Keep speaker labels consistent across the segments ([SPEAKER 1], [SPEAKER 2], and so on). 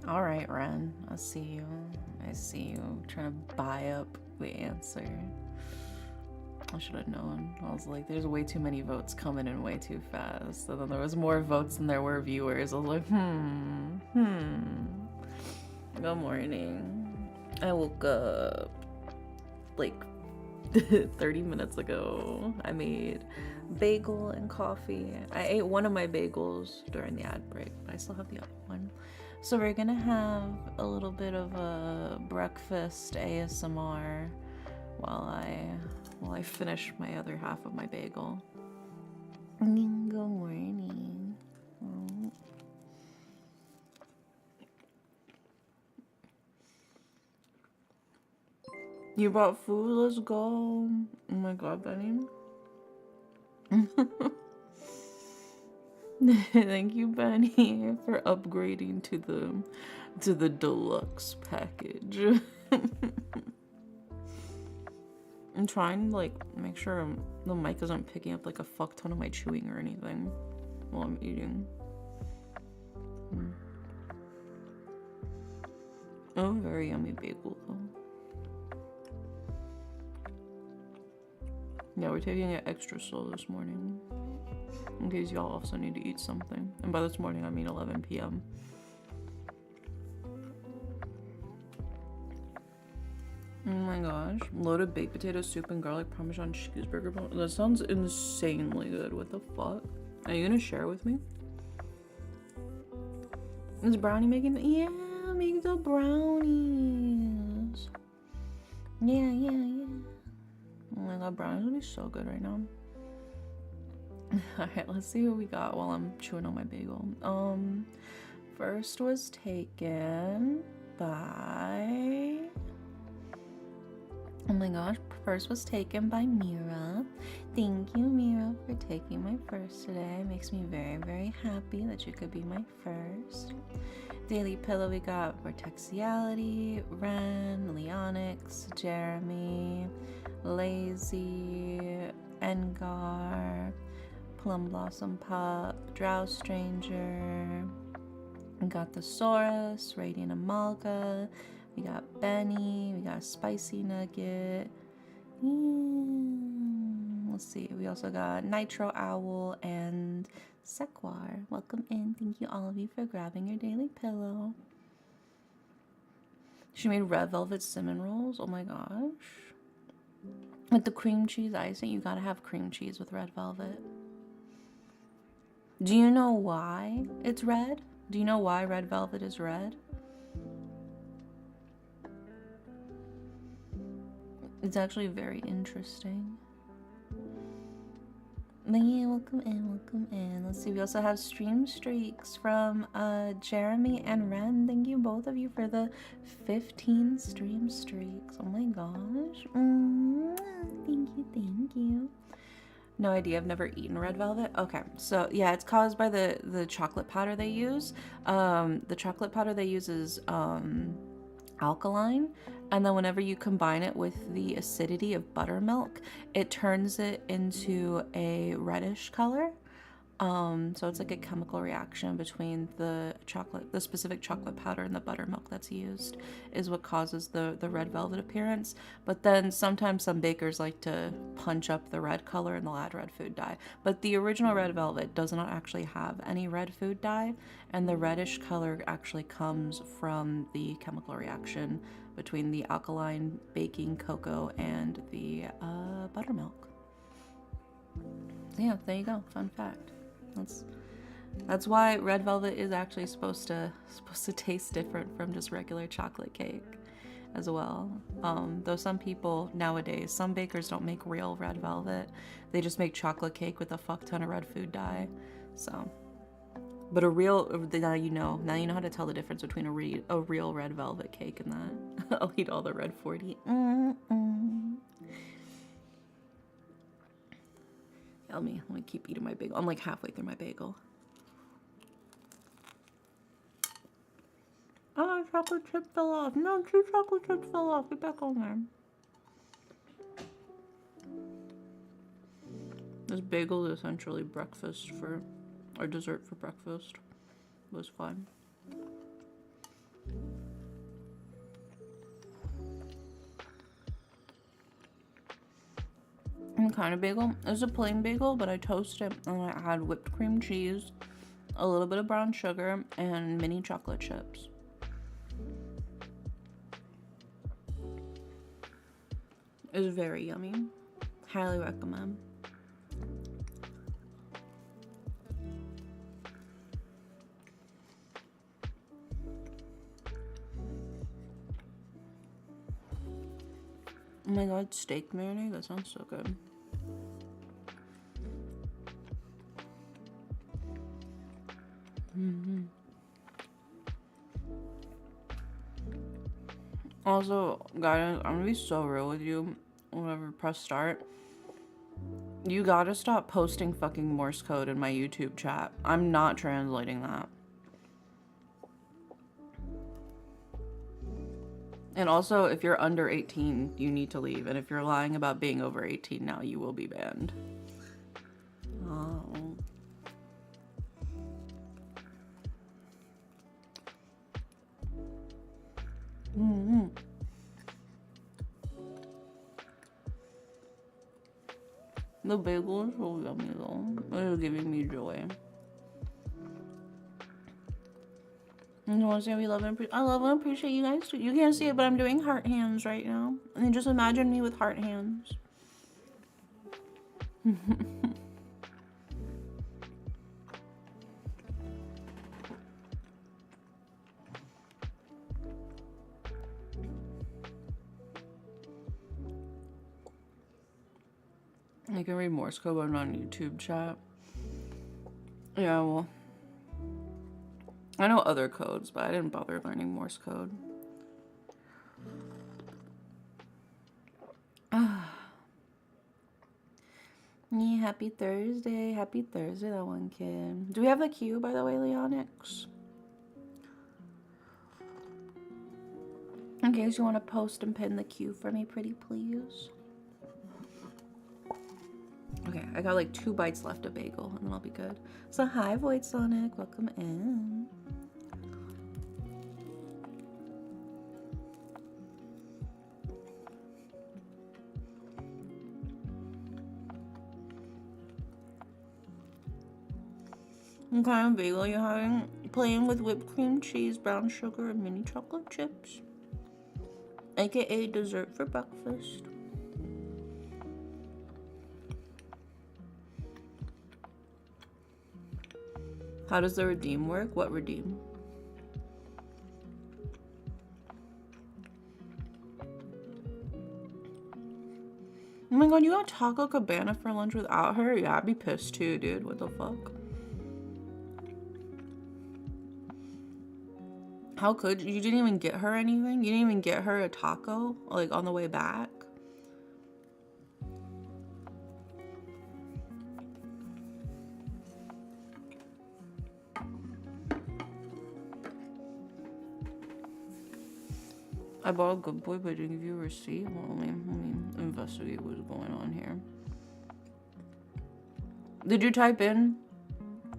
[SPEAKER 1] All right, Ren. I see you. I see you trying to buy up the answer. I should have known. I was like, there's way too many votes coming in way too fast. So then there was more votes than there were viewers. I was like, Good morning. I woke up like 30 minutes ago. I made bagel and coffee. I ate one of my bagels during the ad break, but I still have the other one. So we're gonna have a little bit of a breakfast ASMR while I finish my other half of my bagel. Good morning. You brought food? Let's go. Oh my god, Benny. Thank you, Benny, for upgrading to the deluxe package. I'm trying to like make sure the mic isn't picking up like a fuck ton of my chewing or anything while I'm eating. Oh, very yummy bagel though. Yeah, we're taking it extra slow this morning in case y'all also need to eat something. And by this morning I mean 11 p.m. Oh my gosh. Loaded baked potato soup and garlic parmesan cheeseburger bone. That sounds insanely good. What the fuck? Are you gonna share with me? Is Brownie making? Yeah, make the brownies. Yeah. Oh my god, brownies would be so good right now. Alright, let's see what we got while I'm chewing on my bagel. First was taken by... Oh my gosh, first was taken by Mira. Thank you, Mira, for taking my first today. It makes me very, very happy that you could be my first. Daily Pillow, we got Vortexiality, Ren, Leonix, Jeremy, Lazy, Engar, Plum Blossom Pup, Drow Stranger. We got Thesaurus, Radiant Amalga. We got Benny. We got Spicy Nugget. Let's see. We also got Nitro Owl and Sequar. Welcome in. Thank you all of you for grabbing your daily pillow. She made red velvet cinnamon rolls. Oh my gosh. With the cream cheese icing, you gotta have cream cheese with red velvet. Do you know why it's red? Do you know why red velvet is red? It's actually very interesting. But yeah, welcome in. Let's see, we also have stream streaks from Jeremy and Ren. Thank you both of you for the 15 stream streaks. Oh my gosh. Thank you. No idea, I've never eaten red velvet. Okay, so yeah, it's caused by the chocolate powder they use. The chocolate powder they use is alkaline, and then whenever you combine it with the acidity of buttermilk, it turns it into a reddish color. So it's like a chemical reaction between the specific chocolate powder and the buttermilk that's used is what causes the red velvet appearance. But then sometimes some bakers like to punch up the red color and they'll add red food dye. But the original red velvet does not actually have any red food dye, and the reddish color actually comes from the chemical reaction between the alkaline baking cocoa and the buttermilk. So yeah, there you go. Fun fact. That's why red velvet is actually supposed to taste different from just regular chocolate cake as well. Though some people nowadays, some bakers don't make real red velvet. They just make chocolate cake with a fuck ton of red food dye. So, but now you know how to tell the difference between a real red velvet cake and that. I'll eat all the red 40. Let me keep eating my bagel. I'm like halfway through my bagel. Oh, chocolate chip fell off. No, 2 chocolate chips fell off. Get back on there. This bagel is essentially breakfast or dessert for breakfast. It was fun. And kind of bagel. It's a plain bagel, but I toast it and I add whipped cream cheese, a little bit of brown sugar, and mini chocolate chips. It's very yummy. Highly recommend. Oh my god, steak marinade? That sounds so good. Also, guys, I'm gonna be so real with you. Whenever press start, you gotta stop posting fucking Morse code in my YouTube chat. I'm not translating that. And also, if you're under 18, you need to leave. And if you're lying about being over 18 now, you will be banned. Oh. The bagel is so yummy though. It is giving me joy. You want to say we love and I love and appreciate you guys too. You can't see it, but I'm doing heart hands right now. And then just imagine me with heart hands. I can read Morse code on YouTube chat. Yeah, well, I know other codes, but I didn't bother learning Morse code. Yeah, happy Thursday. Happy Thursday, that one kid. Do we have the queue, by the way, Leonix? In case you want to post and pin the queue for me, pretty please. Okay, I got like 2 bites left of bagel, and then I'll be good. So hi, Void Sonic. Welcome in. What kind of bagel you having? Plain with whipped cream, cheese, brown sugar, and mini chocolate chips. AKA dessert for breakfast. How does the redeem work? What redeem? Oh my god, you got Taco Cabana for lunch without her? Yeah, I'd be pissed too, dude. What the fuck? How could you? You didn't even get her anything? You didn't even get her a taco, like, on the way back? I bought a Good Boy, but I didn't give you a receipt. Well, let me investigate what's going on here. Did you type in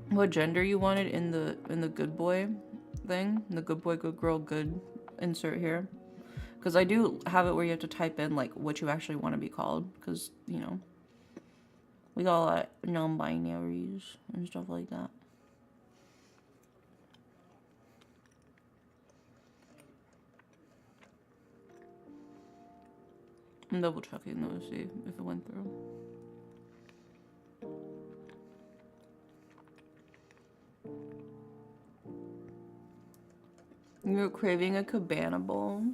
[SPEAKER 1] what gender you wanted in the Good Boy thing? The Good Boy, Good Girl, Good insert here? Because I do have it where you have to type in like what you actually want to be called. Because, you know, we got a lot of non-binaries and stuff like that. I'm double checking though to see if it went through. You're craving a cabana bowl.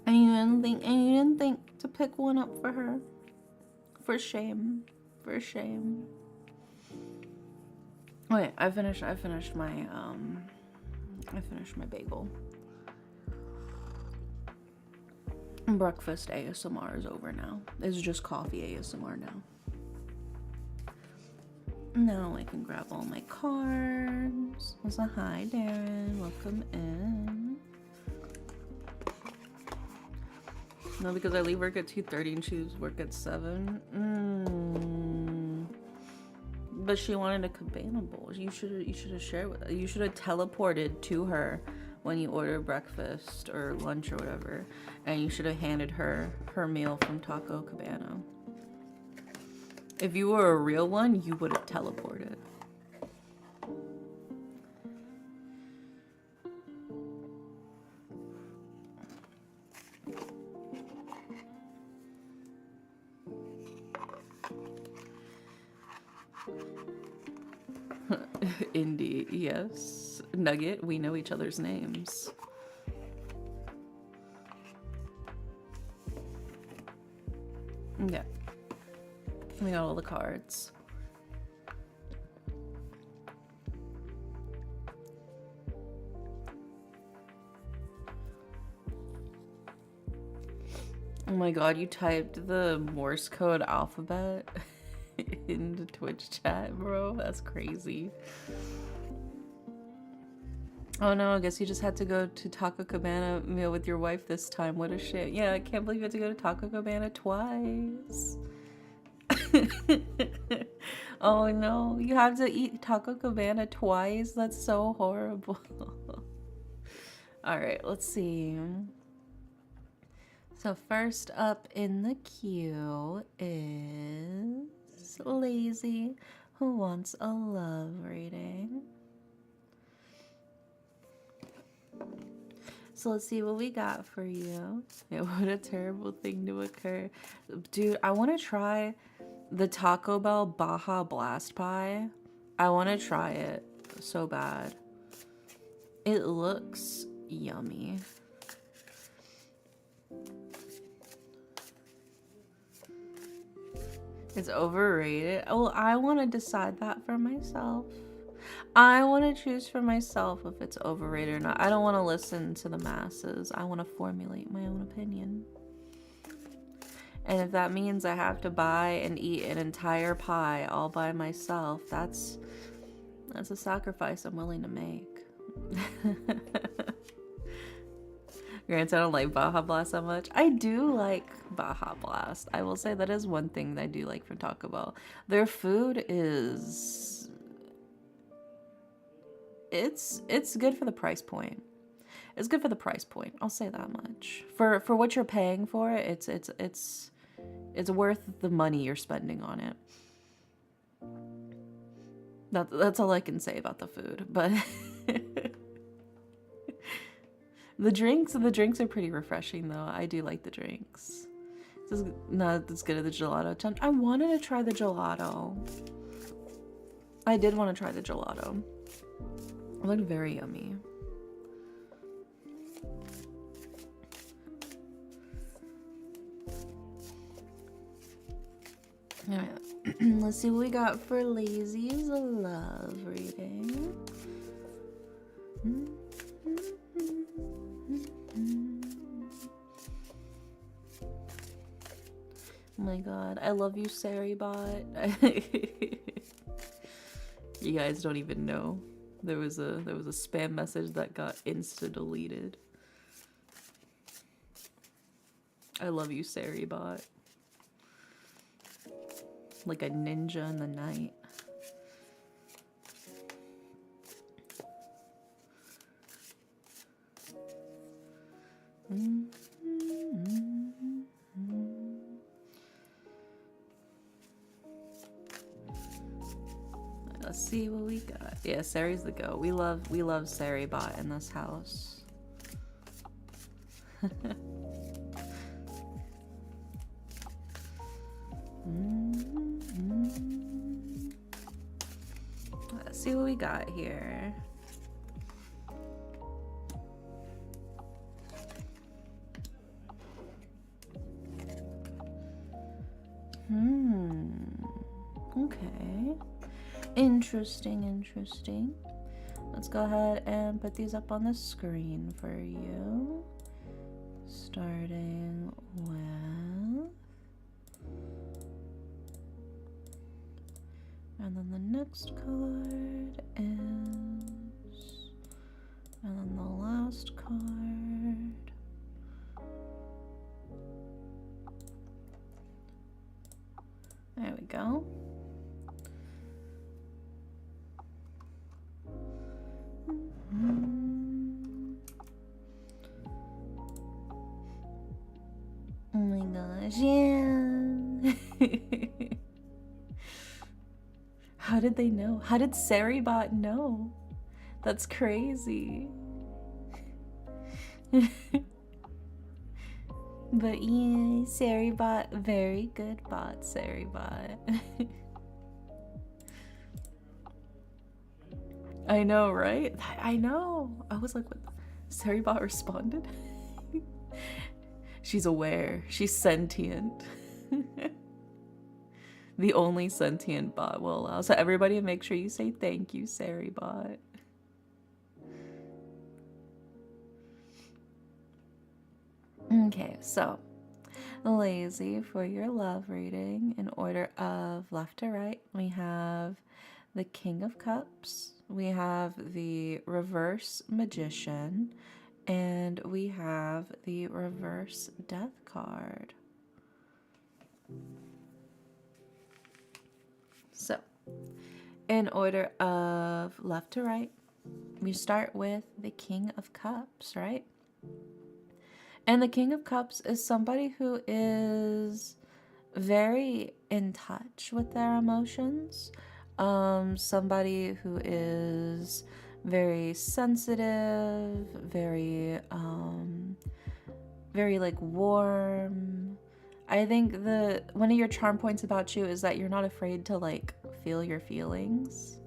[SPEAKER 1] And you didn't think to pick one up for her. For shame. For shame. Okay, I finished my bagel. Breakfast ASMR is over now. It's just coffee ASMR now. Now I can grab all my cards. So hi, Darren. Welcome in. No, because I leave work at 2:30 and choose work at 7. But she wanted a cabana bowl. You should have shared with her. You should have teleported to her when you order breakfast or lunch or whatever, and you should have handed her her meal from Taco Cabana. If you were a real one, you would have teleported. Indy, yes. Nugget, we know each other's names. Yeah. We got all the cards. Oh my god, you typed the Morse code alphabet into Twitch chat, bro. That's crazy. Oh no, I guess you just had to go to Taco Cabana meal with your wife this time. What a shit. Yeah, I can't believe you had to go to Taco Cabana twice. Oh no, you have to eat Taco Cabana twice? That's so horrible. Alright, let's see. So first up in the queue is Lazy, who wants a love reading. So let's see what we got for you. Yeah, what a terrible thing to occur. Dude, I want to try the Taco Bell Baja Blast Pie. I want to try it so bad. It looks yummy. It's overrated. Well, I want to decide that for myself. I want to choose for myself if it's overrated or not. I don't want to listen to the masses. I want to formulate my own opinion. And if that means I have to buy and eat an entire pie all by myself, that's a sacrifice I'm willing to make. Granted, I don't like Baja Blast that much. I do like Baja Blast. I will say that is one thing that I do like from Taco Bell. Their food is... It's good for the price point. It's good for the price point. I'll say that much. For what you're paying for it, it's worth the money you're spending on it. That's all I can say about the food. But the drinks are pretty refreshing though. I do like the drinks. It's not as good as the gelato. I wanted to try the gelato. I did want to try the gelato. It looked very yummy. Alright, let's see what we got for Lazy's love reading. Oh my god, I love you, Saribot. You guys don't even know. There was a spam message that got insta-deleted. I love you, Saribot. Like a ninja in the night. Let's see what we got. Yeah, Sari's the go. We love Saribot in this house. Let's see what we got here. Okay. Interesting. Let's go ahead and put these up on the screen for you. Starting with... And then the next card is... And then the last card... There we go. yeah. How did they know? How did Saribot know? That's crazy. But yeah, Saribot, very good bot, Saribot. I know, right? I know. I was like, what? Saribot responded? She's aware. She's sentient. The only sentient bot will allow. So everybody make sure you say thank you, Saribot. Okay, so lazy for your love reading. In order of left to right, we have the King of Cups, we have the Reverse Magician, and we have the Reverse Death card. So, in order of left to right, we start with the King of Cups, right? And the King of Cups is somebody who is very in touch with their emotions. Somebody who is very sensitive, very like warm. I think one of your charm points about you is that you're not afraid to like feel your feelings.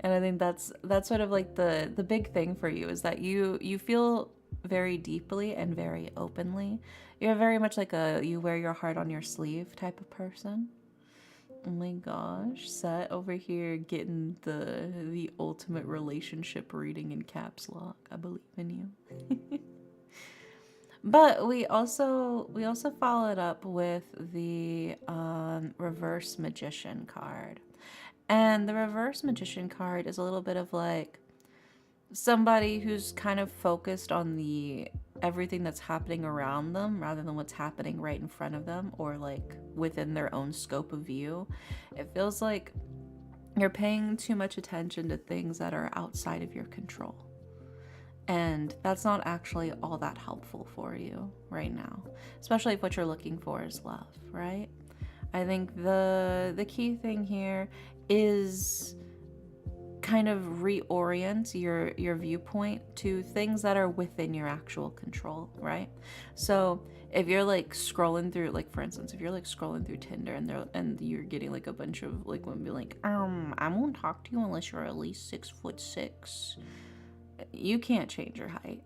[SPEAKER 1] And I think that's sort of like the big thing for you is that you feel very deeply and very openly. You're very much like you wear your heart on your sleeve type of person. Oh my gosh, Set over here getting the ultimate relationship reading in caps lock. I believe in you. But we also followed up with the Reverse Magician card. And the Reverse Magician card is a little bit of like somebody who's kind of focused on everything that's happening around them rather than what's happening right in front of them or like within their own scope of view. It feels like you're paying too much attention to things that are outside of your control. And that's not actually all that helpful for you right now, especially if what you're looking for is love, right? I think the key thing here is kind of reorient your viewpoint to things that are within your actual control, right? So if you're like scrolling through, like for instance, if you're like scrolling through Tinder and you're getting like a bunch of like women be like, I won't talk to you unless you're at least 6'6". You can't change your height.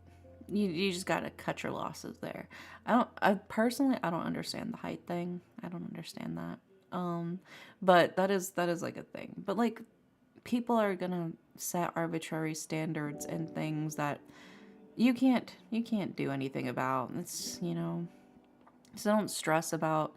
[SPEAKER 1] You just gotta cut your losses there. I personally don't understand the height thing. I don't understand that. But that is like a thing. But like people are gonna set arbitrary standards and things that you can't do anything about. It's, so don't stress about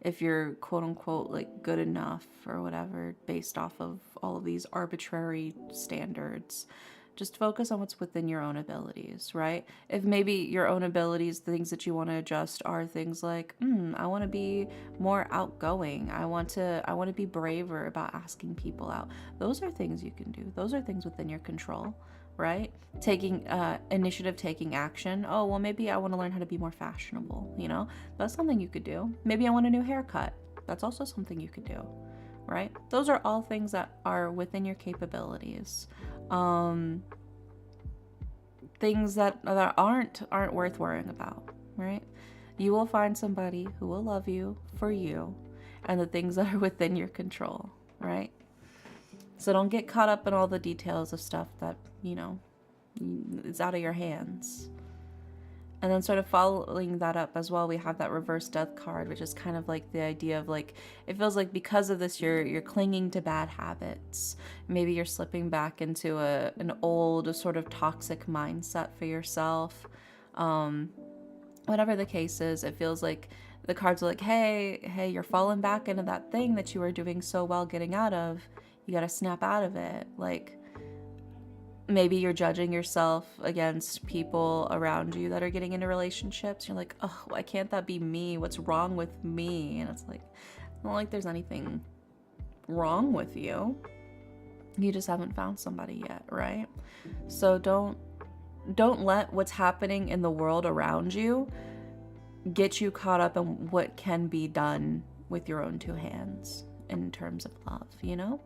[SPEAKER 1] if you're quote unquote like good enough or whatever based off of all of these arbitrary standards. Just focus on what's within your own abilities, right? If maybe your own abilities, the things that you want to adjust are things like, I want to be more outgoing. I want to be braver about asking people out. Those are things you can do. Those are things within your control, right? Taking initiative, taking action. Oh, well, maybe I want to learn how to be more fashionable, That's something you could do. Maybe I want a new haircut. That's also something you could do, right? Those are all things that are within your capabilities. Things that aren't worth worrying about, right? You will find somebody who will love you for you and the things that are within your control, right? So don't get caught up in all the details of stuff that, is out of your hands. And then sort of following that up as well, we have that Reverse Death card, which is kind of like the idea of like, it feels like because of this, you're clinging to bad habits. Maybe you're slipping back into an old sort of toxic mindset for yourself. Whatever the case is, it feels like the cards are like, hey, you're falling back into that thing that you were doing so well getting out of. You got to snap out of it. Like, maybe you're judging yourself against people around you that are getting into relationships. You're like, oh, why can't that be me? What's wrong with me? And it's like, not like there's anything wrong with you. You just haven't found somebody yet, right? So don't don't let what's happening in the world around you get you caught up in what can be done with your own two hands in terms of love, you know?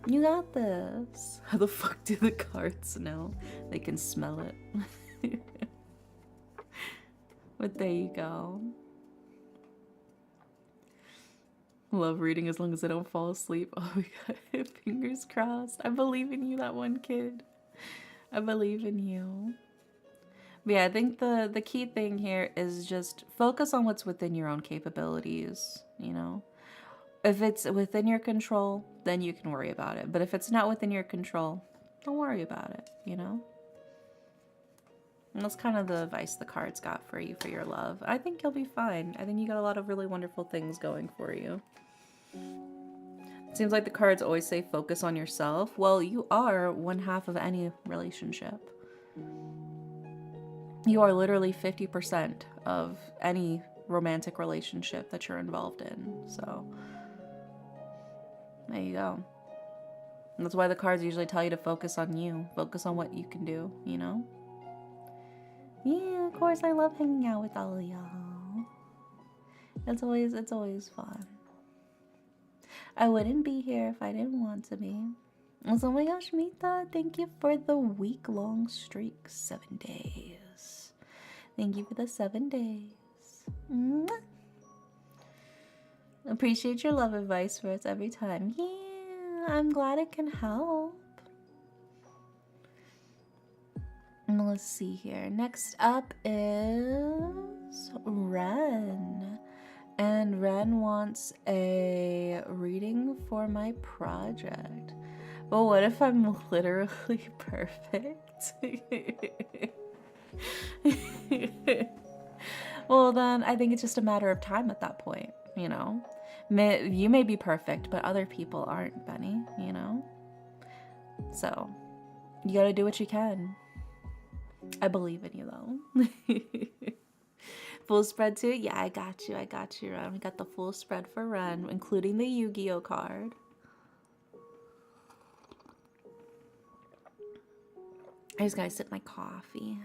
[SPEAKER 1] You got this. How the fuck do the cards know? They can smell it. But there you go. Love reading as long as I don't fall asleep. Oh my god, fingers crossed. I believe in you, that one kid. I believe in you. But yeah, I think the key thing here is just focus on what's within your own capabilities, you know? If it's within your control, then you can worry about it. But if it's not within your control, don't worry about it, you know? And that's kind of the advice the cards got for you for your love. I think you'll be fine. I think you got a lot of really wonderful things going for you. It seems like the cards always say focus on yourself. Well, you are one half of any relationship. You are literally 50% of any romantic relationship that you're involved in. So, there you go. And that's why the cards usually tell you to focus on you. Focus on what you can do, you know? Yeah, of course I love hanging out with all of y'all. It's always fun. I wouldn't be here if I didn't want to be. Oh my gosh, Mita, thank you for the week-long streak. 7 days. Thank you for the 7 days. Mwah. Appreciate your love advice for us every time. Yeah, I'm glad it can help. And let's see here. Next up is Ren. And Ren wants a reading for my project. But what if I'm literally perfect? Well, then I think it's just a matter of time at that point, you know? You may be perfect, but other people aren't, Benny, you know? So, you gotta do what you can. I believe in you, though. Full spread too? Yeah, I got you, Ren. We got the full spread for Ren, including the Yu-Gi-Oh card. I just gotta sip my coffee.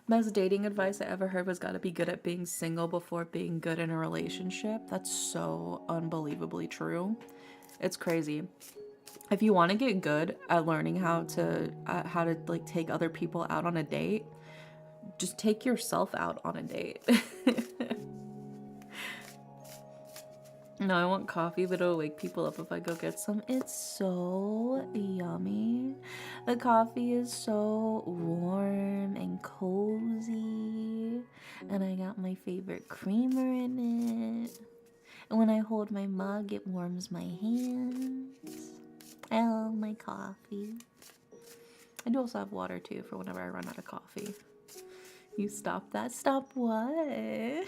[SPEAKER 1] Best dating advice I ever heard was gotta be good at being single before being good in a relationship. That's so unbelievably true. It's crazy. If you want to get good at learning how to like take other people out on a date, just take yourself out on a date. No, I want coffee, but it'll wake people up if I go get some. It's so yummy. The coffee is so warm and cozy. And I got my favorite creamer in it. And when I hold my mug, it warms my hands. I love my coffee. I do also have water too for whenever I run out of coffee. You stop that? Stop what?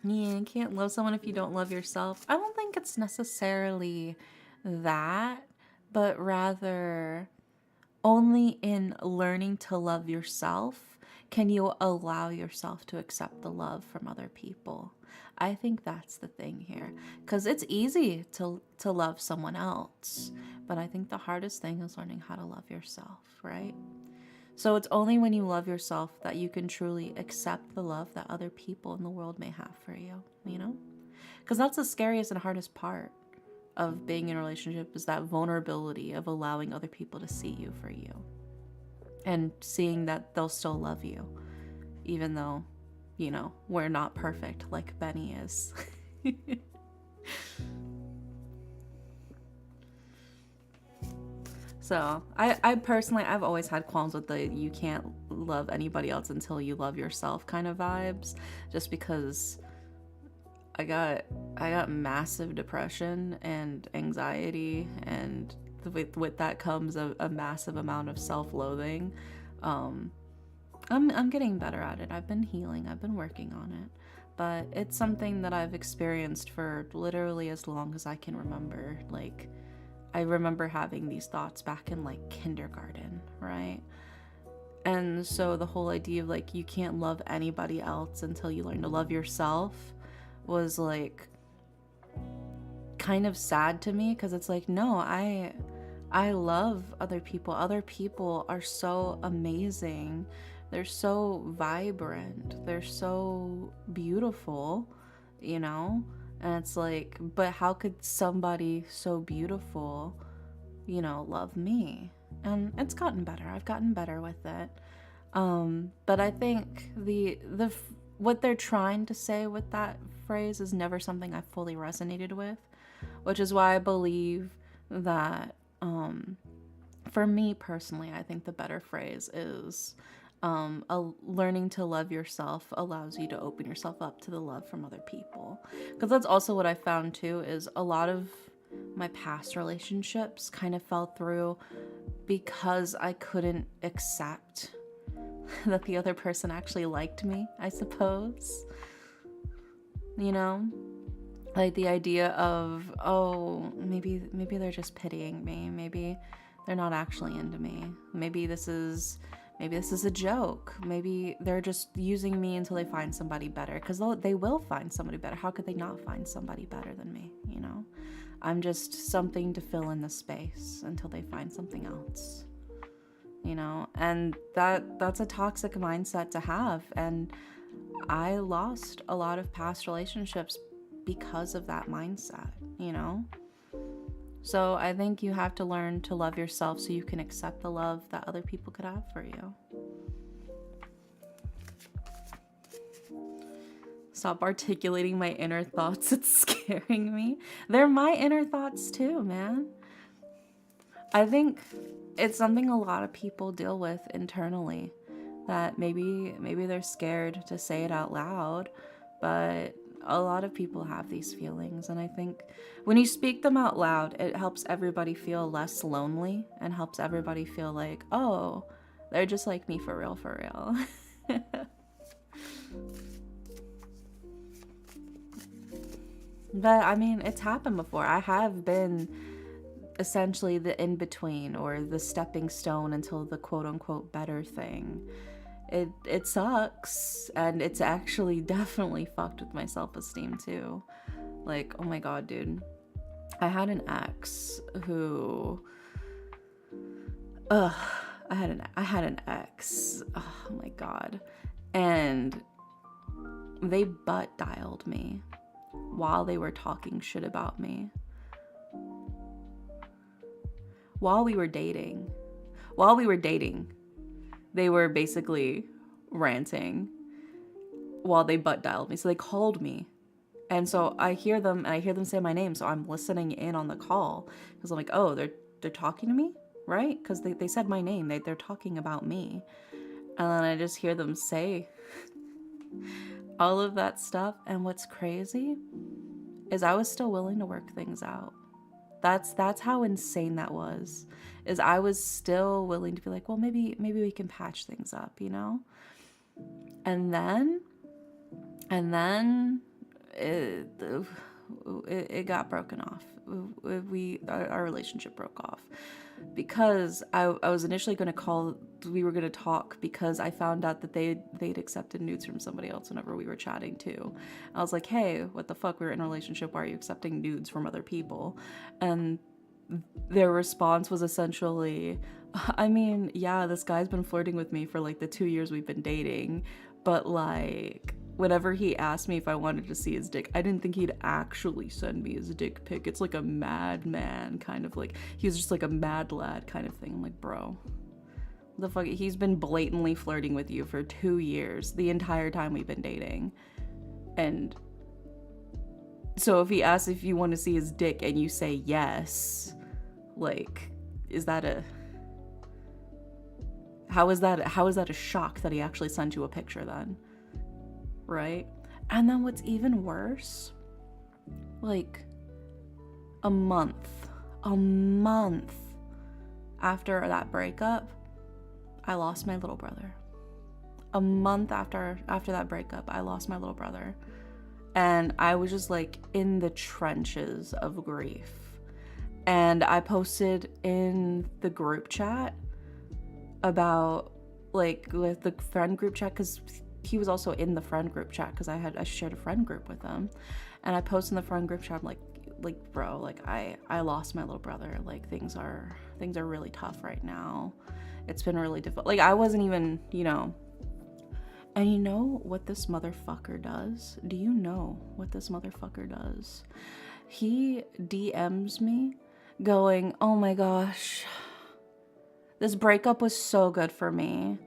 [SPEAKER 1] Yeah, you can't love someone if you don't love yourself. I don't think it's necessarily that, but rather only in learning to love yourself can you allow yourself to accept the love from other people. I think that's the thing here, because it's easy to love someone else, but I think the hardest thing is learning how to love yourself, right? So it's only when you love yourself that you can truly accept the love that other people in the world may have for you, you know? Because that's the scariest and hardest part of being in a relationship, is that vulnerability of allowing other people to see you for you. And seeing that they'll still love you, even though, you know, we're not perfect like Benny is. So, I personally, I've always had qualms with the you can't love anybody else until you love yourself kind of vibes, just because I got massive depression and anxiety, and with that comes a massive amount of self-loathing. I'm getting better at it. I've been healing. I've been working on it. But it's something that I've experienced for literally as long as I can remember. Like, I remember having these thoughts back in like kindergarten, right? And so the whole idea of like you can't love anybody else until you learn to love yourself was like kind of sad to me, because it's like, no, I love other people. Other people are so amazing. They're so vibrant. They're so beautiful, you know? And it's like, but how could somebody so beautiful, you know, love me? And it's gotten better. I've gotten better with it. But I think the what they're trying to say with that phrase is never something I fully resonated with, which is why I believe that for me personally, I think the better phrase is learning to love yourself allows you to open yourself up to the love from other people. Because that's also what I found too, is a lot of my past relationships kind of fell through because I couldn't accept that the other person actually liked me, I suppose. You know? Like the idea of, oh, maybe they're just pitying me. Maybe they're not actually into me. Maybe this is a joke. Maybe they're just using me until they find somebody better. Because they will find somebody better. How could they not find somebody better than me, you know? I'm just something to fill in the space until they find something else, you know? And that's a toxic mindset to have. And I lost a lot of past relationships because of that mindset, you know? So I think you have to learn to love yourself so you can accept the love that other people could have for you. Stop articulating my inner thoughts. It's scaring me. They're my inner thoughts too, man. I think it's something a lot of people deal with internally, that maybe they're scared to say it out loud, but a lot of people have these feelings. And I think when you speak them out loud, it helps everybody feel less lonely and helps everybody feel like, oh, they're just like me for real. But I mean, it's happened before. I have been essentially the in-between, or the stepping stone until the quote-unquote better thing. It sucks, and it's actually definitely fucked with my self-esteem too. Like, oh my god, dude. I had an ex who I had an ex. Oh my god. And they butt dialed me while they were talking shit about me. While we were dating, they were basically ranting while they butt dialed me. So they called me. And so I hear them say my name. So I'm listening in on the call because I'm like, oh, they're talking to me, right? Because they said my name. They're talking about me. And then I just hear them say all of that stuff. And what's crazy is I was still willing to work things out. That's how insane that was. Is I was still willing to be like, well, maybe we can patch things up, you know? And then it got broken off. Our relationship broke off because I was initially going to call. We were going to talk because I found out that they'd accepted nudes from somebody else whenever we were chatting too. I was like, hey, what the fuck? We're in a relationship. Why are you accepting nudes from other people? And their response was essentially, I mean, yeah, this guy's been flirting with me for like the 2 years we've been dating, but like whenever he asked me if I wanted to see his dick, I didn't think he'd actually send me his dick pic. It's like a madman kind of, like he was just like a mad lad kind of thing. I'm like, bro, the fuck? He's been blatantly flirting with you for 2 years, the entire time we've been dating. And so if he asks if you want to see his dick and you say yes, like, is that how is that a shock that he actually sent you a picture then? Right? And then what's even worse, like a month after that breakup, I lost my little brother. A month after that breakup, I lost my little brother. And I was just like in the trenches of grief. And I posted in the group chat about like with the friend group chat, because he was also in the friend group chat because I shared a friend group with him, and I posted in the friend group chat, I'm like bro, like I lost my little brother, like things are really tough right now. It's been really difficult. Like I wasn't even, you know. And you know what this motherfucker does? Do you know what this motherfucker does? He DMs me going, oh my gosh, this breakup was so good for me.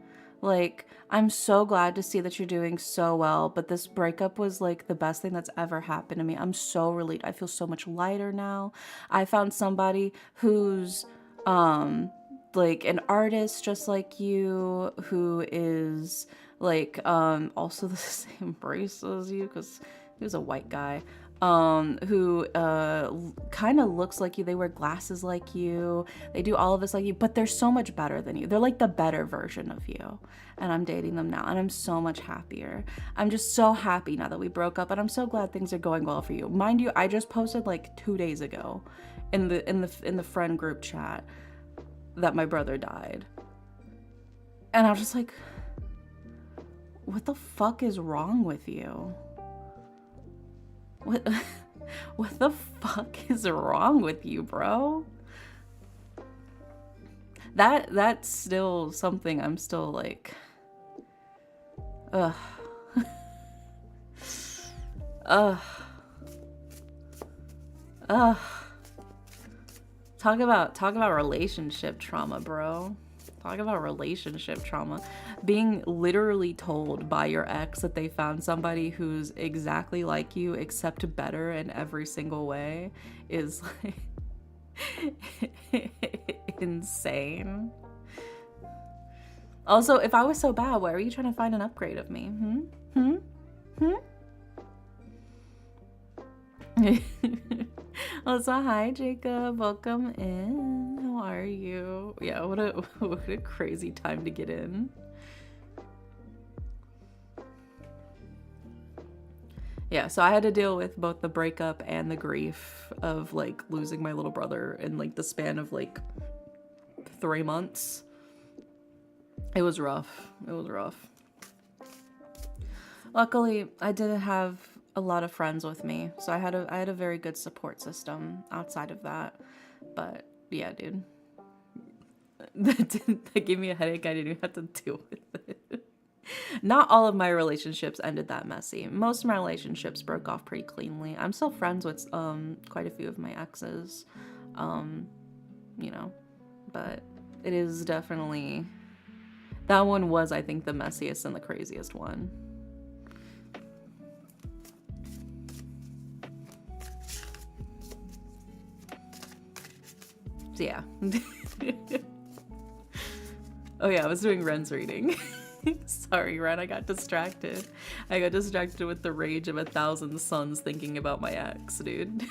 [SPEAKER 1] Like, I'm so glad to see that you're doing so well, but this breakup was like the best thing that's ever happened to me. I'm so relieved. I feel so much lighter now. I found somebody who's like an artist just like you, who is like also the same race as you, because he was a white guy, who kind of looks like you. They wear glasses like you. They do all of this like you, but they're so much better than you. They're like the better version of you. And I'm dating them now, and I'm so much happier. I'm just so happy now that we broke up, and I'm so glad things are going well for you. Mind you, I just posted like 2 days ago in the friend group chat that my brother died. And I was just like, what the fuck is wrong with you? What the fuck is wrong with you, bro? That's still something I'm still like, ugh. Ugh. Ugh. Talk about relationship trauma, bro. Talk about relationship trauma. Being literally told by your ex that they found somebody who's exactly like you except better in every single way is like insane. Also, if I was so bad, why are you trying to find an upgrade of me? Also, hi Jacob, welcome in. How are you? Yeah, what a crazy time to get in. Yeah, so I had to deal with both the breakup and the grief of like losing my little brother in like the span of like 3 months. It was rough. It was rough. Luckily, I didn't have a lot of friends with me, so I had a very good support system outside of that. But yeah, dude, that gave me a headache. I didn't even have to deal with it. Not all of my relationships ended that messy. Most of my relationships broke off pretty cleanly. I'm still friends with quite a few of my exes, you know, but it is definitely, that one was, I think, the messiest and the craziest one. So yeah. Oh yeah, I was doing Ren's reading. Sorry, Ren, I got distracted. I got distracted with the rage of 1,000 suns thinking about my ex, dude.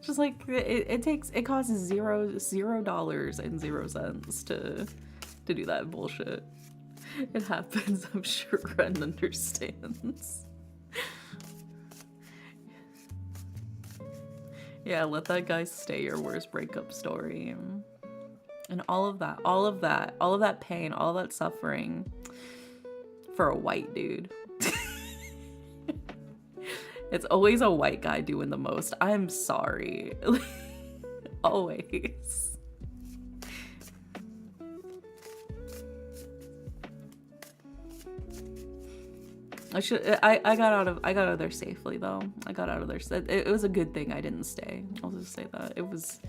[SPEAKER 1] Just like, it costs $0 and 0 cents to do that bullshit. It happens, I'm sure Ren understands. Yeah, let that guy stay your worst breakup story. And all of that pain, all that suffering for a white dude. It's always a white guy doing the most. I'm sorry. Always. I got out of there safely though. I got out of there. It was a good thing I didn't stay. I'll just say that. It was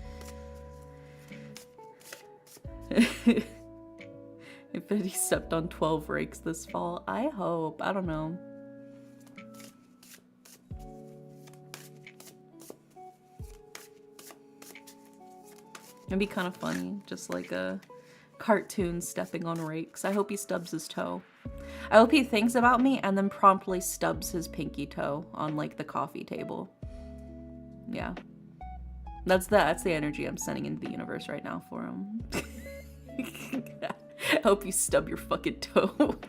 [SPEAKER 1] if he stepped on 12 rakes this fall, I hope. I don't know. It'd be kind of funny, just like a cartoon stepping on rakes. I hope he stubs his toe. I hope he thinks about me and then promptly stubs his pinky toe on like the coffee table. Yeah. That's the energy I'm sending into the universe right now for him. I hope you stub your fucking toe.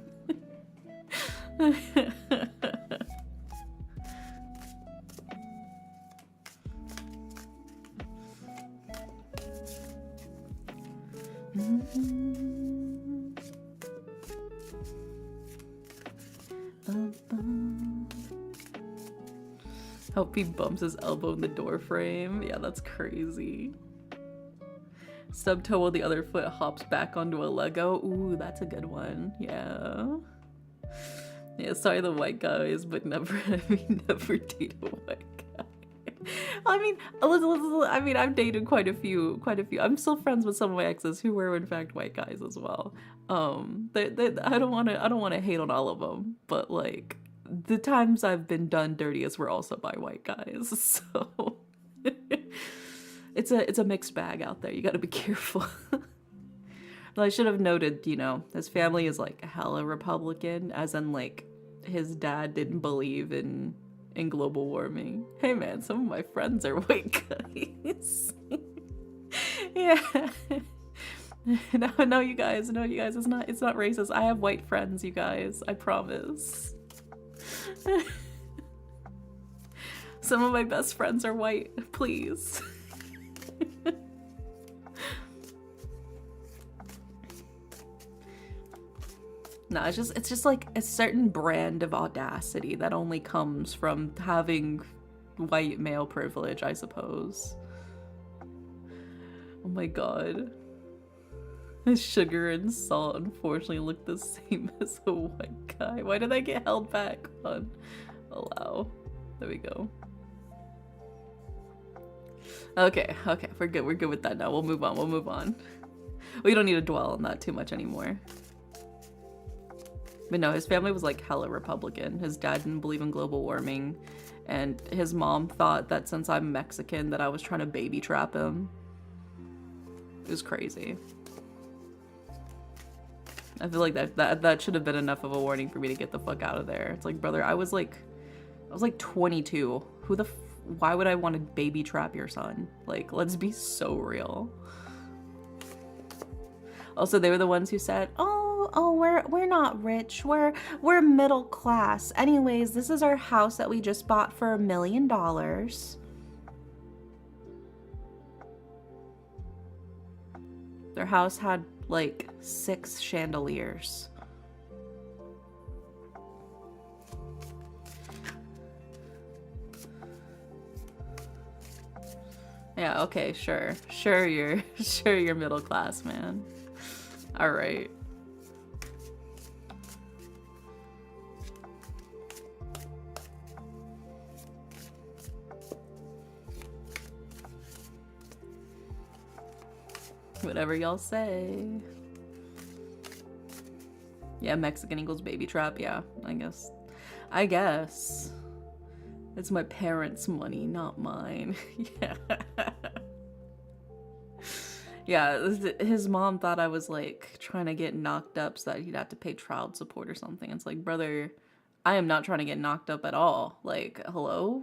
[SPEAKER 1] Hope he bumps his elbow in the door frame. Yeah, that's crazy. Stub toe while the other foot hops back onto a Lego. Ooh, that's a good one. Yeah. Yeah, sorry the white guys, but never, never date a white guy. I mean, I've dated quite a few. I'm still friends with some of my exes who were in fact white guys as well. I don't want to hate on all of them, but like the times I've been done dirtiest were also by white guys. So it's a mixed bag out there. You got to be careful. Well, I should have noted, you know, his family is like hella Republican, as in like his dad didn't believe in global warming. Hey man, some of my friends are white guys. Yeah. No, you guys, it's not racist. I have white friends, you guys. I promise. Some of my best friends are white, please. No, it's just like a certain brand of audacity that only comes from having white male privilege, I suppose. Oh my god. Sugar and salt unfortunately look the same as a white guy. Why did I get held back on? Allow. There we go. Okay, we're good with that now. We'll move on. We don't need to dwell on that too much anymore. But no, his family was like hella Republican. His dad didn't believe in global warming, and his mom thought that since I'm Mexican that I was trying to baby trap him. It was crazy. I feel like that should have been enough of a warning for me to get the fuck out of there. It's like, brother, I was like 22. Why would I want to baby trap your son? Like, let's be so real. Also, they were the ones who said, "Oh, we're not rich. We're middle class. Anyways, this is our house that we just bought for $1 million." Their house had like 6 chandeliers. Yeah, okay, sure you're middle class, man. All right. Whatever y'all say. Yeah, Mexican equals baby trap. Yeah, I guess. It's my parents' money, not mine. Yeah. Yeah, his mom thought I was like trying to get knocked up so that he'd have to pay child support or something. It's like, brother, I am not trying to get knocked up at all. Like, hello?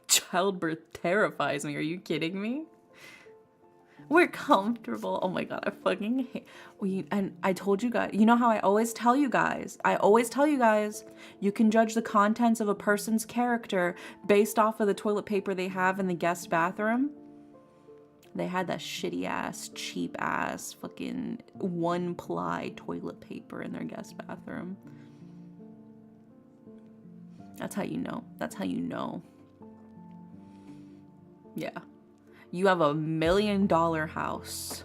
[SPEAKER 1] Childbirth terrifies me. Are you kidding me? We're comfortable. Oh my god, I fucking hate. And I told you guys, you know how I always tell you guys, you can judge the contents of a person's character based off of the toilet paper they have in the guest bathroom. They had that shitty ass, cheap ass, fucking 1-ply toilet paper in their guest bathroom. That's how you know. Yeah. You have $1 million house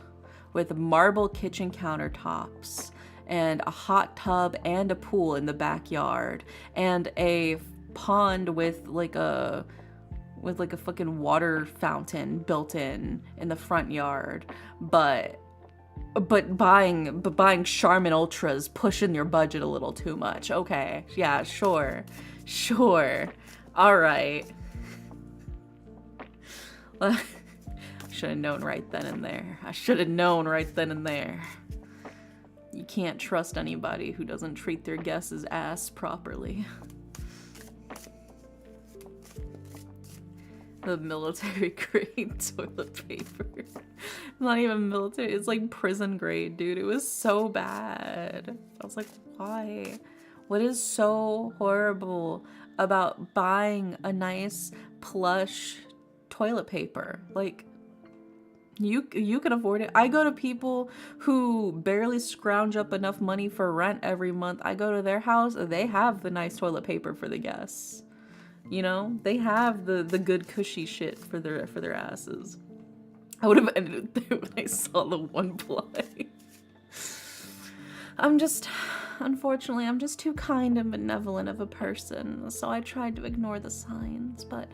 [SPEAKER 1] with marble kitchen countertops and a hot tub and a pool in the backyard and a pond with like a fucking water fountain built in the front yard, but buying Charmin Ultras pushing your budget a little too much. Okay, yeah, sure, all right. Should have known right then and there. You can't trust anybody who doesn't treat their guests' ass properly. The military grade toilet paper. Not even military, it's like prison grade, dude. It was so bad. I was like, why? What is so horrible about buying a nice plush toilet paper? Like, You can afford it. I go to people who barely scrounge up enough money for rent every month. I go to their house, they have the nice toilet paper for the guests. You know, they have the good cushy shit for their asses. I would have ended it there when I saw the one ply. Unfortunately, I'm just too kind and benevolent of a person, so I tried to ignore the signs, but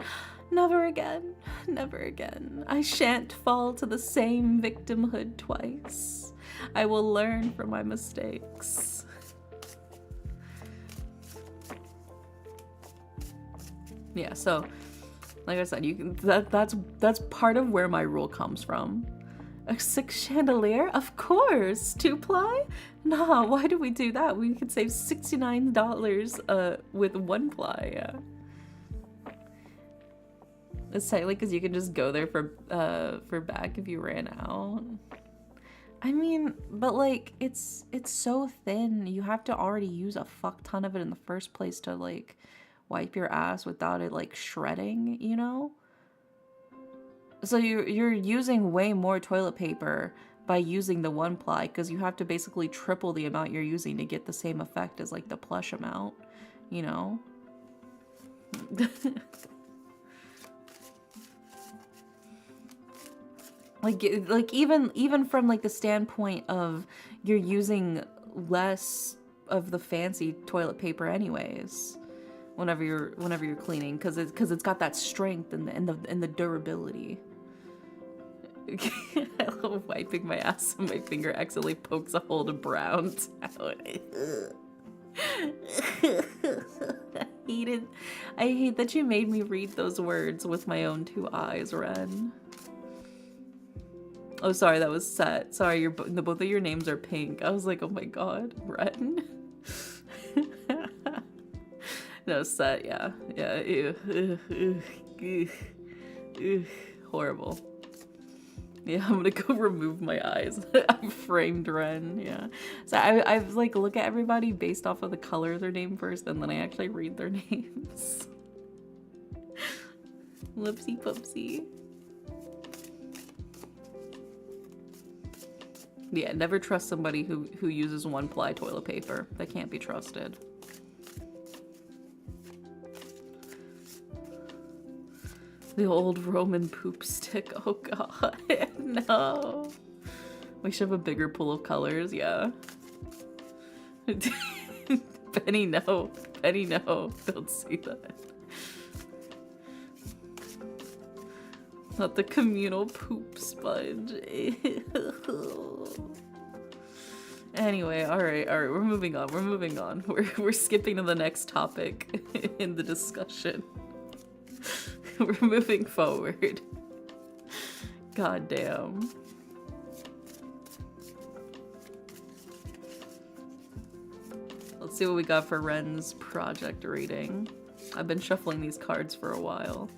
[SPEAKER 1] never again, never again. I shan't fall to the same victimhood twice. I will learn from my mistakes. Yeah, so like I said, you can that's part of where my rule comes from. A 6 chandelier? Of course! 2-ply? Nah, why do we do that? We could save $69 with 1-ply, yeah. It's technically because you can just go there for back if you ran out. I mean, but like, it's so thin. You have to already use a fuck ton of it in the first place to like wipe your ass without it like shredding, you know? So you're using way more toilet paper by using the 1-ply because you have to basically triple the amount you're using to get the same effect as like the plush amount, you know? like even from like the standpoint of you're using less of the fancy toilet paper anyways whenever you're cleaning because it's got that strength and the durability. I love wiping my ass and my finger accidentally pokes a hole to brown out. I hate that you made me read those words with my own 2 eyes, Ren. Oh, sorry, that was Set. Sorry, both of your names are pink. I was like, oh my god, Ren. No, Set, yeah. Yeah, ew. Horrible. Yeah, I'm gonna go remove my eyes. I'm framed Ren, yeah. So I've like look at everybody based off of the color of their name first, and then I actually read their names. Whoopsie poopsie. Yeah, never trust somebody who uses 1-ply toilet paper. They can't be trusted. The old Roman poop stick. Oh god, no. We should have a bigger pool of colors, yeah. Penny, no. Penny, no. Don't say that. Not the communal poop sponge. Anyway, alright, we're moving on. We're skipping to the next topic in the discussion. We're moving forward. God damn. Let's see what we got for Ren's project rating. I've been shuffling these cards for a while.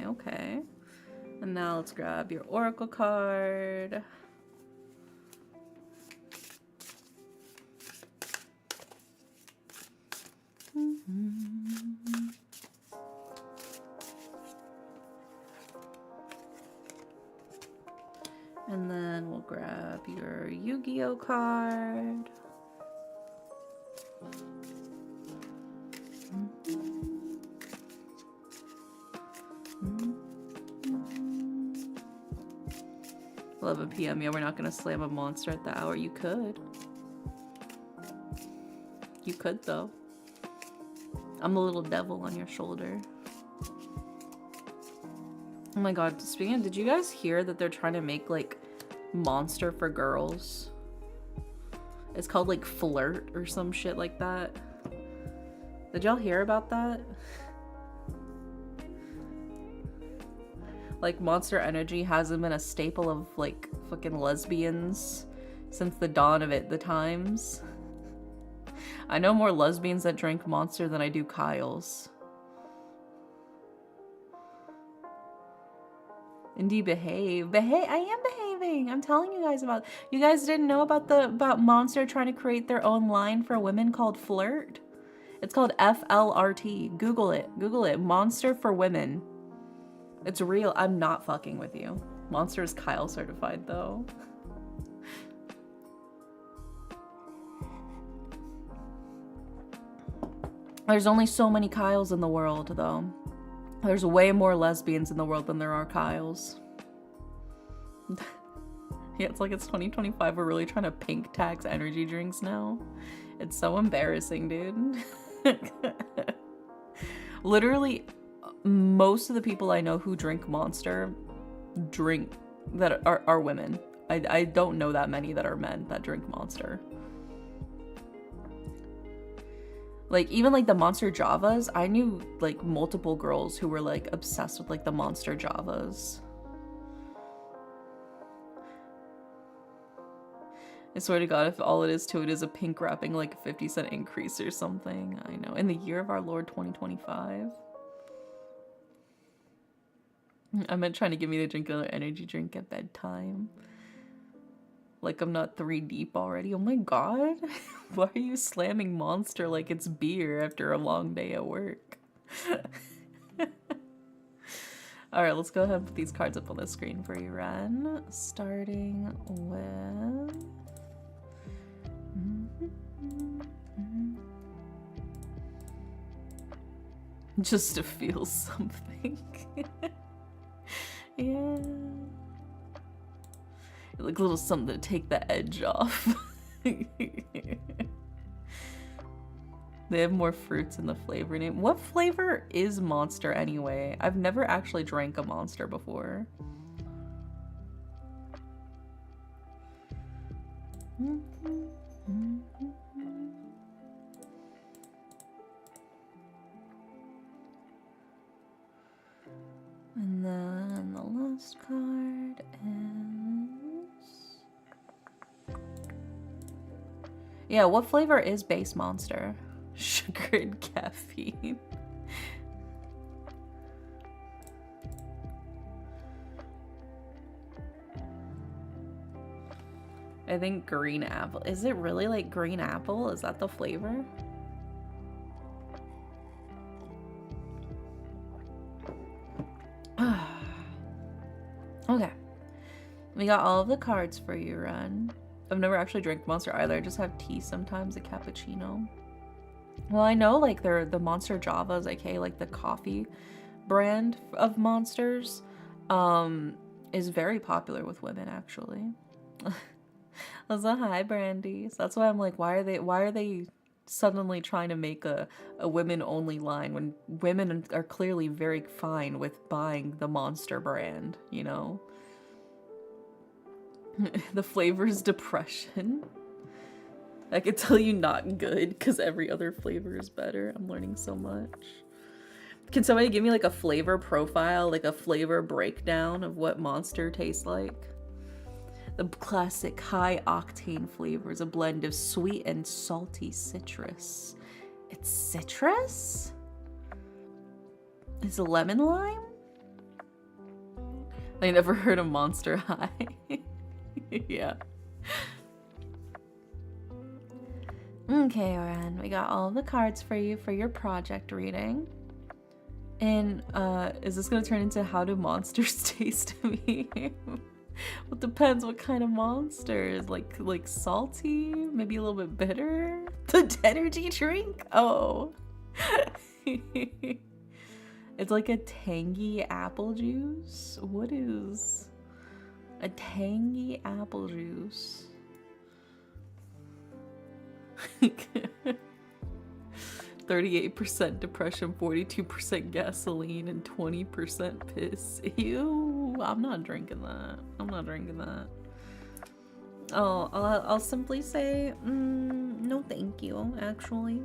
[SPEAKER 1] Okay. And now let's grab your oracle card. And then we'll grab your Yu-Gi-Oh card. Mm-hmm. 11 p.m. Yeah, we're not gonna slam a monster at the hour. You could. You could, though. I'm the little devil on your shoulder. Oh my god, speaking of, did you guys hear that they're trying to make, like, monster for girls? It's called, like, Flirt or some shit like that. Did y'all hear about that? Like, Monster Energy hasn't been a staple of, like, fucking lesbians since the dawn of the times. I know more lesbians that drink Monster than I do Kyles. Indeed, behave. I am behaving. I'm telling you guys about. You guys didn't know about Monster trying to create their own line for women called Flirt? It's called FLRT. Google it. Google it. Monster for women. It's real. I'm not fucking with you. Monster is Kyle certified though. There's only so many Kyles in the world though. There's way more lesbians in the world than there are Kyles. Yeah, it's like it's 2025. We're really trying to pink tax energy drinks now. It's so embarrassing, dude. Literally, most of the people I know who drink Monster that are women. I don't know that many that are men that drink Monster. Like, even like the Monster Javas, I knew like multiple girls who were like obsessed with like the Monster Javas. I swear to God, if all it is to it is a pink wrapping, like a 50-cent increase or something. I know. In the year of our Lord 2025. I meant trying to get me to drink another energy drink at bedtime. Like I'm not 3 deep already. Oh my God. Why are you slamming Monster like it's beer after a long day at work? Alright, let's go ahead and put these cards up on the screen for you, Ren. Starting with... Just to feel something. Yeah. Like a little something to take the edge off. They have more fruits in the flavor name. What flavor is Monster anyway? I've never actually drank a Monster before. And then the last card is... Yeah, what flavor is base Monster? Sugar and caffeine. I think green apple. Is it really like green apple? Is that the flavor? Okay. We got all of the cards for you, Ren. I've never actually drank Monster either. I just have tea sometimes, a cappuccino. Well, I know like they're the Monster Javas, aka like the coffee brand of Monsters, is very popular with women actually. That's a hi, Brandy. So that's why I'm like, why are they suddenly trying to make a women only line when women are clearly very fine with buying the Monster brand, you know? The flavor is depression. I could tell you not good because every other flavor is better. I'm learning so much. Can somebody give me like a flavor profile, like a flavor breakdown of what Monster tastes like? The classic high octane flavor is a blend of sweet and salty citrus. It's citrus? It's a lemon lime? I never heard of Monster High. Yeah. Okay, Oren, we got all the cards for you for your project reading. And is this gonna turn into how do monsters taste to me? Well, it depends what kind of monsters. Like salty, maybe a little bit bitter. The energy drink? Oh. It's like a tangy apple juice. What is a tangy apple juice? 38% depression, 42% gasoline, and 20% piss. Ew, I'm not drinking that. I'm not drinking that. Oh, I'll simply say, no thank you, actually.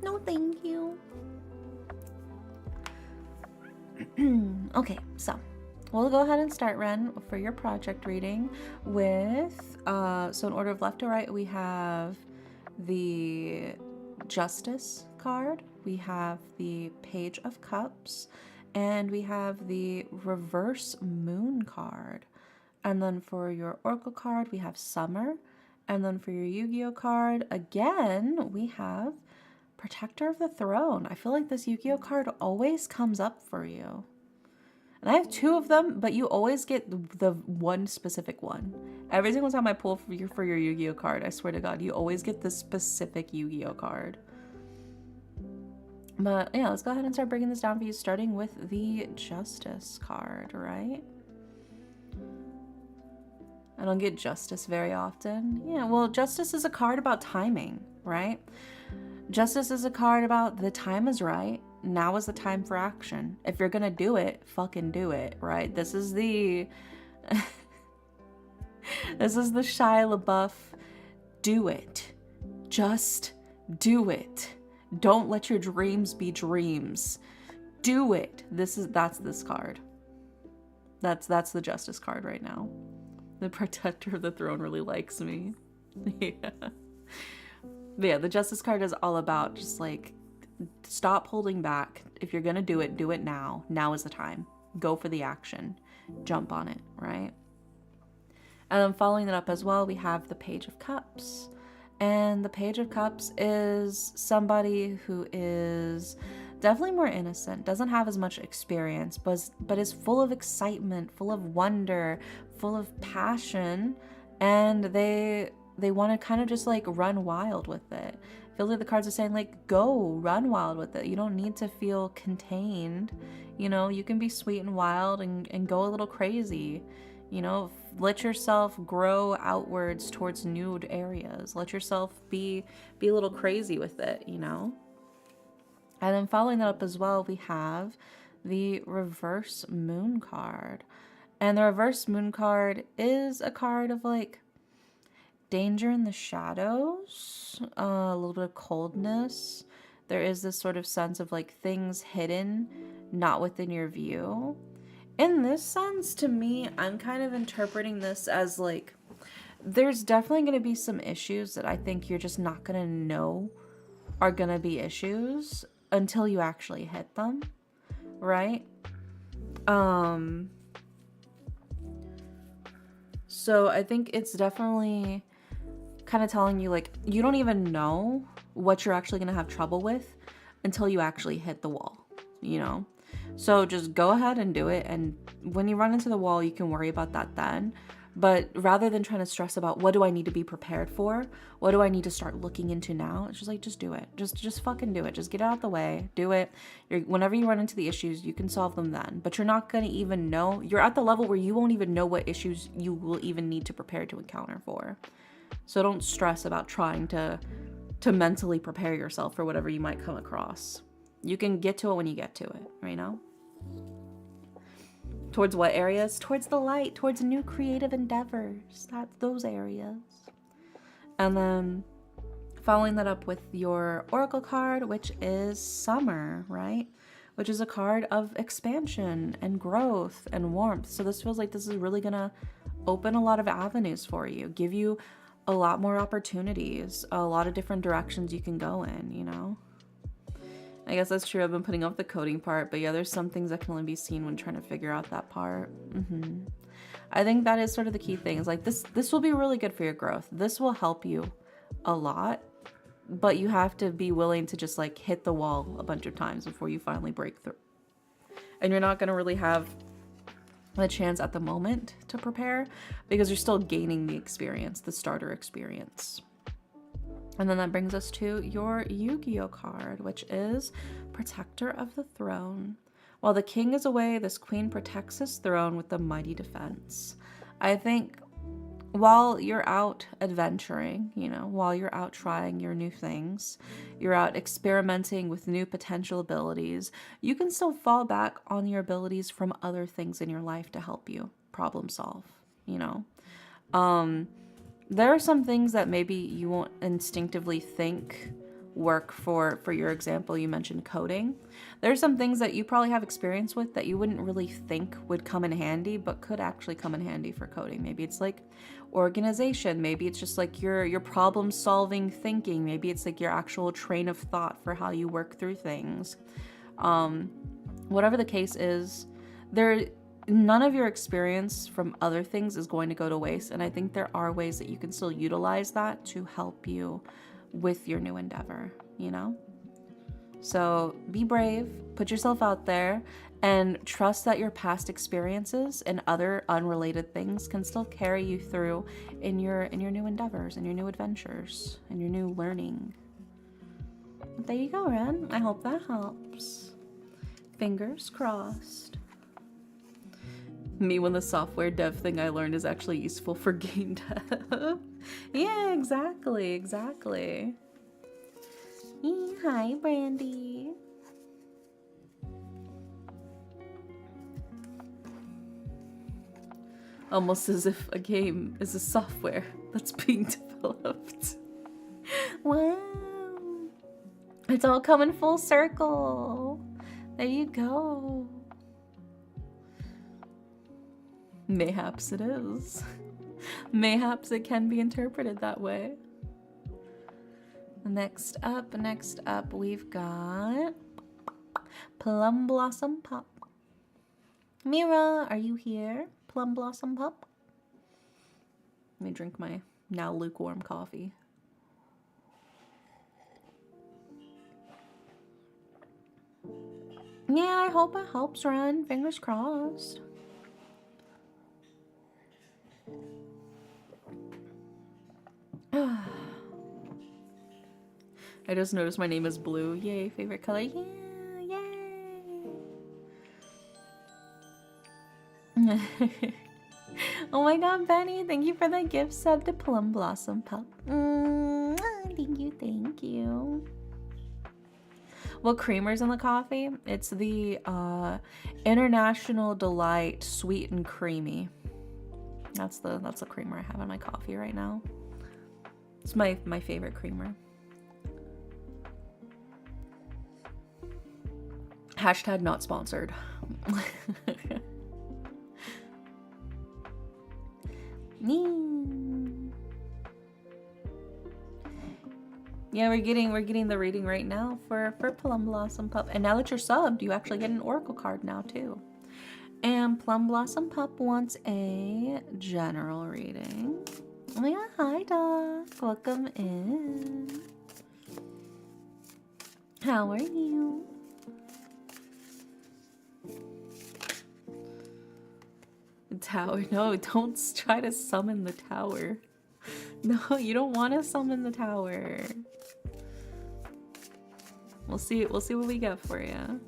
[SPEAKER 1] No thank you. Okay, so we'll go ahead and start, Ren, for your project reading with, so in order of left to right, we have the Justice card, we have the Page of Cups, and we have the Reverse Moon card. And then for your Oracle card, we have Summer. And then for your Yu-Gi-Oh card, again, we have Protector of the Throne. I feel like this Yu-Gi-Oh card always comes up for you. And I have 2 of them, but you always get the one specific one. Every single time I pull for your Yu-Gi-Oh card, I swear to God, you always get this specific Yu-Gi-Oh card. But yeah, let's go ahead and start breaking this down for you, starting with the Justice card, right? I don't get Justice very often. Yeah, well, Justice is a card about timing, right? Justice is a card about the time is right. Now is the time for action. If you're gonna do it, fucking do it, right? This is the this is the Shia LaBeouf. Do it. Just do it. Don't let your dreams be dreams. Do it. That's this card. That's the Justice card right now. The Protector of the Throne really likes me. Yeah. But yeah, the Justice card is all about just like, stop holding back. If you're gonna do it now. Now is the time. Go for the action. Jump on it, right? And then following that up as well, we have the Page of Cups. And the Page of Cups is somebody who is definitely more innocent, doesn't have as much experience, but is full of excitement, full of wonder, full of passion, and they want to kind of just like run wild with it. I feel like the cards are saying like, go run wild with it. You don't need to feel contained. You know, you can be sweet and wild and go a little crazy. You know, let yourself grow outwards towards new areas. Let yourself be a little crazy with it, you know? And then following that up as well, we have the Reverse Moon card. And the Reverse Moon card is a card of like danger in the shadows, a little bit of coldness. There is this sort of sense of like things hidden, not within your view. In this sense, to me, I'm kind of interpreting this as like, there's definitely going to be some issues that I think you're just not going to know are going to be issues until you actually hit them, right? So I think it's definitely kind of telling you like, you don't even know what you're actually going to have trouble with until you actually hit the wall, you know? So just go ahead and do it. And when you run into the wall, you can worry about that then. But rather than trying to stress about what do I need to be prepared for? What do I need to start looking into now? It's just like, just do it. Just fucking do it. Just get it out the way. Do it. Whenever you run into the issues, you can solve them then. But you're not going to even know. You're at the level where you won't even know what issues you will even need to prepare to encounter for. So don't stress about trying to mentally prepare yourself for whatever you might come across. You can get to it when you get to it, right now? Towards what areas? Towards the light, towards new creative endeavors. That's those areas. And then following that up with your Oracle card, which is Summer, right? Which is a card of expansion and growth and warmth. So this feels like this is really gonna open a lot of avenues for you, give you a lot more opportunities, a lot of different directions you can go in, you know? I guess that's true. I've been putting off the coding part, but yeah, there's some things that can only be seen when trying to figure out that part. I think that is sort of the key thing. Is like this will be really good for your growth. This will help you a lot, but you have to be willing to just like hit the wall a bunch of times before you finally break through. And you're not going to really have a chance at the moment to prepare because you're still gaining the experience, the starter experience. And then that brings us to your Yu-Gi-Oh card, which is Protector of the Throne. While the king is away, this queen protects his throne with the mighty defense. I think while you're out adventuring, you know, while you're out trying your new things, you're out experimenting with new potential abilities, you can still fall back on your abilities from other things in your life to help you problem solve, you know? There are some things that maybe you won't instinctively think work for your example. You mentioned coding. There's some things that you probably have experience with that you wouldn't really think would come in handy, but could actually come in handy for coding. Maybe it's like organization. Maybe it's just like your problem solving thinking. Maybe it's like your actual train of thought for how you work through things. Whatever the case is, none of your experience from other things is going to go to waste. And I think there are ways that you can still utilize that to help you with your new endeavor, you know? So be brave, put yourself out there, and trust that your past experiences and other unrelated things can still carry you through in your new endeavors and your new adventures and your new learning. There you go, Ren. I hope that helps. Fingers crossed. Me when the software dev thing I learned is actually useful for game dev. Yeah, exactly. Hi, Brandy. Almost as if a game is a software that's being developed. Wow. It's all coming full circle. There you go. Mayhaps it is. Mayhaps it can be interpreted that way. Next up, we've got Plum Blossom Pup. Mira, are you here? Plum Blossom Pup? Let me drink my now lukewarm coffee. Yeah, I hope it helps, Ren. Fingers crossed. I just noticed my name is blue. Yay, favorite color. Yeah, yay. Oh my god, Benny, thank you for the gift sub to Plum Blossom Pup. Thank you. What creamer's in the coffee? It's the International Delight Sweet and Creamy. That's the creamer I have in my coffee right now. It's my favorite creamer. Hashtag not sponsored. Yeah, we're getting the reading right now for Plum Blossom Pup. And now that you're subbed, you actually get an oracle card now too. And Plum Blossom Pup wants a general reading. Oh my god, hi Doc. Welcome in. How are you? The tower. No, don't try to summon the tower. No, you don't want to summon the tower. We'll see what we get for you.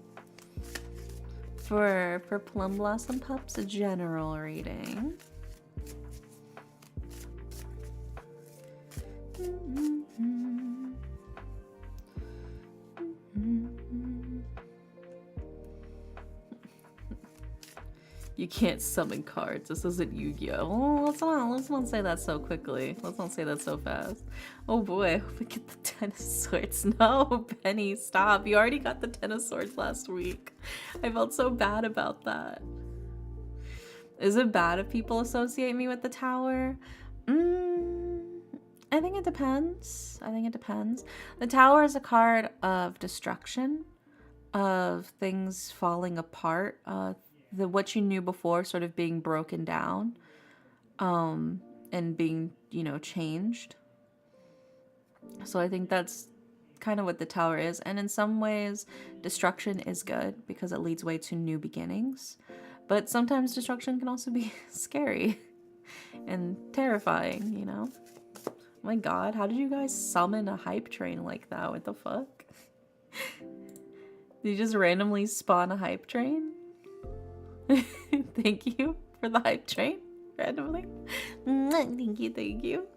[SPEAKER 1] For Plum Blossom Pups, a general reading. You can't summon cards. This isn't Yu-Gi-Oh! Oh, let's not say that so quickly. Let's not say that so fast. Oh boy, I hope we get the Ten of Swords. No, Benny, stop. You already got the Ten of Swords last week. I felt so bad about that. Is it bad if people associate me with the Tower? I think it depends. The Tower is a card of destruction, of things falling apart, what you knew before sort of being broken down, and being, changed. So I think that's kind of what the Tower is. And in some ways, destruction is good because it leads way to new beginnings. But sometimes destruction can also be scary and terrifying, Oh my god, how did you guys summon a hype train like that? What the fuck? Did you just randomly spawn a hype train? Thank you for the hype train, randomly. Thank you.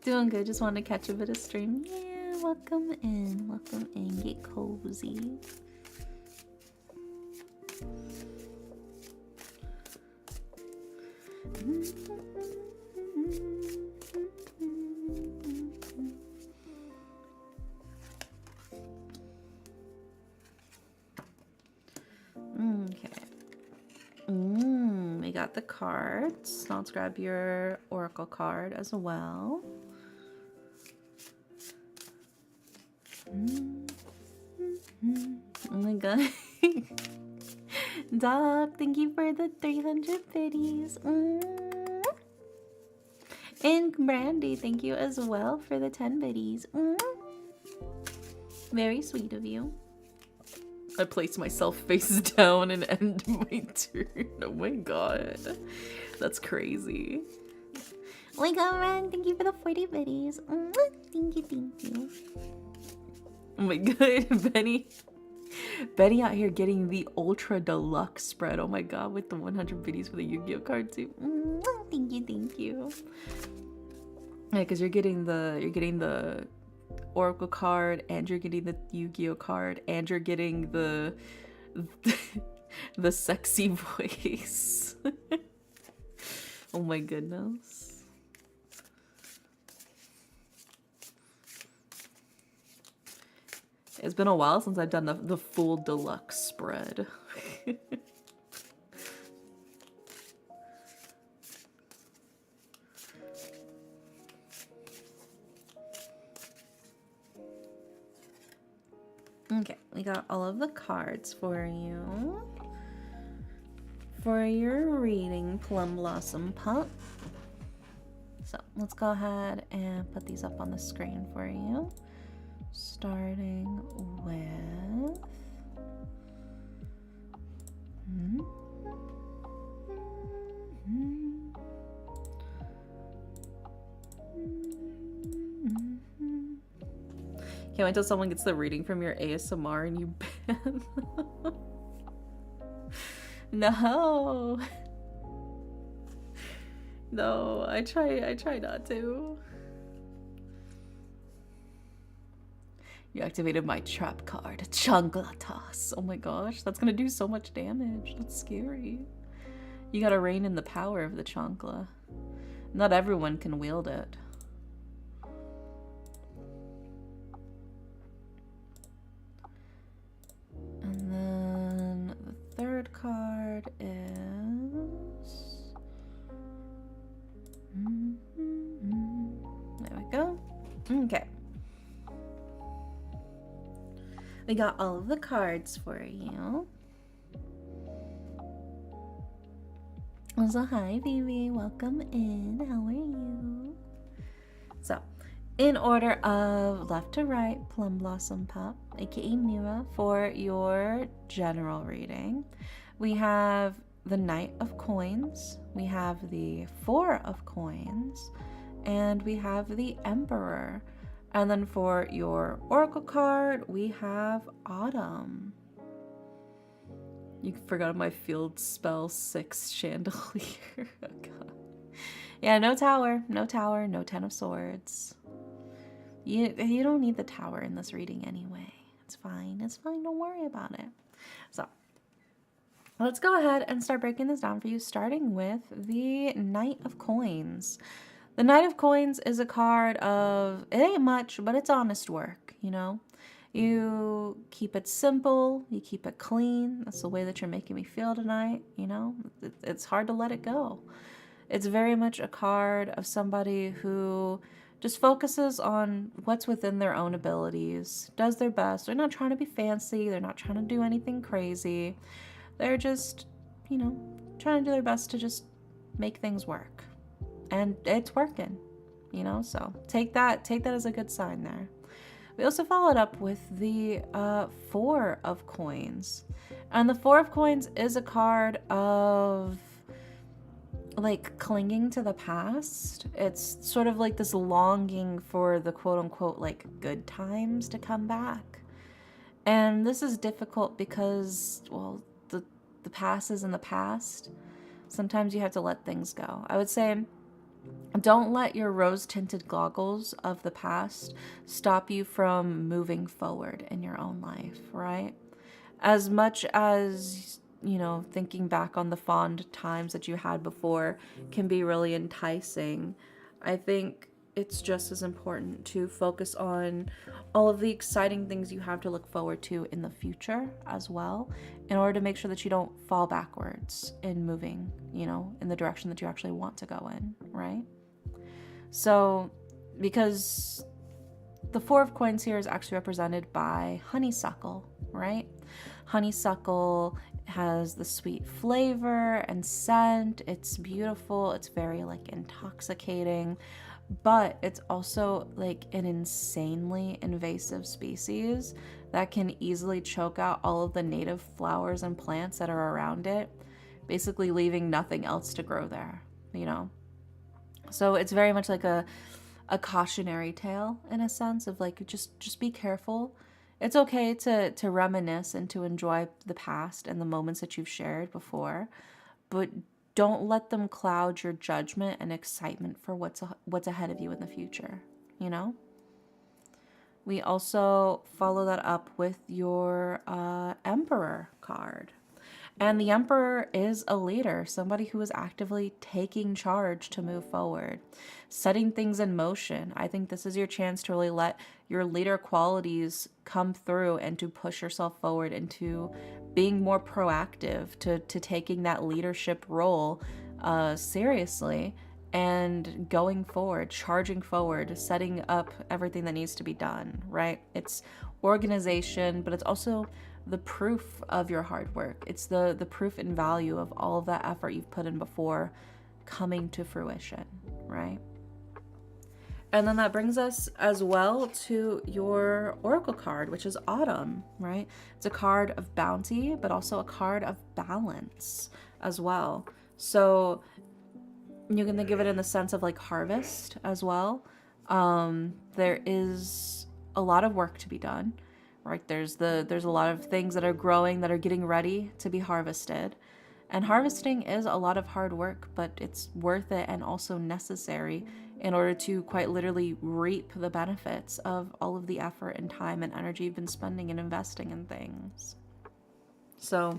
[SPEAKER 1] Doing good, just wanted to catch a bit of stream. Yeah, welcome in, get cozy. Okay. We got the cards. Now let's grab your oracle card as well. Oh my god. Doc, thank you for the 300 biddies. And Brandy, thank you as well for the 10 biddies. Very sweet of you. I place myself face down and end my turn. Oh my god. That's crazy. Oh my god, Ren, thank you for the 40 biddies. Thank you, thank you. Oh my god, Benny out here getting the ultra deluxe spread. Oh my god, with the 100 biddies for the Yu-Gi-Oh card too. Thank you, thank you. Yeah, because you're getting the Oracle card, and you're getting the Yu-Gi-Oh card, and you're getting the the sexy voice. Oh my goodness. It's been a while since I've done the full deluxe spread. Okay, we got all of the cards for you. For your reading, Plum Blossom Pup. So let's go ahead and put these up on the screen for you. Starting with... Can't wait until someone gets the reading from your ASMR and you ban them. No. No, I try not to. You activated my trap card, Changlatas. Oh my gosh, that's gonna do so much damage. That's scary. You gotta rein in the power of the Chankla. Not everyone can wield it. And then the third card is... There we go. Okay. We got all of the cards for you. Also, hi, Vivi. Welcome in. How are you? So, in order of left to right, Plum Blossom Pup, aka Mira, for your general reading. We have the Knight of Coins, we have the Four of Coins, and we have the Emperor. And then for your Oracle card, we have Autumn. You forgot my field spell 6 chandelier. Oh god. Yeah, no tower, no 10 of swords. You don't need the tower in this reading anyway. It's fine, don't worry about it. So, let's go ahead and start breaking this down for you, starting with the Knight of Coins. The Knight of Coins is a card of, it ain't much, but it's honest work, you know? You keep it simple, you keep it clean. That's the way that you're making me feel tonight, you know? It's hard to let it go. It's very much a card of somebody who just focuses on what's within their own abilities, does their best. They're not trying to be fancy, they're not trying to do anything crazy. They're just, you know, trying to do their best to just make things work. And it's working, you know, so take that as a good sign there. We also followed up with the Four of Coins. And the Four of Coins is a card of like clinging to the past. It's sort of like this longing for the quote unquote like good times to come back. And this is difficult because, well, the past is in the past. Sometimes you have to let things go. I would say don't let your rose-tinted goggles of the past stop you from moving forward in your own life, right? As much as, you know, thinking back on the fond times that you had before can be really enticing, I think it's just as important to focus on all of the exciting things you have to look forward to in the future as well, in order to make sure that you don't fall backwards in moving, you know, in the direction that you actually want to go in, right? So, because the Four of Coins here is actually represented by honeysuckle, right? Honeysuckle has the sweet flavor and scent. It's beautiful. It's very like intoxicating, but it's also like an insanely invasive species that can easily choke out all of the native flowers and plants that are around it, basically leaving nothing else to grow there, you know? So it's very much like a cautionary tale in a sense of like just be careful. It's okay to reminisce and to enjoy the past and the moments that you've shared before, but don't let them cloud your judgment and excitement for what's ahead of you in the future, you know? We also follow that up with your Emperor card. And the Emperor is a leader, somebody who is actively taking charge to move forward, setting things in motion. I think this is your chance to really let your leader qualities come through and to push yourself forward into being more proactive, to taking that leadership role seriously and going forward, charging forward, setting up everything that needs to be done, right? It's organization, but it's also the proof of your hard work. It's the proof and value of all of that effort you've put in before coming to fruition, right? And then that brings us as well to your Oracle card, which is Autumn, right? It's a card of bounty, but also a card of balance as well. So you can think of it in the sense of like harvest as well. There is a lot of work to be done, right? There's a lot of things that are growing that are getting ready to be harvested. And harvesting is a lot of hard work, but it's worth it and also necessary in order to quite literally reap the benefits of all of the effort and time and energy you've been spending and investing in things. So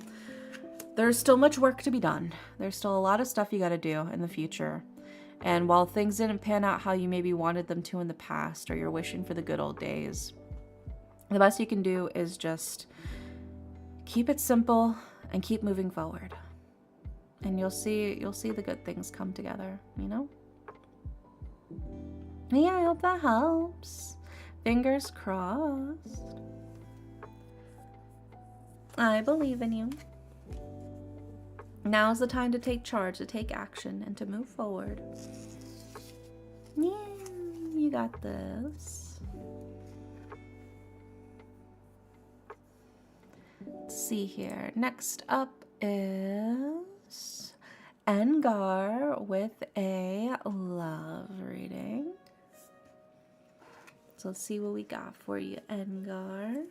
[SPEAKER 1] there's still much work to be done. There's still a lot of stuff you got to do in the future. And while things didn't pan out how you maybe wanted them to in the past, or you're wishing for the good old days, the best you can do is just keep it simple and keep moving forward. And you'll see the good things come together, you know? Yeah, I hope that helps. Fingers crossed. I believe in you. Now's the time to take charge, to take action, and to move forward. Yeah, you got this. Let's see here. Next up is Engar with a love reading. So let's see what we got for you, Engar.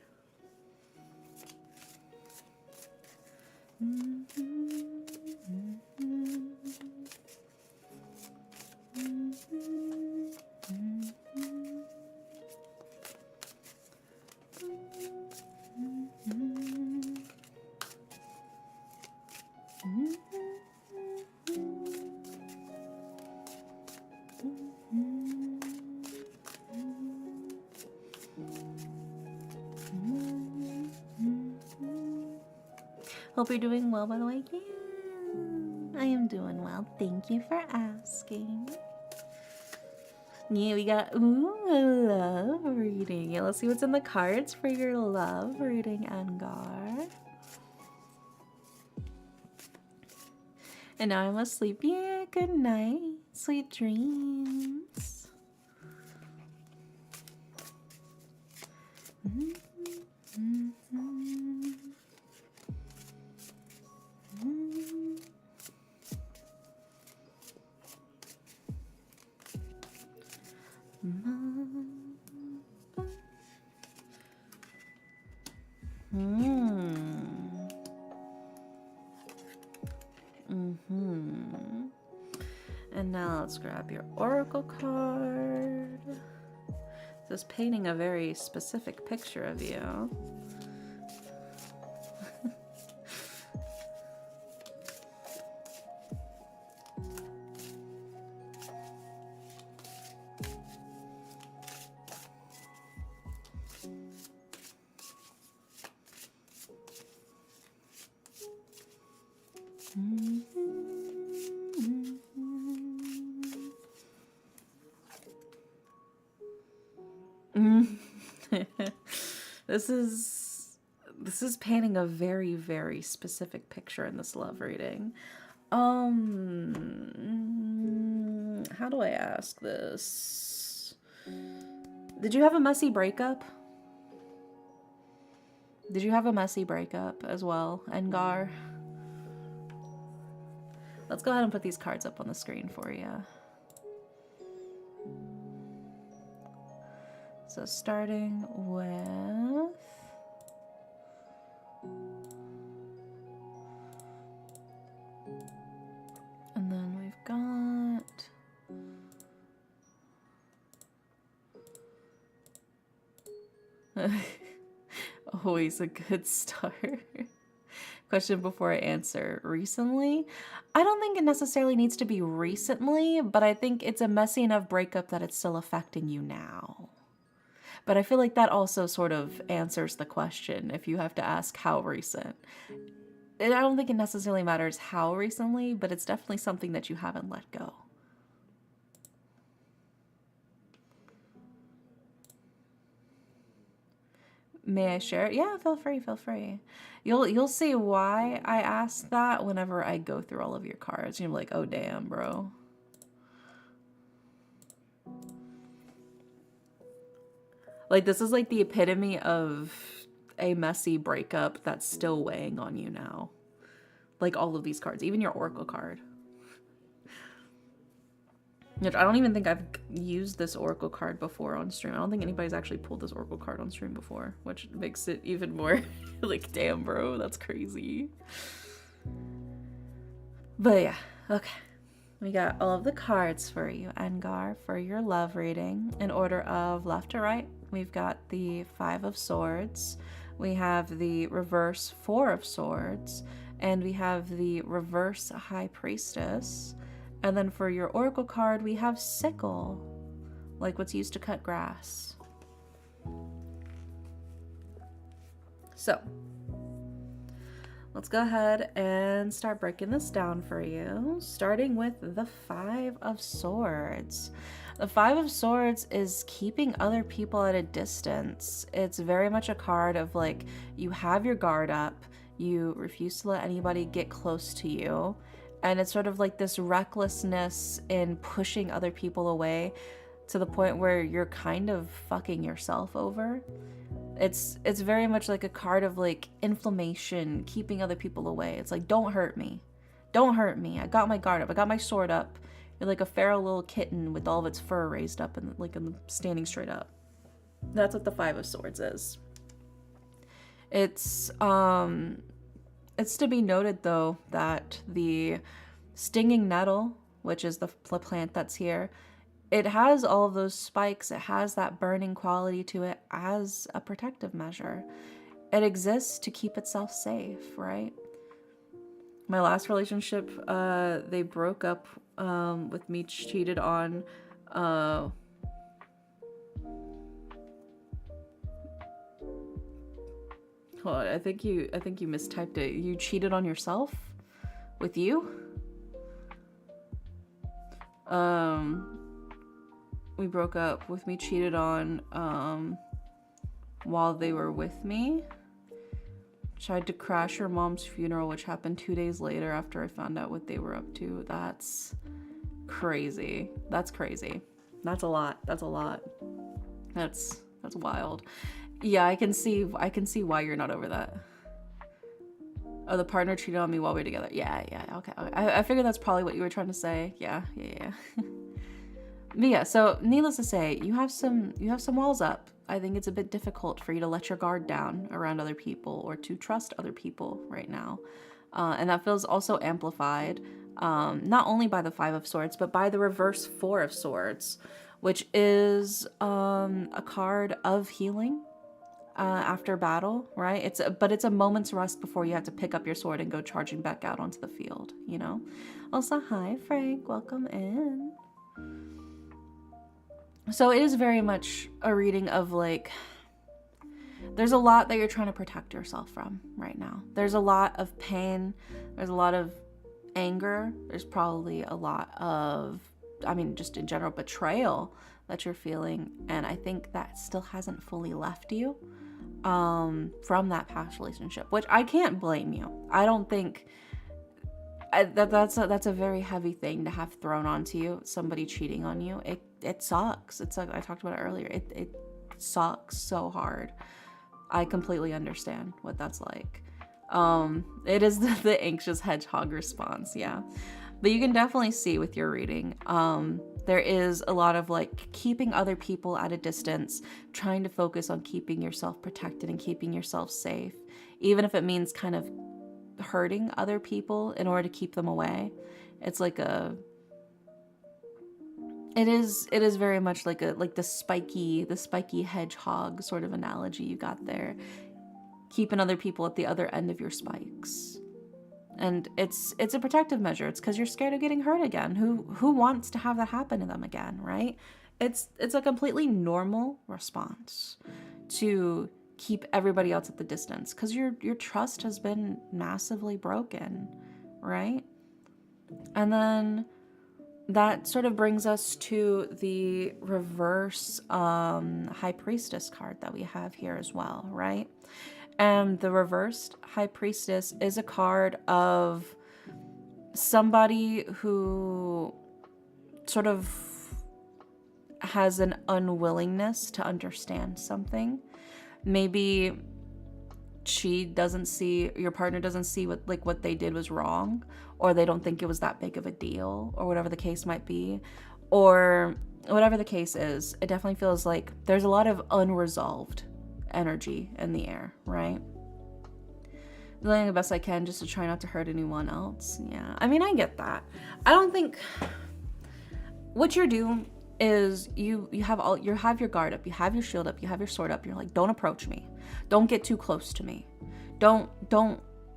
[SPEAKER 1] Hope you're doing well, by the way. Yeah, I am doing well. Thank you for asking. Yeah, we got a love reading. Yeah, let's see what's in the cards for your love reading, Engar. And now I'm asleep. Yeah, good night. Sweet dreams. And now let's grab your Oracle card. This is painting a very specific picture of you. This is painting a very, very specific picture in this love reading. How do I ask this? Did you have a messy breakup? Did you have a messy breakup as well, Engar? Let's go ahead and put these cards up on the screen for you. So starting with... And then we've got... Always a good start. Question before I answer. Recently? I don't think it necessarily needs to be recently, but I think it's a messy enough breakup that it's still affecting you now. But I feel like that also sort of answers the question if you have to ask how recent. I don't think it necessarily matters how recently, but it's definitely something that you haven't let go. May I share it? Yeah, feel free, feel free. You'll see why I asked that whenever I go through all of your cards. You're like, oh damn, bro. Like, this is like the epitome of a messy breakup that's still weighing on you now. Like all of these cards, even your Oracle card. Which I don't even think I've used this Oracle card before on stream. I don't think anybody's actually pulled this Oracle card on stream before, which makes it even more like, damn, bro, that's crazy. But yeah, okay. We got all of the cards for you, Engar, for your love reading. In order of left to right, we've got the Five of Swords. We have the reverse Four of Swords. And we have the reverse High Priestess. And then for your Oracle card, we have Sickle, like what's used to cut grass. So, let's go ahead and start breaking this down for you, starting with the Five of Swords. The Five of Swords is keeping other people at a distance. It's very much a card of like, you have your guard up, you refuse to let anybody get close to you, and it's sort of like this recklessness in pushing other people away to the point where you're kind of fucking yourself over. It's very much like a card of like inflammation, keeping other people away. It's like, don't hurt me. Don't hurt me. I got my guard up. I got my sword up. You're like a feral little kitten with all of its fur raised up and like standing straight up. That's what the Five of Swords is. It's to be noted though that the stinging nettle, which is the plant that's here, it has all of those spikes. It has that burning quality to it as a protective measure. It exists to keep itself safe, right? My last relationship, they broke up with me cheated on. Hold on, I think you mistyped it. You cheated on yourself with you? We broke up with me cheated on while they were with me. Tried to crash your mom's funeral, which happened 2 days later after I found out what they were up to. That's crazy. That's crazy. That's a lot. That's a lot. That's wild. Yeah, I can see why you're not over that. Oh, the partner cheated on me while we were together. Yeah, okay. I figured that's probably what you were trying to say. Yeah. But yeah, so needless to say, you have some walls up. I think it's a bit difficult for you to let your guard down around other people or to trust other people right now. And that feels also amplified, not only by the Five of Swords, but by the reverse Four of Swords, which is a card of healing. After battle, right? It's a moment's rest before you have to pick up your sword and go charging back out onto the field, you know? Also, hi Frank, welcome in. So it is very much a reading of like, there's a lot that you're trying to protect yourself from right now. There's a lot of pain, there's a lot of anger, there's probably a lot of, I mean, just in general, betrayal that you're feeling, and I think that still hasn't fully left you. from that past relationship, which I can't blame you. I don't think that's a very heavy thing to have thrown onto you, somebody cheating on you. It sucks. It's like I talked about it earlier. It sucks so hard. I completely understand what that's like. It is the anxious hedgehog response, yeah. But you can definitely see with your reading, there is a lot of like keeping other people at a distance, trying to focus on keeping yourself protected and keeping yourself safe, even if it means kind of hurting other people in order to keep them away. It's like it is very much like the spiky hedgehog sort of analogy you got there, keeping other people at the other end of your spikes. And it's a protective measure. It's because you're scared of getting hurt again. Who wants to have that happen to them again, right? It's a completely normal response to keep everybody else at the distance, because your trust has been massively broken, right? And then that sort of brings us to the reverse High Priestess card that we have here as well, right? And the reversed High Priestess is a card of somebody who sort of has an unwillingness to understand something. Maybe your partner doesn't see what they did was wrong, or they don't think it was that big of a deal, or whatever the case might be, or whatever the case is. It definitely feels like there's a lot of unresolved energy in the air, right? Doing the best I can just to try not to hurt anyone else. Yeah, I mean, I get that. I don't think what you're doing is you have your guard up, you have your shield up, you have your sword up. You're like, don't approach me, don't get too close to me, don't.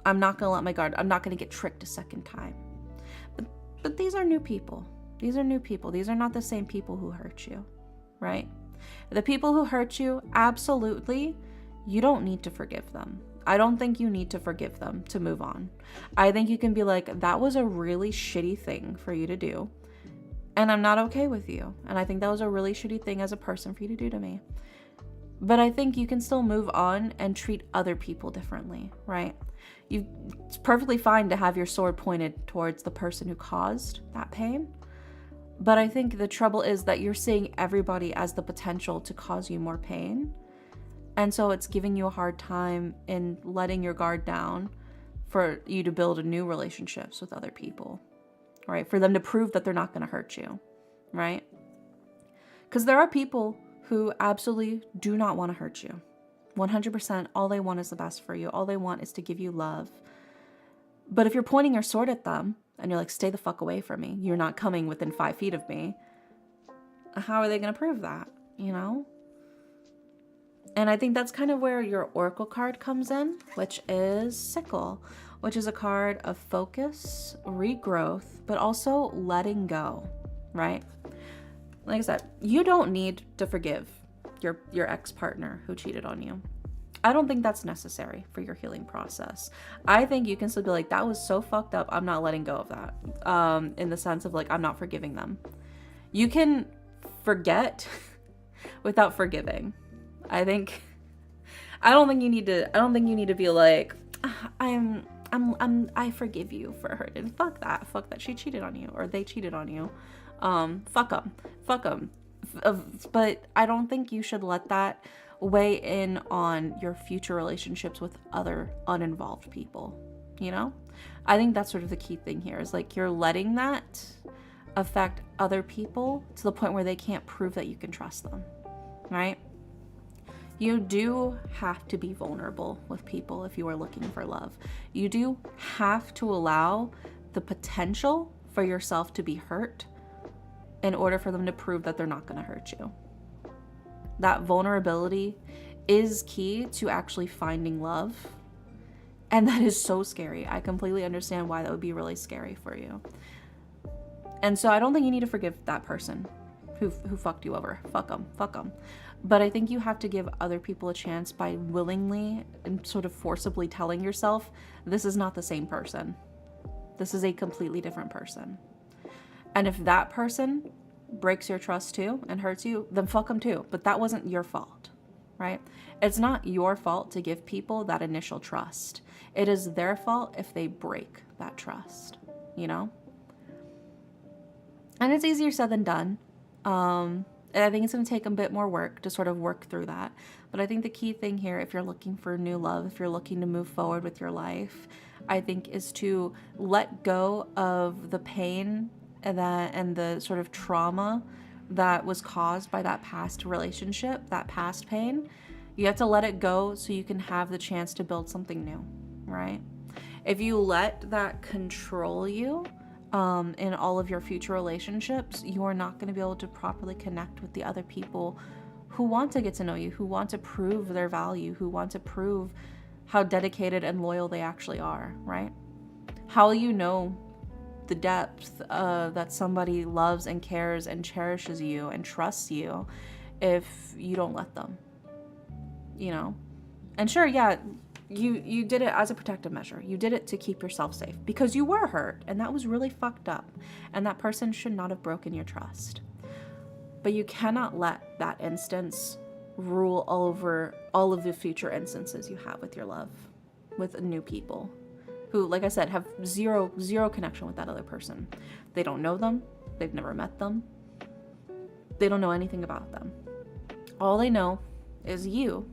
[SPEAKER 1] I'm not gonna let my guard. I'm not gonna get tricked a second time. But these are new people. These are new people. These are not the same people who hurt you, right? The people who hurt you, absolutely, you don't need to forgive them. I don't think you need to forgive them to move on. I think you can be like, that was a really shitty thing for you to do, and I'm not okay with you. And I think that was a really shitty thing as a person for you to do to me. But I think you can still move on and treat other people differently, right? It's perfectly fine to have your sword pointed towards the person who caused that pain. But I think the trouble is that you're seeing everybody as the potential to cause you more pain. And so it's giving you a hard time in letting your guard down for you to build new relationships with other people, right? For them to prove that they're not going to hurt you, right? Because there are people who absolutely do not want to hurt you. 100%, all they want is the best for you. All they want is to give you love. But if you're pointing your sword at them, and you're like, stay the fuck away from me, you're not coming within 5 feet of me, how are they going to prove that, you know? And I think that's kind of where your Oracle card comes in, which is Sickle, which is a card of focus, regrowth, but also letting go, right? Like I said, you don't need to forgive your ex-partner who cheated on you. I don't think that's necessary for your healing process. I think you can still be like, that was so fucked up, I'm not letting go of that. In the sense of like, I'm not forgiving them. You can forget without forgiving. I don't think you need to be like, I forgive you for hurting. Fuck that. She cheated on you, or they cheated on you. Fuck them. But I don't think you should let that weigh in on your future relationships with other uninvolved people, you know? I think that's sort of the key thing here, is like you're letting that affect other people to the point where they can't prove that you can trust them, right? You do have to be vulnerable with people if you are looking for love. You do have to allow the potential for yourself to be hurt in order for them to prove that they're not going to hurt you. That vulnerability is key to actually finding love. And that is so scary. I completely understand why that would be really scary for you. And so I don't think you need to forgive that person who fucked you over. Fuck them. But I think you have to give other people a chance by willingly and sort of forcibly telling yourself, this is not the same person. This is a completely different person. And if that person breaks your trust too and hurts you, then fuck them too. But that wasn't your fault, right? It's not your fault to give people that initial trust. It is their fault if they break that trust, you know? And it's easier said than done. And I think it's going to take a bit more work to sort of work through that. But I think the key thing here, if you're looking for new love, if you're looking to move forward with your life, I think is to let go of the pain and the sort of trauma that was caused by that past relationship, that past pain. You have to let it go so you can have the chance to build something new, right? If you let that control you, in all of your future relationships, you are not going to be able to properly connect with the other people who want to get to know you, who want to prove their value, who want to prove how dedicated and loyal they actually are, right? How will you know the depth that somebody loves and cares and cherishes you and trusts you if you don't let them, you know? And sure, yeah, you did it as a protective measure. You did it to keep yourself safe because you were hurt and that was really fucked up. And that person should not have broken your trust. But you cannot let that instance rule over all of the future instances you have with your love, with new people who, like I said, have zero connection with that other person. They don't know them. They've never met them. They don't know anything about them. All they know is you.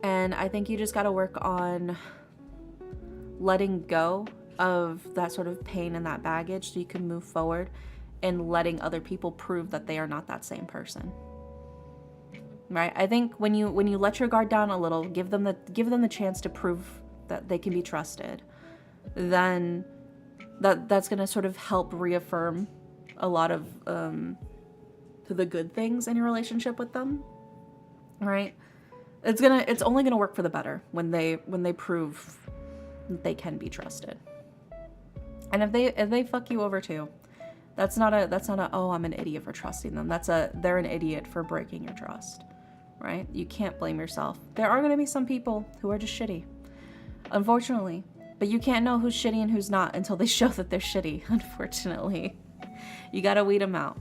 [SPEAKER 1] And I think you just got to work on letting go of that sort of pain and that baggage so you can move forward and letting other people prove that they are not that same person. Right? I think when you let your guard down a little, give them the chance to prove that they can be trusted, then that's going to sort of help reaffirm a lot of the good things in your relationship with them. Right? It's only gonna work for the better when they prove that they can be trusted. And if they fuck you over too, that's not a oh, I'm an idiot for trusting them. They're an idiot for breaking your trust. Right? You can't blame yourself. There are gonna be some people who are just shitty, unfortunately. But you can't know who's shitty and who's not until they show that they're shitty, unfortunately. You gotta weed them out.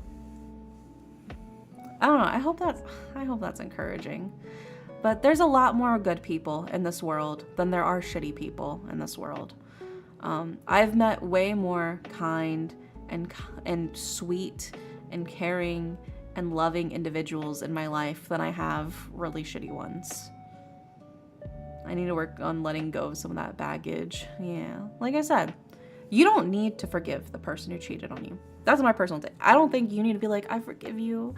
[SPEAKER 1] I don't know, I hope that's encouraging. But there's a lot more good people in this world than there are shitty people in this world. I've met way more kind and sweet and caring and loving individuals in my life than I have really shitty ones. I need to work on letting go of some of that baggage. Yeah, like I said, you don't need to forgive the person who cheated on you. That's my personal thing. I don't think you need to be like, I forgive you.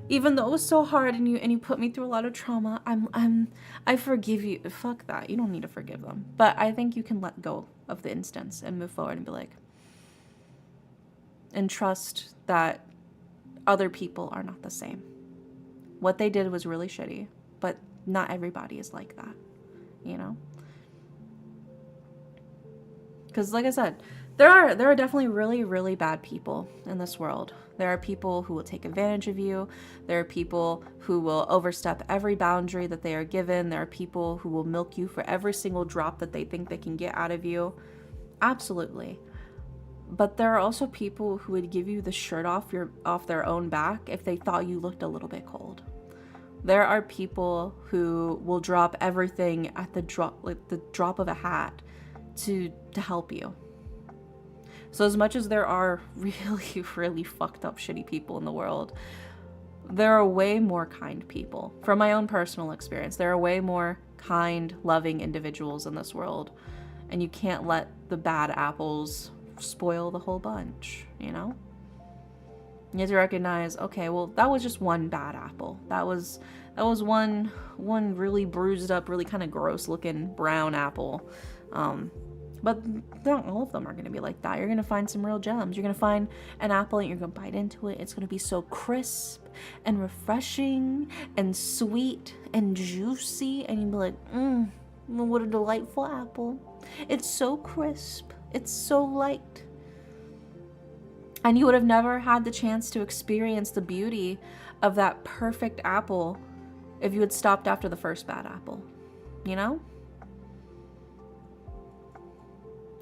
[SPEAKER 1] Even though it was so hard and you put me through a lot of trauma, I forgive you. Fuck that. You don't need to forgive them. But I think you can let go of the instance and move forward and be like, and trust that other people are not the same. What they did was really shitty, but not everybody is like that, you know? Because like I said, there are definitely really, really bad people in this world. There are people who will take advantage of you. There are people who will overstep every boundary that they are given. There are people who will milk you for every single drop that they think they can get out of you. Absolutely. But there are also people who would give you the shirt off their own back if they thought you looked a little bit cold. There are people who will drop everything at the drop of a hat to help you. So as much as there are really, really fucked up shitty people in the world, there are way more kind people. From my own personal experience, there are way more kind, loving individuals in this world. And you can't let the bad apples spoil the whole bunch, you know? You have to recognize, okay, well, that was just one bad apple. That was one really bruised up, really kind of gross looking brown apple. But not all of them are going to be like that. You're going to find some real gems. You're going to find an apple and you're going to bite into it. It's going to be so crisp and refreshing and sweet and juicy. And you'll be like, what a delightful apple. It's so crisp. It's so light. And you would have never had the chance to experience the beauty of that perfect apple if you had stopped after the first bad apple, you know?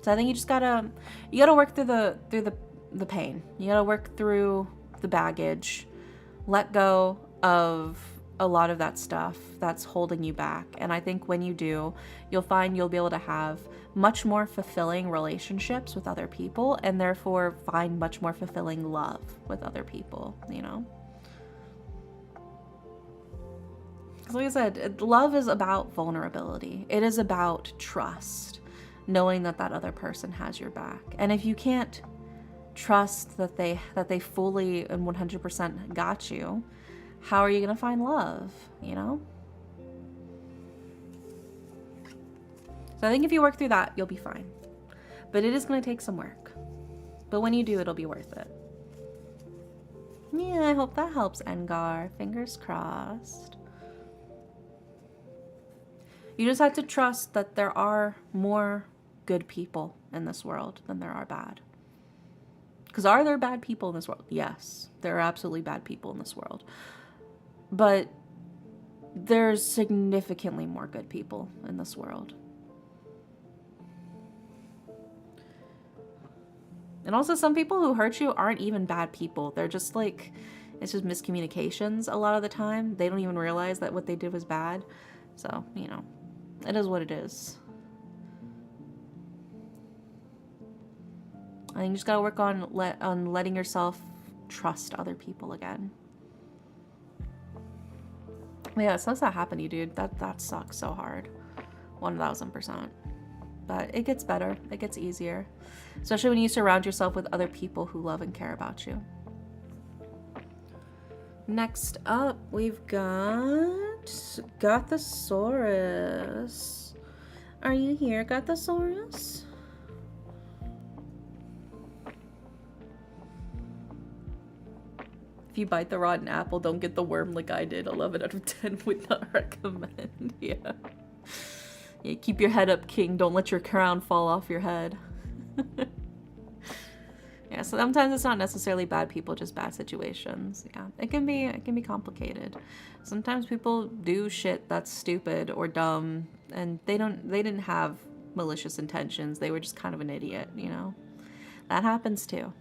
[SPEAKER 1] So I think you gotta work through the pain. You gotta work through the baggage, let go of a lot of that stuff that's holding you back. And I think when you do, you'll find you'll be able to have much more fulfilling relationships with other people, and therefore find much more fulfilling love with other people, you know? Because like I said, love is about vulnerability. It is about trust, knowing that that other person has your back. And if you can't trust that they fully and 100% got you, how are you going to find love, you know? So I think if you work through that, you'll be fine. But it is going to take some work. But when you do, it'll be worth it. Yeah, I hope that helps, Engar. Fingers crossed. You just have to trust that there are more good people in this world than there are bad. Because are there bad people in this world? Yes, there are absolutely bad people in this world. But there's significantly more good people in this world. And also some people who hurt you aren't even bad people. They're just like, it's just miscommunications a lot of the time. They don't even realize that what they did was bad. So, you know, it is what it is. I think you just gotta work on letting yourself trust other people again. Yeah, it sucks that happened to you, dude. That sucks so hard. 1000%. But it gets better. It gets easier. Especially when you surround yourself with other people who love and care about you. Next up, we've got Gothosaurus. Are you here, Gothosaurus? If you bite the rotten apple, don't get the worm like I did. 11 out of 10 would not recommend. Yeah. Yeah, keep your head up, king. Don't let your crown fall off your head. Yeah, so sometimes it's not necessarily bad people, just bad situations. Yeah, it can be complicated. Sometimes people do shit that's stupid or dumb, and they didn't have malicious intentions. They were just kind of an idiot, you know? That happens too.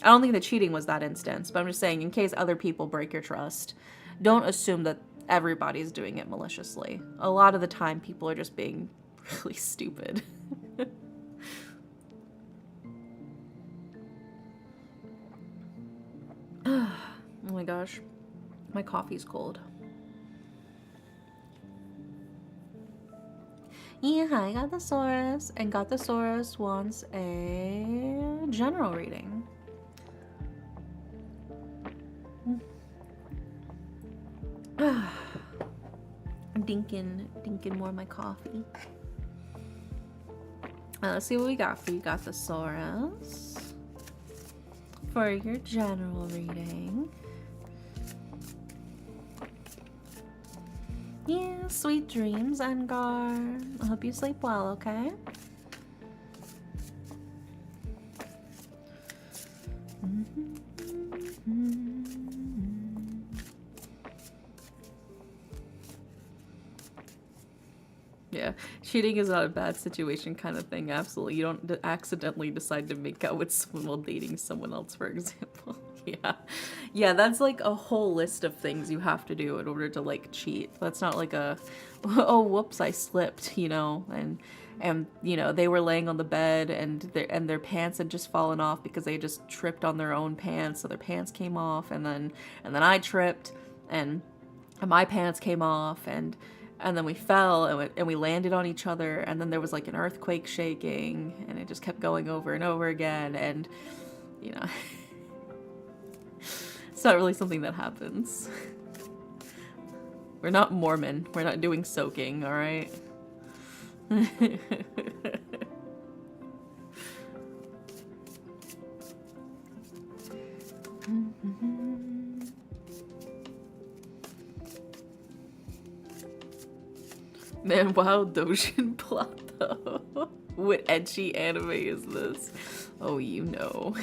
[SPEAKER 1] I don't think the cheating was that instance, but I'm just saying, in case other people break your trust, don't assume that everybody's doing it maliciously. A lot of the time, people are just being really stupid. Oh my gosh, my coffee's cold. Yeah, hi, Gothosaurus. And Gothosaurus wants a general reading. Dinking more of my coffee. Let's see what we got for you, Gothosaurus. For your general reading. Yeah, sweet dreams, Engar. I hope you sleep well, okay? Yeah, cheating is not a bad situation kind of thing, absolutely. You don't accidentally decide to make out with someone while dating someone else, for example. Yeah, that's like a whole list of things you have to do in order to like cheat. That's not like a, oh whoops, I slipped, you know, and you know, they were laying on the bed and their pants had just fallen off because they just tripped on their own pants, so their pants came off, and then I tripped and my pants came off, and then we fell and we landed on each other, and then there was like an earthquake shaking, and it just kept going over and over again, and you know, it's not really something that happens. We're not Mormon. We're not doing soaking, all right? Man, Wild Dojin plot though. What ecchi anime is this? Oh, you know.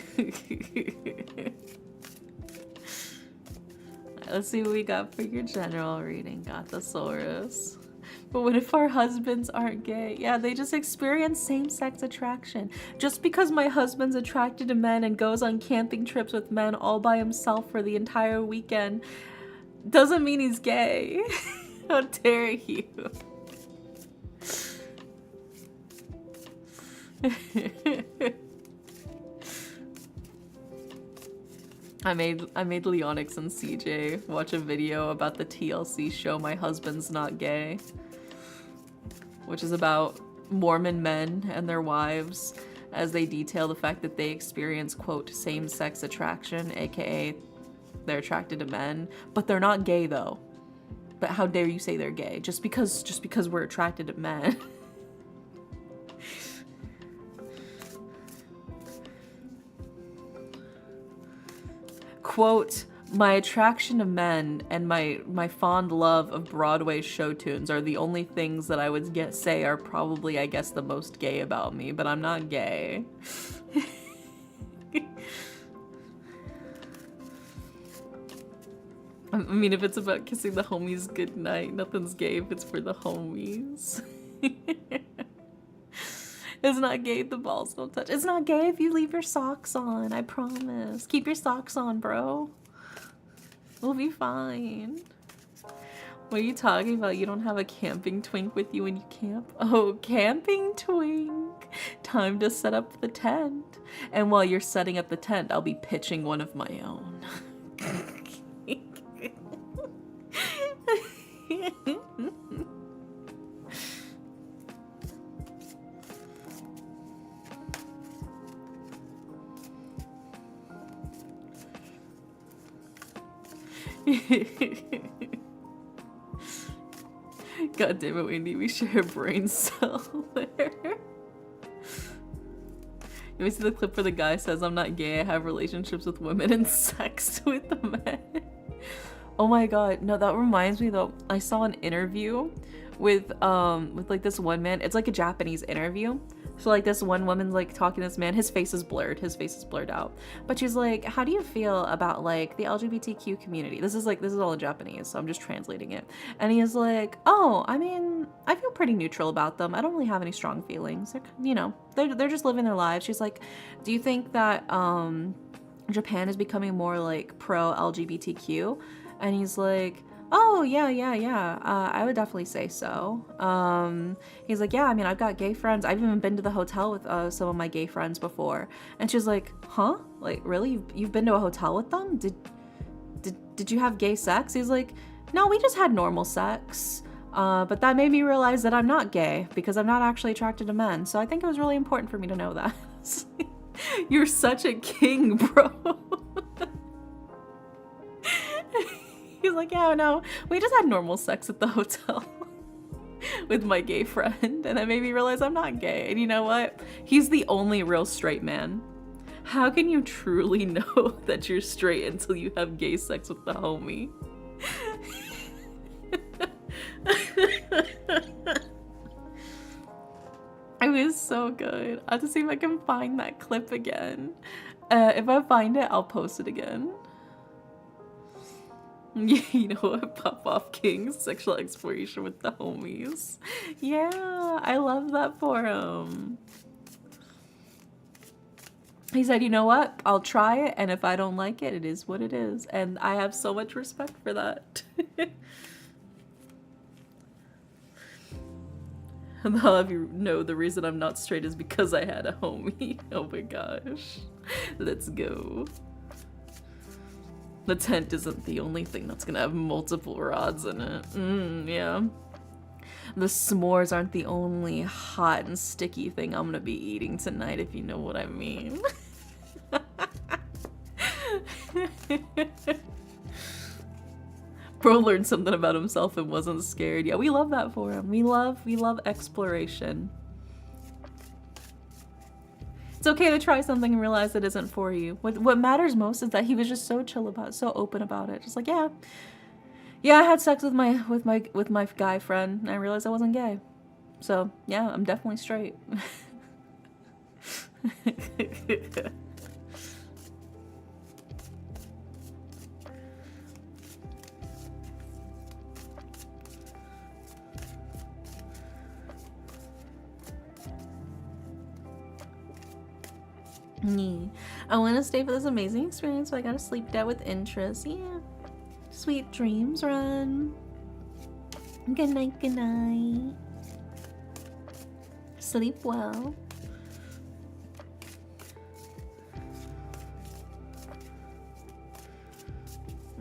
[SPEAKER 1] Let's see what we got for your general reading, Gothosaurus. But what if our husbands aren't gay? Yeah, they just experience same-sex attraction. Just because my husband's attracted to men and goes on camping trips with men all by himself for the entire weekend Doesn't mean he's gay. How dare you? I made Leonix and CJ watch a video about the TLC show My Husband's Not Gay, which is about Mormon men and their wives as they detail the fact that they experience, quote, same-sex attraction, aka they're attracted to men, but they're not gay though. But how dare you say they're gay just because we're attracted to men. Quote, my attraction to men and my fond love of Broadway show tunes are the only things that I would say are probably, I guess, the most gay about me, but I'm not gay. I mean, if it's about kissing the homies goodnight, nothing's gay if it's for the homies. It's not gay if the balls don't touch. It's not gay if you leave your socks on, I promise. Keep your socks on, bro. We'll be fine. What are you talking about? You don't have a camping twink with you when you camp? Oh, camping twink. Time to set up the tent. And while you're setting up the tent, I'll be pitching one of my own. God damn it, Wendy, we share a brain cell there. You see the clip where the guy says, I'm not gay, I have relationships with women and sex with men. Oh my god, no, that reminds me though, I saw an interview with like this one man. It's like a Japanese interview. So like this one woman's like talking to this man, his face is blurred out. But she's like, how do you feel about like the LGBTQ community? This is all in Japanese, so I'm just translating it. And he is like, oh, I mean, I feel pretty neutral about them. I don't really have any strong feelings. They're, you know, they're just living their lives. She's like, do you think that Japan is becoming more like pro LGBTQ? And he's like, oh, yeah. I would definitely say so. He's like, yeah, I mean, I've got gay friends. I've even been to the hotel with some of my gay friends before. And she's like, huh? Like, really? You've been to a hotel with them? Did you have gay sex? He's like, no, we just had normal sex. But that made me realize that I'm not gay because I'm not actually attracted to men. So I think it was really important for me to know that. You're such a king, bro. He's like, yeah, no, we just had normal sex at the hotel with my gay friend, and that made me realize I'm not gay. And you know what? He's the only real straight man. How can you truly know that you're straight until you have gay sex with the homie? It was so good. I have to see if I can find that clip again. If I find it, I'll post it again. You know what? Pop off King's sexual exploration with the homies. Yeah, I love that for him. He said, you know what? I'll try it, and if I don't like it, it is what it is. And I have so much respect for that. And I'll have you know the reason I'm not straight is because I had a homie. Oh my gosh. Let's go. The tent isn't the only thing that's gonna have multiple rods in it. Yeah. The s'mores aren't the only hot and sticky thing I'm gonna be eating tonight, if you know what I mean. Bro learned something about himself and wasn't scared. Yeah, we love that for him. We love exploration. It's okay to try something and realize it isn't for you. What matters most is that he was just so chill about it, so open about it. Just like, yeah, I had sex with my guy friend, and I realized I wasn't gay. So yeah, I'm definitely straight. I want to stay for this amazing experience, so I gotta sleep dead with interest. Yeah. Sweet dreams, Run. Good night, good night. Sleep well.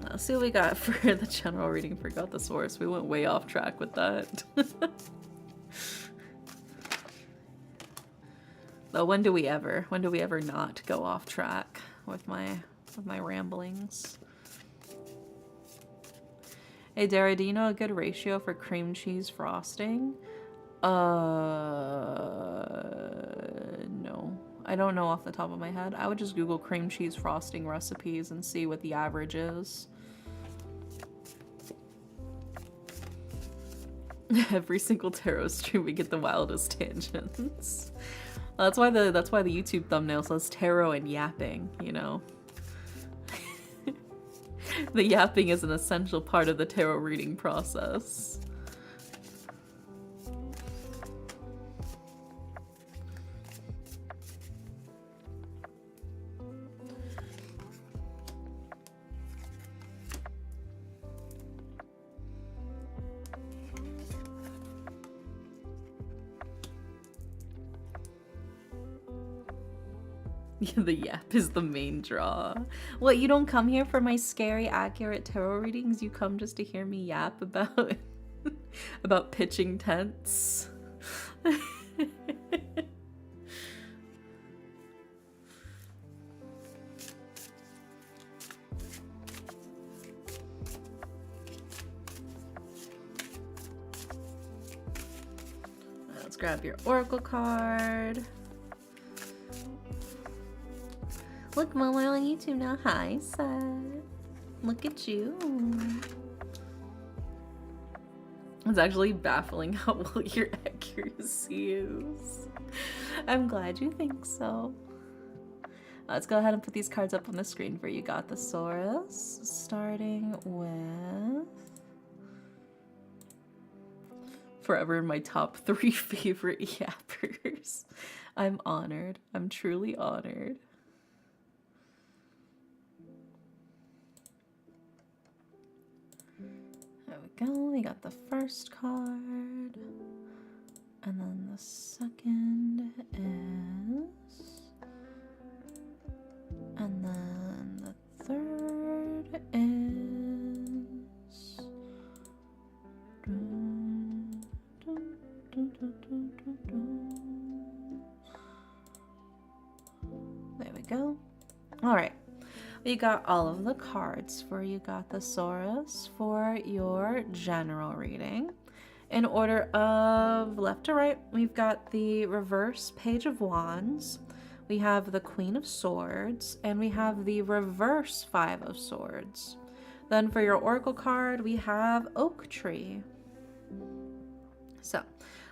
[SPEAKER 1] Let's see what we got for the general reading. Forgot the source. We went way off track with that. Though when do we ever not go off track with my ramblings? Hey Dara, do you know a good ratio for cream cheese frosting? No. I don't know off the top of my head. I would just Google cream cheese frosting recipes and see what the average is. Every single tarot stream we get the wildest tangents. That's why the YouTube thumbnail says tarot and yapping, you know. The yapping is an essential part of the tarot reading process. The yap is the main draw. What, you don't come here for my scary, accurate tarot readings? You come just to hear me yap about about pitching tents? Let's grab your oracle card. Look, Mom, we're on YouTube now. Hi, Seth. Look at you. It's actually baffling how well your accuracy is. I'm glad you think so. Let's go ahead and put these cards up on the screen for you, Gothosaurus. Starting with... Forever my top 3 favorite yappers. I'm honored. I'm truly honored. There we go, we got the first card, and then the second is, and then the third is, there we go. All right. We got all of the cards for you, Gothosaurus, for your general reading. In order of left to right, we've got the reverse Page of Wands, we have the Queen of Swords, and we have the reverse Five of Swords. Then for your oracle card, we have Oak Tree. So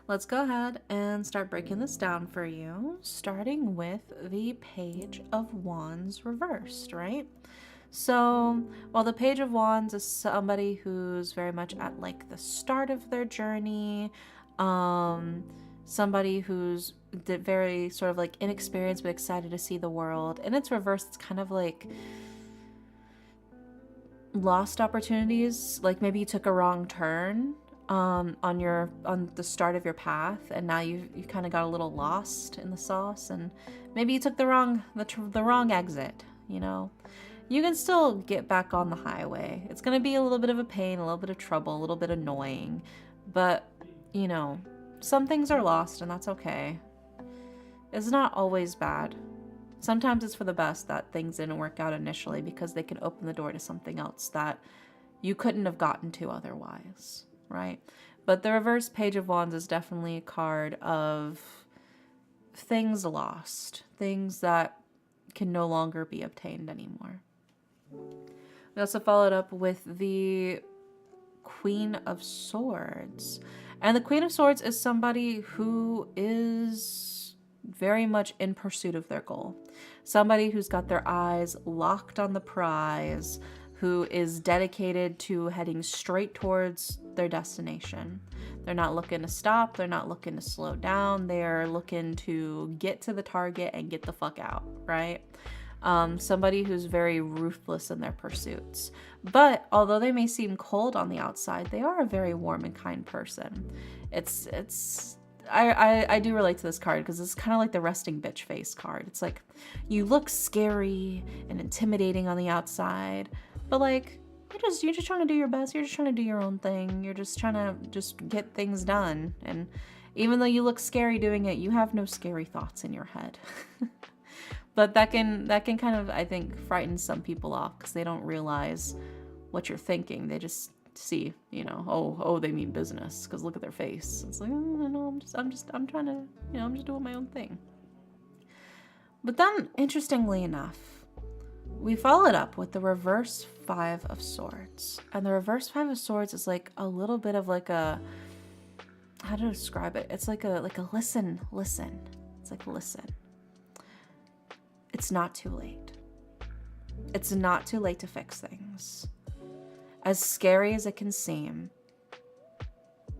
[SPEAKER 1] let's go ahead and start breaking this down for you, starting with the Page of Wands reversed, right? So while the Page of Wands is somebody who's very much at like the start of their journey, somebody who's very sort of like inexperienced but excited to see the world, and it's reversed, it's kind of like lost opportunities, like maybe you took a wrong turn on the start of your path, and now you kind of got a little lost in the sauce, and maybe you took the wrong exit. You know, you can still get back on the highway. It's gonna be a little bit of a pain, a little bit of trouble, a little bit annoying, but you know, some things are lost, and that's okay. It's not always bad. Sometimes it's for the best that things didn't work out initially, because they can open the door to something else that you couldn't have gotten to otherwise. Right? But the reverse Page of Wands is definitely a card of things lost, things that can no longer be obtained anymore. We also followed up with the Queen of Swords. And the Queen of Swords is somebody who is very much in pursuit of their goal. Somebody who's got their eyes locked on the prize, who is dedicated to heading straight towards their destination. They're not looking to stop. They're not looking to slow down. They're looking to get to the target and get the fuck out, right? somebody who's very ruthless in their pursuits. But although they may seem cold on the outside, they are a very warm and kind person. I do relate to this card because it's kind of like the resting bitch face card. It's like you look scary and intimidating on the outside, but like you're just trying to do your best. You're just trying to do your own thing. You're just trying to just get things done. And even though you look scary doing it, you have no scary thoughts in your head. But that can kind of, I think, frighten some people off because they don't realize what you're thinking. They just see, you know, oh, they mean business because look at their face. It's like, oh, no, I'm trying to, you know, I'm just doing my own thing. But then, interestingly enough, we followed up with the reverse 5 of Swords. And the reverse 5 of Swords is like a little bit of like a, how to describe it? It's like a listen. It's like listen. It's not too late. It's not too late to fix things. As scary as it can seem,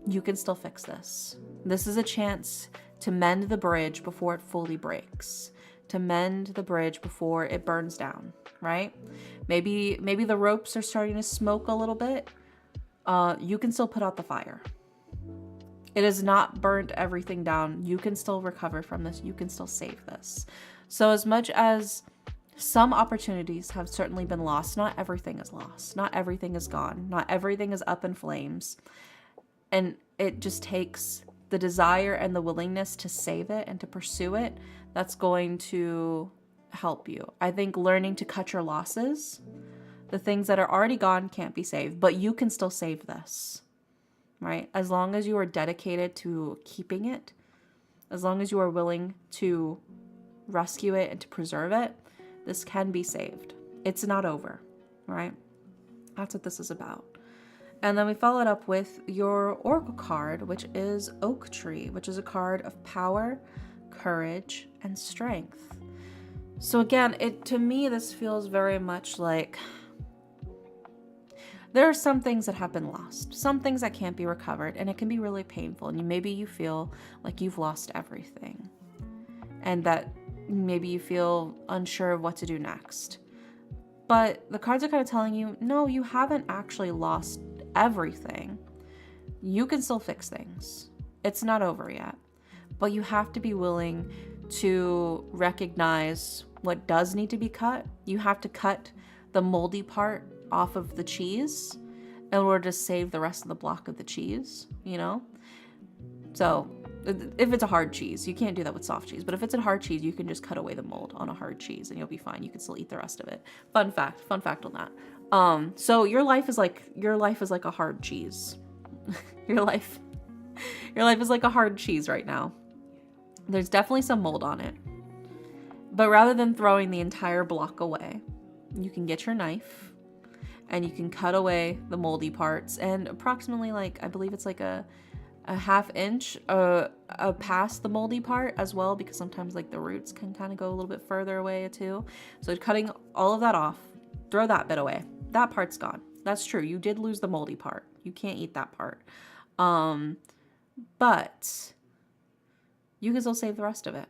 [SPEAKER 1] you can still fix this. This is a chance to mend the bridge before it fully breaks. To mend the bridge before it burns down, right? Maybe the ropes are starting to smoke a little bit. You can still put out the fire. It has not burnt everything down. You can still recover from this. You can still save this. So as much as some opportunities have certainly been lost, not everything is lost. Not everything is gone. Not everything is up in flames. And it just takes the desire and the willingness to save it and to pursue it that's going to help you. I think learning to cut your losses, the things that are already gone can't be saved, but you can still save this, right? As long as you are dedicated to keeping it, as long as you are willing to rescue it and to preserve it, this can be saved. It's not over, right? That's what this is about. And then we followed up with your Oracle card, which is Oak Tree, which is a card of power, courage, and strength. So again, to me, this feels very much like there are some things that have been lost, some things that can't be recovered, and it can be really painful. And maybe you feel like you've lost everything, and that maybe you feel unsure of what to do next. But the cards are kind of telling you, no, you haven't actually lost everything. You can still fix things. It's not over yet. But you have to be willing to recognize what does need to be cut. You have to cut the moldy part off of the cheese in order to save the rest of the block of the cheese, you know? So if it's a hard cheese, you can't do that with soft cheese. But if it's a hard cheese, you can just cut away the mold on a hard cheese and you'll be fine. You can still eat the rest of it. Fun fact on that. So your life is like a hard cheese. your life is like a hard cheese right now. There's definitely some mold on it. But rather than throwing the entire block away, you can get your knife and you can cut away the moldy parts, and approximately, like, I believe it's like a half inch past the moldy part as well, because sometimes like the roots can kind of go a little bit further away too. So cutting all of that off, throw that bit away. That part's gone. That's true. You did lose the moldy part. You can't eat that part. But you can still save the rest of it.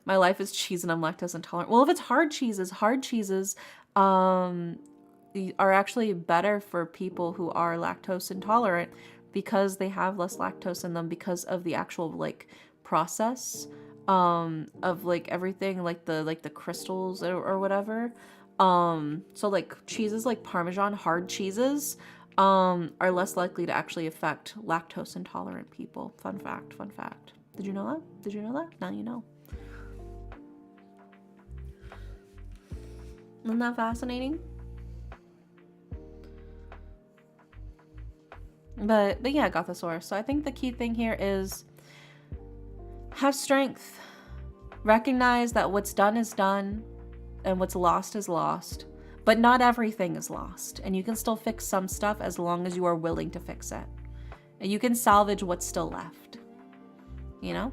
[SPEAKER 1] My life is cheese and I'm lactose intolerant. Well, if it's hard cheeses are actually better for people who are lactose intolerant because they have less lactose in them because of the actual like process of like everything, like the crystals or whatever. So like cheeses like Parmesan, hard cheeses are less likely to actually affect lactose intolerant people. Fun fact. Did you know that? Now you know. Isn't that fascinating? But yeah, Gothosaurus. So I think the key thing here is have strength. Recognize that what's done is done and what's lost is lost. But not everything is lost. And you can still fix some stuff as long as you are willing to fix it. And you can salvage what's still left. You know?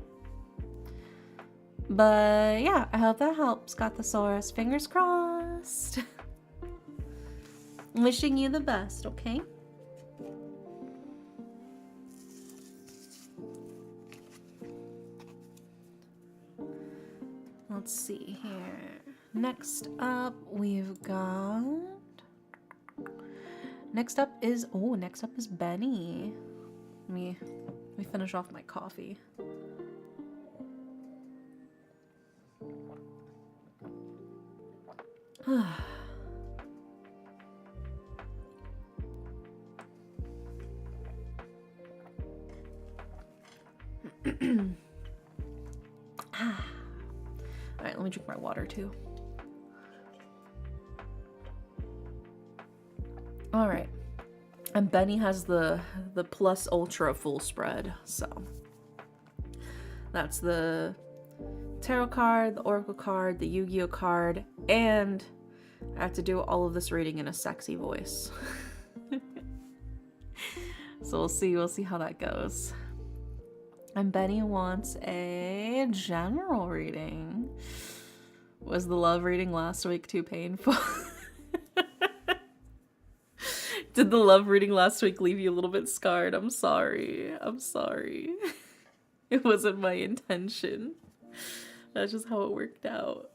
[SPEAKER 1] But yeah, I hope that helps, Gothosaurus. Fingers crossed. Wishing you the best, okay? Let's see here. Next up, we've got... Next up is Benny. Let me finish off my coffee. Alright, let me drink my water too. Alright. And Benny has the plus ultra full spread, so that's the tarot card, the oracle card, the Yu-Gi-Oh card, and I have to do all of this reading in a sexy voice. So we'll see how that goes. And Benny wants a general reading. Was the love reading last week too painful? Did the love reading last week leave you a little bit scarred? I'm sorry. It wasn't my intention. That's just how it worked out.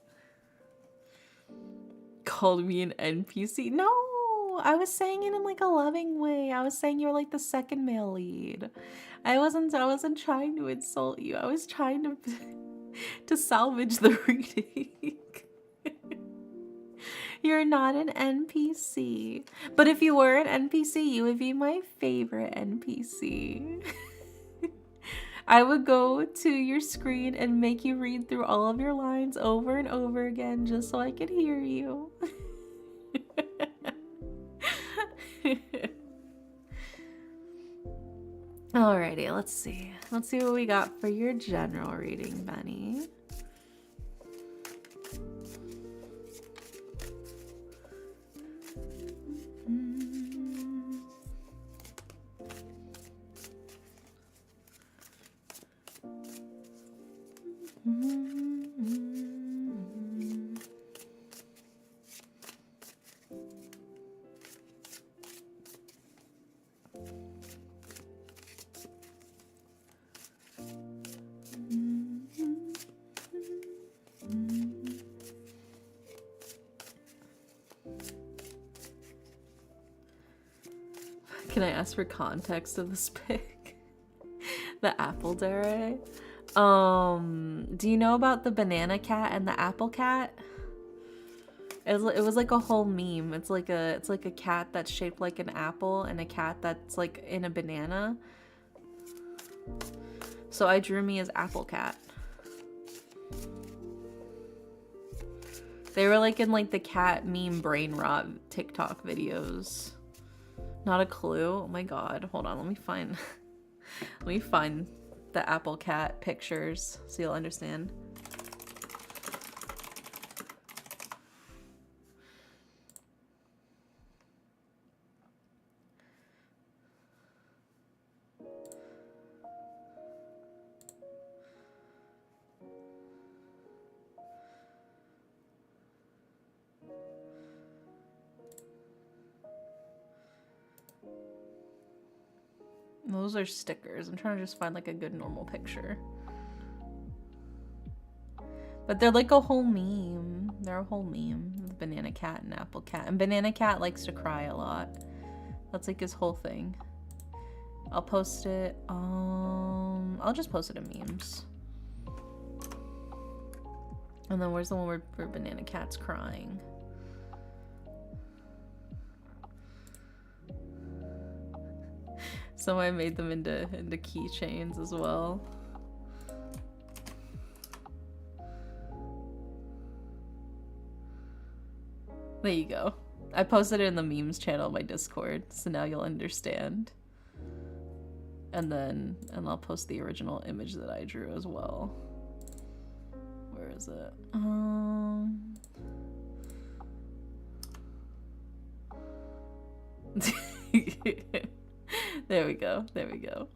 [SPEAKER 1] Called me an NPC? No, I was saying it in like a loving way. I was saying you're like the second male lead. I wasn't trying to insult you. I was trying to salvage the reading. You're not an NPC. But if you were an NPC, you would be my favorite NPC. I would go to your screen and make you read through all of your lines over and over again just so I could hear you. Alrighty, let's see. Let's see what we got for your general reading, Benny. Can I ask for context of this pic? The apple dere. Do you know about the banana cat and the apple cat? It was like a whole meme. It's like a cat that's shaped like an apple and a cat that's like in a banana. So I drew me as Apple Cat. They were like in like the cat meme brain rot TikTok videos. Not a clue. Oh my god. Hold on. Let me find the Apple Cat pictures so you'll understand. Those are stickers. I'm trying to just find like a good normal picture. But they're like a whole meme. They're a whole meme. The banana cat and apple cat. And banana cat likes to cry a lot. That's like his whole thing. I'll post it. I'll just post it in memes. And then where's the one where banana cat's crying? So I made them into keychains as well. There you go. I posted it in the memes channel on my Discord, so now you'll understand. And I'll post the original image that I drew as well. Where is it? There we go. There we go.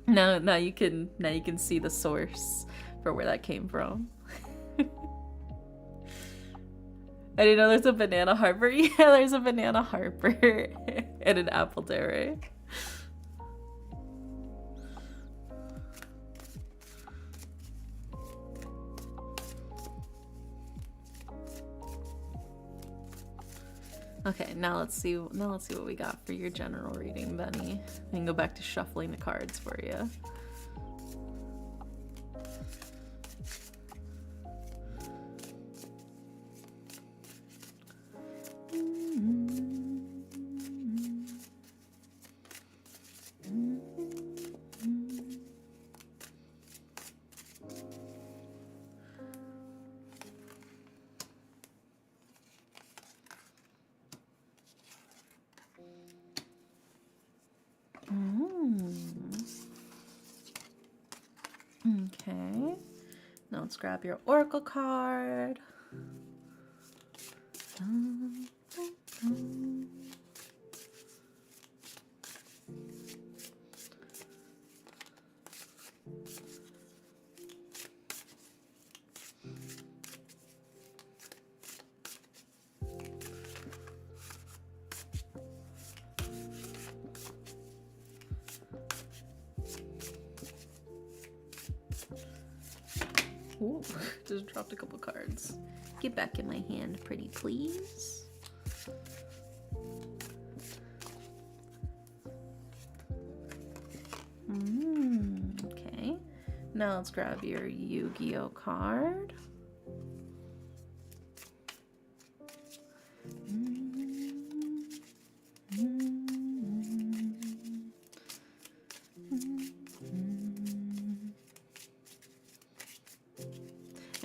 [SPEAKER 1] Now you can see the source for where that came from. I didn't know there's a banana Harper. Yeah, there's a banana Harper and an apple dere. Okay, now let's see. Now let's see what we got for your general reading, Benny. We can go back to shuffling the cards for you. Okay. Now let's grab your oracle card. Ooh, just dropped a couple cards. Get back in my hand, pretty please. Okay. Now let's grab your Yu-Gi-Oh card.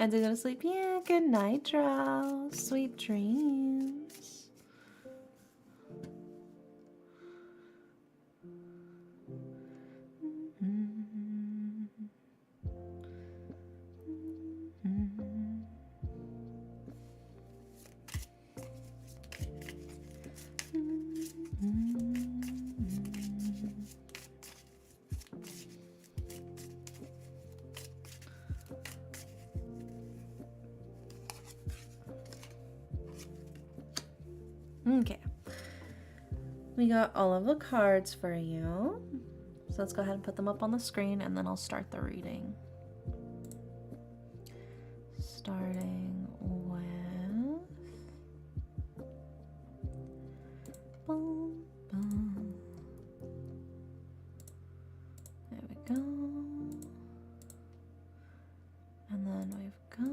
[SPEAKER 1] And to go to sleep. Yeah, good night, Drow. Sweet dreams. Okay. We got all of the cards for you. So let's go ahead and put them up on the screen and then I'll start the reading. Starting with... Boom, boom. There we go. And then we've got...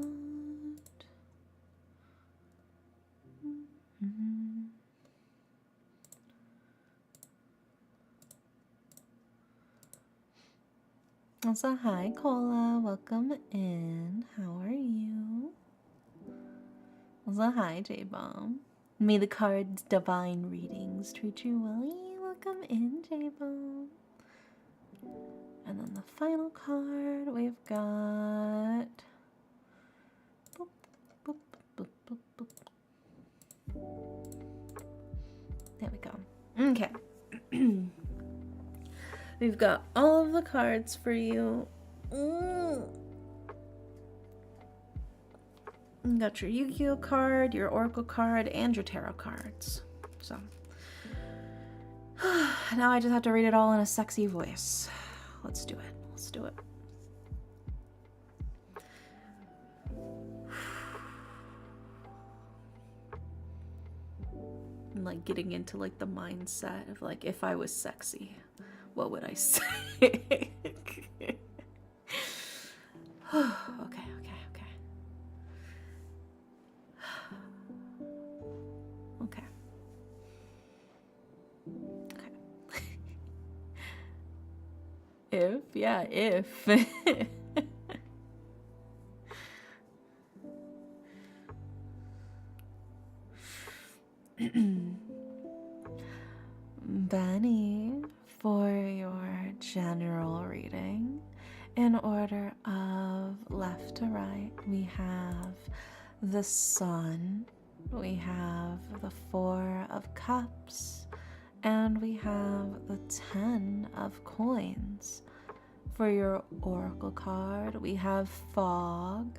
[SPEAKER 1] So hi, Cola. Welcome in. How are you? So hi, J-Bomb. May the cards' divine readings treat you well. Welcome in, J-Bomb. And then the final card we've got... Boop, boop, boop, boop, boop. There we go. Okay. We've got all of the cards for you. You got your Yu-Gi-Oh card, your Oracle card, and your Tarot cards. So now I just have to read it all in a sexy voice. Let's do it. Let's do it. I'm like getting into like the mindset of like if I was sexy. What would I say? Okay. If. Benny, for your general reading, in order of left to right, we have the Sun, we have the Four of Cups, and we have the 10 of Coins. For your Oracle card, we have Fog,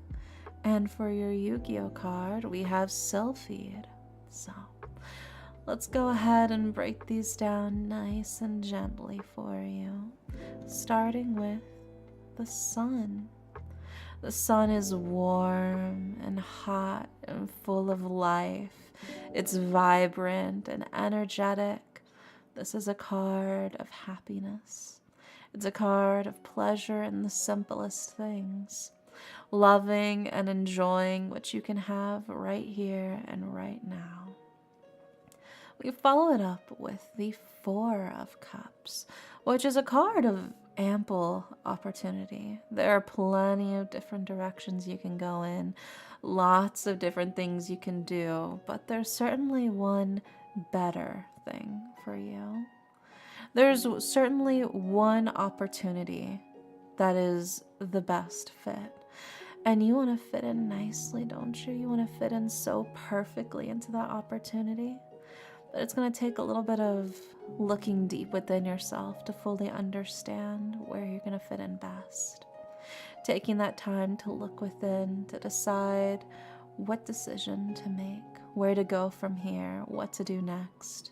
[SPEAKER 1] and for your Yu-Gi-Oh card, we have Sylphid. So let's go ahead and break these down nice and gently for you, starting with the Sun. The Sun is warm and hot and full of life. It's vibrant and energetic. This is a card of happiness. It's a card of pleasure in the simplest things. Loving and enjoying what you can have right here and right now. We follow it up with the Four of Cups, which is a card of ample opportunity. There are plenty of different directions you can go in, lots of different things you can do, but there's certainly one better thing for you. There's certainly one opportunity that is the best fit. And you want to fit in nicely, don't you? You want to fit in so perfectly into that opportunity. But it's going to take a little bit of looking deep within yourself to fully understand where you're going to fit in best. Taking that time to look within, to decide what decision to make, where to go from here, what to do next.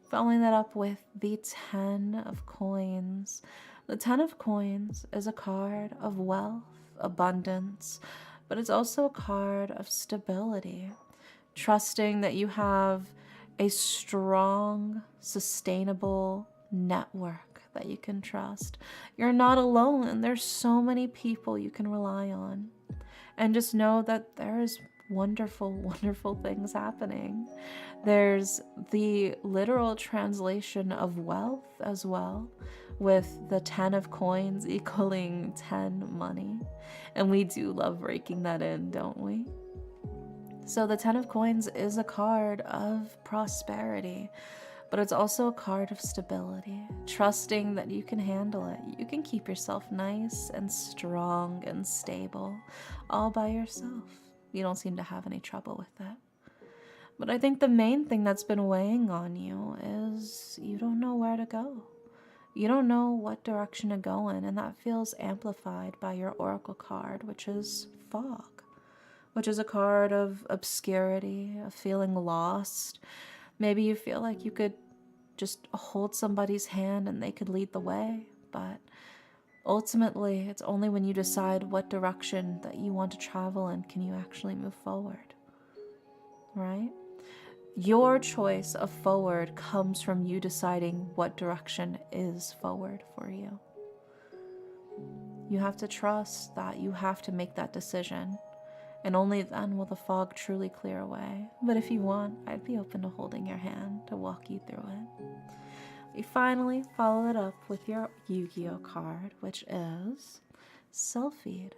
[SPEAKER 1] Following that up with the 10 of Coins. The 10 of Coins is a card of wealth, abundance, but it's also a card of stability. Trusting that you have a strong, sustainable network that you can trust. You're not alone. There's so many people you can rely on. And just know that there is wonderful, wonderful things happening. There's the literal translation of wealth as well, with the 10 of Coins equaling 10 money. And we do love breaking that in, don't we? So the 10 of Coins is a card of prosperity, but it's also a card of stability, trusting that you can handle it. You can keep yourself nice and strong and stable all by yourself. You don't seem to have any trouble with that. But I think the main thing that's been weighing on you is you don't know where to go. You don't know what direction to go in, and that feels amplified by your oracle card, which is Fog, which is a card of obscurity, of feeling lost. Maybe you feel like you could just hold somebody's hand and they could lead the way, but ultimately, it's only when you decide what direction that you want to travel in can you actually move forward, right? Your choice of forward comes from you deciding what direction is forward for you. You have to trust that you have to make that decision, and only then will the fog truly clear away. But if you want, I'd be open to holding your hand to walk you through it. We finally follow it up with your Yu-Gi-Oh card, which is Self-Feed.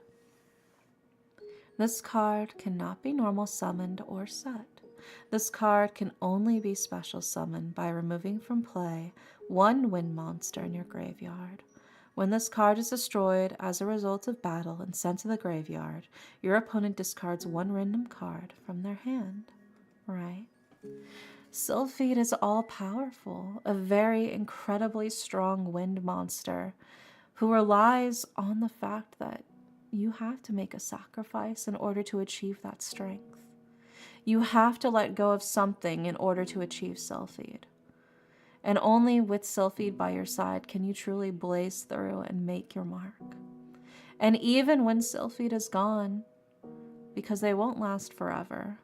[SPEAKER 1] This card cannot be normal summoned or set. This card can only be special summoned by removing from play one wind monster in your graveyard. When this card is destroyed as a result of battle and sent to the graveyard, your opponent discards one random card from their hand. Right? Sylphid is all-powerful, a very incredibly strong wind monster who relies on the fact that you have to make a sacrifice in order to achieve that strength. You have to let go of something in order to achieve Sylphid. And only with Sylphid by your side can you truly blaze through and make your mark. And even when Sylphid is gone, because they won't last forever,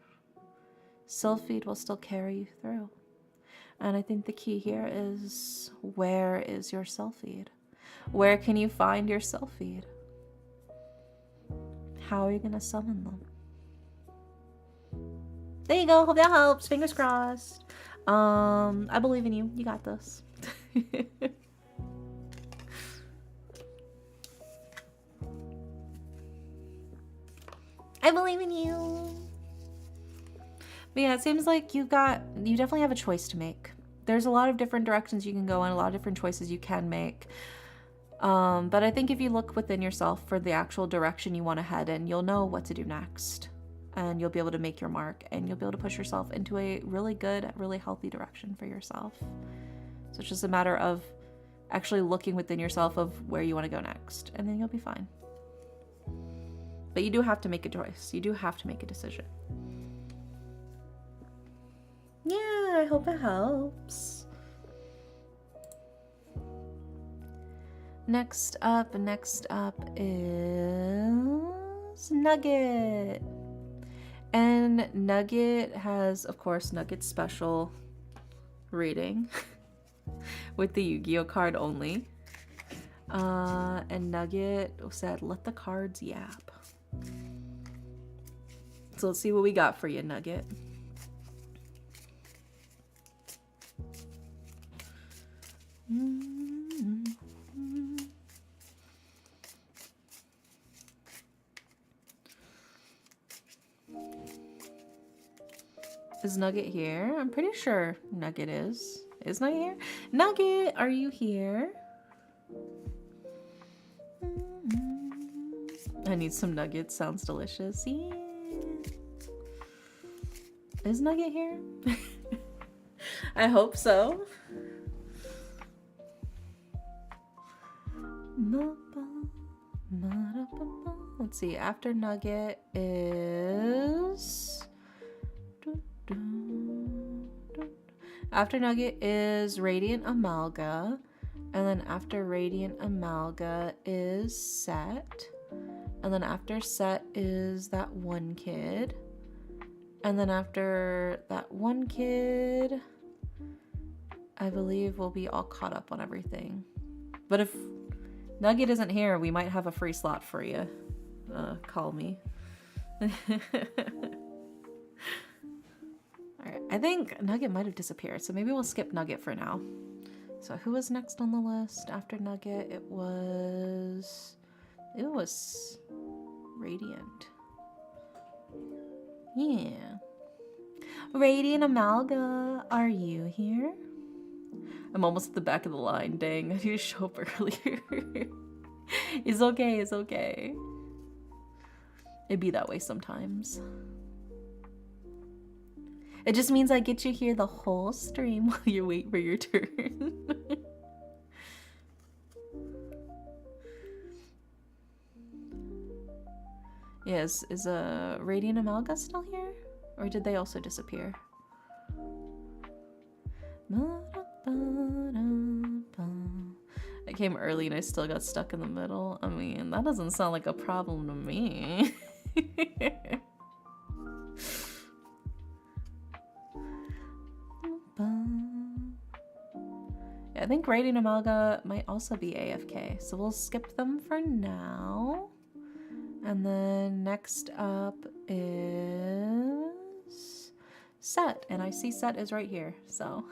[SPEAKER 1] Sylphid will still carry you through. And I think the key here is, where is your Sylphid? Where can you find your Sylphid? How are you going to summon them? There you go. Hope that helps. Fingers crossed. I believe in you. You got this. I believe in you. But yeah, it seems like you definitely have a choice to make. There's a lot of different directions you can go in, a lot of different choices you can make. But I think if you look within yourself for the actual direction you want to head in, you'll know what to do next. And you'll be able to make your mark, and you'll be able to push yourself into a really good, really healthy direction for yourself. So it's just a matter of actually looking within yourself of where you want to go next, and then you'll be fine. But you do have to make a choice. You do have to make a decision. Yeah, I hope it helps. Next up is Nugget. And Nugget has, of course, Nugget's special rating with the Yu-Gi-Oh card only. And Nugget said, let the cards yap. So let's see what we got for you, Nugget. Is Nugget here? I'm pretty sure Nugget is. Is Nugget here? Nugget, are you here? I need some nuggets. Sounds delicious. Yeah. Is Nugget here? I hope so. Let's see. After Nugget is... After Nugget is Radiant Amalga. And then after Radiant Amalga is Set. And then after Set is that one kid. And then after that one kid, I believe we'll be all caught up on everything. But if Nugget isn't here, we might have a free slot for you. Call me. Alright, I think Nugget might have disappeared, so maybe we'll skip Nugget for now. So who was next on the list after Nugget? It was Radiant. Yeah. Radiant Amalga, are you here? I'm almost at the back of the line. Dang, I need to show up earlier. It's okay, it's okay. It'd be that way sometimes. It just means I get you here the whole stream while you wait for your turn. Yes, is Radiant Amalga still here? Or did they also disappear? I came early and I still got stuck in the middle. I mean, that doesn't sound like a problem to me. Yeah, I think Radiant Amalga might also be AFK, so we'll skip them for now. And then next up is Set, and I see Set is right here, so.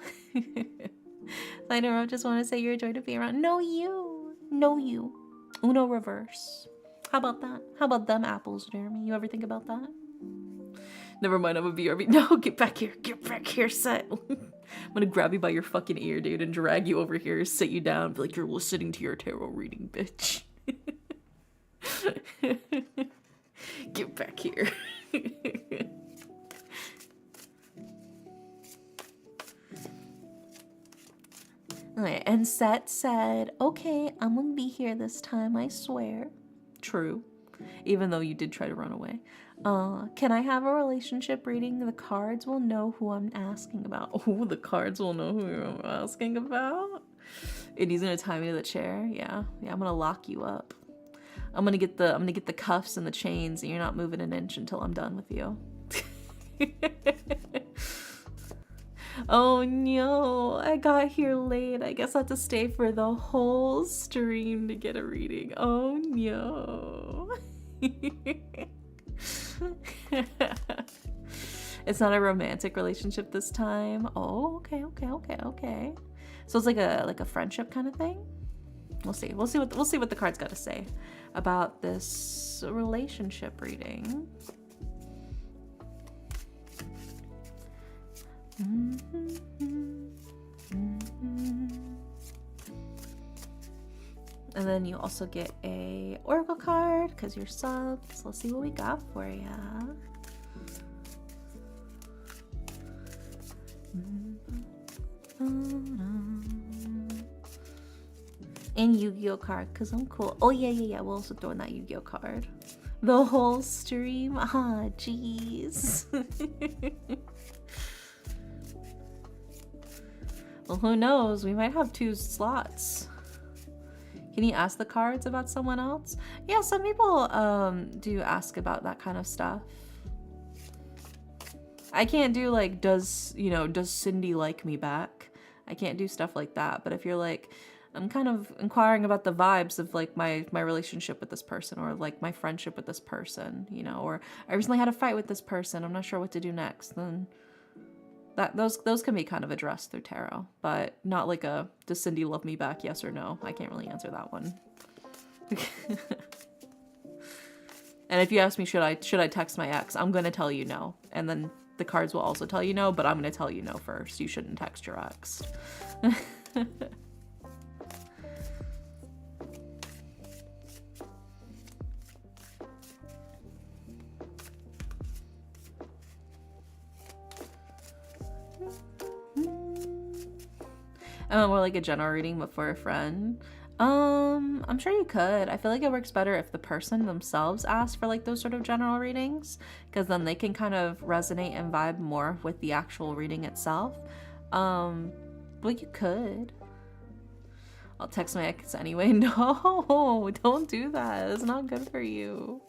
[SPEAKER 1] I know, I just want to say you're a joy to be around. No you, no you. Uno reverse. How about that? How about them apples, Jeremy? You ever think about that? Never mind, I'm a BRB. No, get back here, Set. I'm gonna grab you by your fucking ear, dude, and drag you over here, sit you down, be like, you're listening to your tarot reading, bitch. Get back here. Alright, and Set said, okay, I'm gonna be here this time, I swear. True. Even though you did try to run away. Can I have a relationship reading? The cards will know who I'm asking about. Oh, the cards will know who I'm asking about? And he's gonna tie me to the chair? Yeah, I'm gonna lock you up. I'm gonna get the cuffs and the chains, and you're not moving an inch until I'm done with you. Oh no, I got here late. I guess I have to stay for the whole stream to get a reading. Oh no. It's not a romantic relationship this time. Oh, okay. So it's like a friendship kind of thing. We'll see what the cards got to say about this relationship reading. And then you also get a oracle card because you're subbed. So let's see what we got for ya. And Yu-Gi-Oh card because I'm cool. Oh yeah. We'll also throw in that Yu-Gi-Oh card. The whole stream. Ah, jeez. Well, who knows? We might have 2 slots. Can you ask the cards about someone else? Yeah, some people do ask about that kind of stuff. I can't do like, does Cindy like me back? I can't do stuff like that. But if you're like, I'm kind of inquiring about the vibes of like my relationship with this person, or like my friendship with this person, or I recently had a fight with this person, I'm not sure what to do next, then those can be kind of addressed through tarot, but not like a, does Cindy love me back, yes or no? I can't really answer that one. And if you ask me, should I text my ex, I'm gonna tell you no, and then the cards will also tell you no, but I'm gonna tell you no first. You shouldn't text your ex. More like a general reading, but for a friend. I'm sure you could. I feel like it works better if the person themselves asks for like those sort of general readings, because then they can kind of resonate and vibe more with the actual reading itself. But you could. I'll text my ex anyway. No, don't do that. It's not good for you.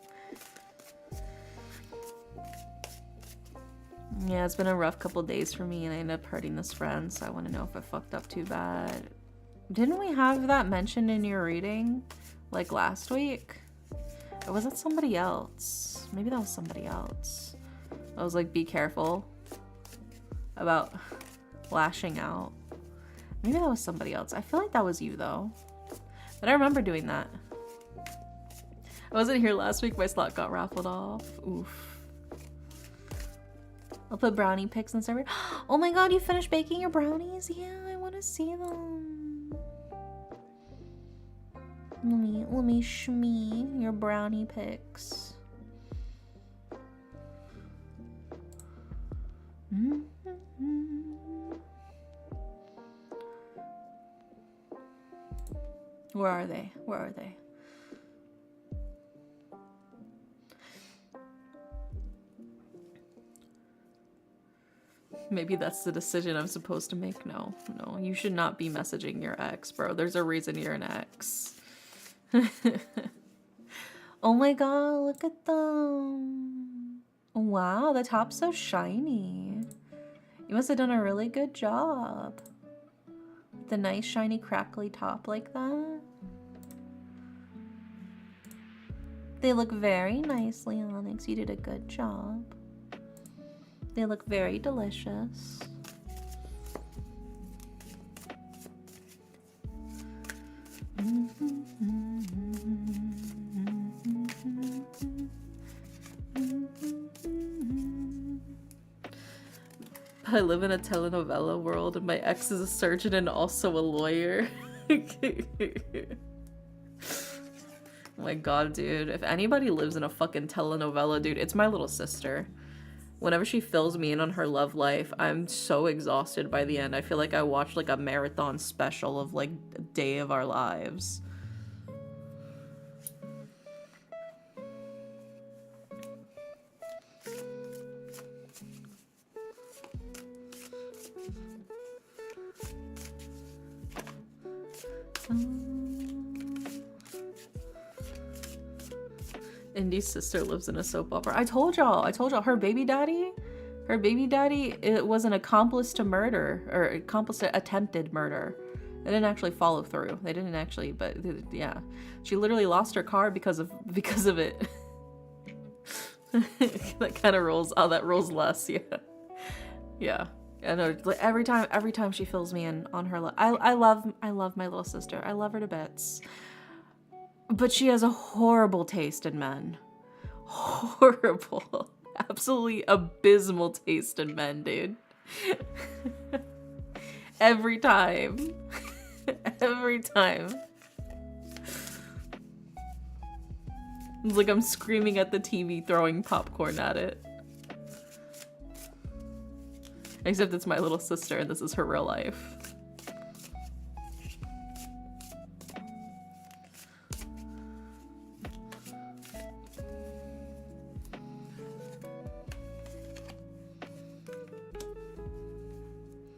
[SPEAKER 1] Yeah, it's been a rough couple days for me, and I ended up hurting this friend, so I want to know if I fucked up too bad. Didn't we have that mentioned in your reading, like last week? Or was that somebody else? Maybe that was somebody else. I was like, be careful about lashing out. Maybe that was somebody else. I feel like that was you, though. But I remember doing that. I wasn't here last week. My slot got raffled off. Oof. I'll put brownie pics in the server. Oh my god, you finished baking your brownies? Yeah, I want to see them. Let me shmee your brownie pics. Where are they? Where are they? Maybe that's the decision I'm supposed to make. No, you should not be messaging your ex, bro. There's a reason you're an ex. Oh my god, look at them. Wow, the top's so shiny. You must have done a really good job. The nice shiny crackly top like that. They look very nicely, Onyx. You did a good job. They look very delicious. I live in a telenovela world and my ex is a surgeon and also a lawyer. Oh my god, dude. If anybody lives in a fucking telenovela, dude, it's my little sister. Whenever she fills me in on her love life, I'm so exhausted by the end. I feel like I watched like a marathon special of like a day of our lives. Indy's sister lives in a soap opera. I told y'all, her baby daddy, it was an accomplice to murder, or accomplice to attempted murder. They didn't actually follow through. They didn't actually, but yeah. She literally lost her car because of it. That kind of rolls, that rolls less, yeah. Yeah. I know, every time she fills me in on her I love my little sister. I love her to bits. But she has a horrible taste in men. Horrible. Absolutely abysmal taste in men, dude. Every time. Every time. It's like I'm screaming at the TV, throwing popcorn at it. Except it's my little sister and this is her real life.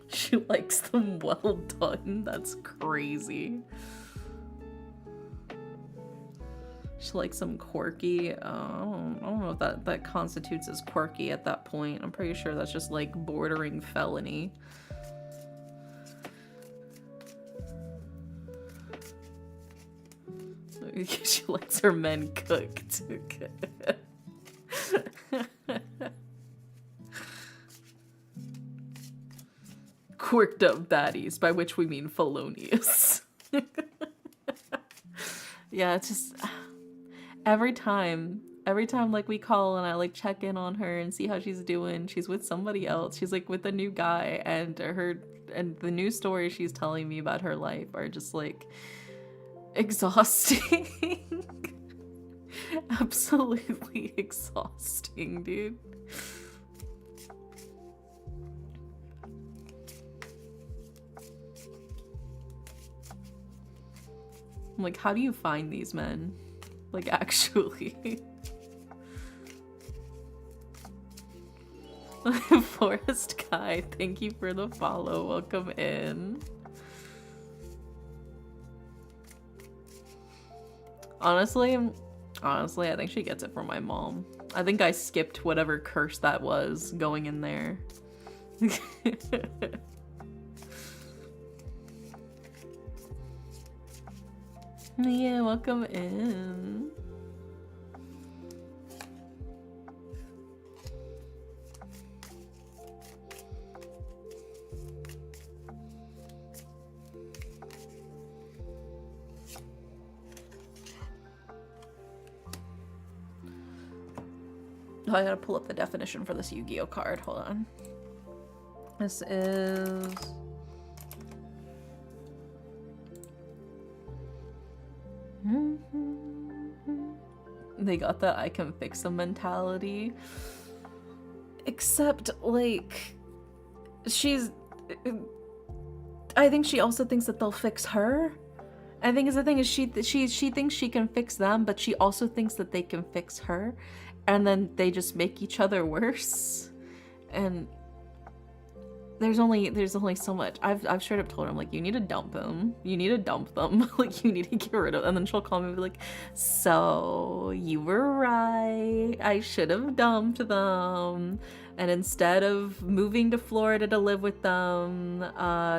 [SPEAKER 1] She likes them well done. That's crazy. She into like some quirky, I don't know if that constitutes as quirky at that point. I'm pretty sure that's just like bordering felony. She likes her men cooked. Quirked up baddies, by which we mean felonious. Yeah, it's just every time like we call and I like check in on her and see how she's doing, she's with somebody else. She's like with a new guy, and the new stories she's telling me about her life are just like exhausting. Absolutely exhausting, dude. I'm like, how do you find these men? Like, actually. Forest Guy, thank you for the follow. Welcome in. Honestly, I think she gets it from my mom. I think I skipped whatever curse that was going in there. Yeah, welcome in. Oh, I gotta pull up the definition for this Yu-Gi-Oh card. Hold on. This is... They got that I can fix them mentality. Except, like, I think she also thinks that they'll fix her. I think the thing is she thinks she can fix them, but she also thinks that they can fix her, and then they just make each other worse. And there's only so much. I've straight up told her, I'm like, you need to dump him. You need to dump them. Like, you need to get rid of them. And then she'll call me and be like, so you were right. I should have dumped them. And instead of moving to Florida to live with them,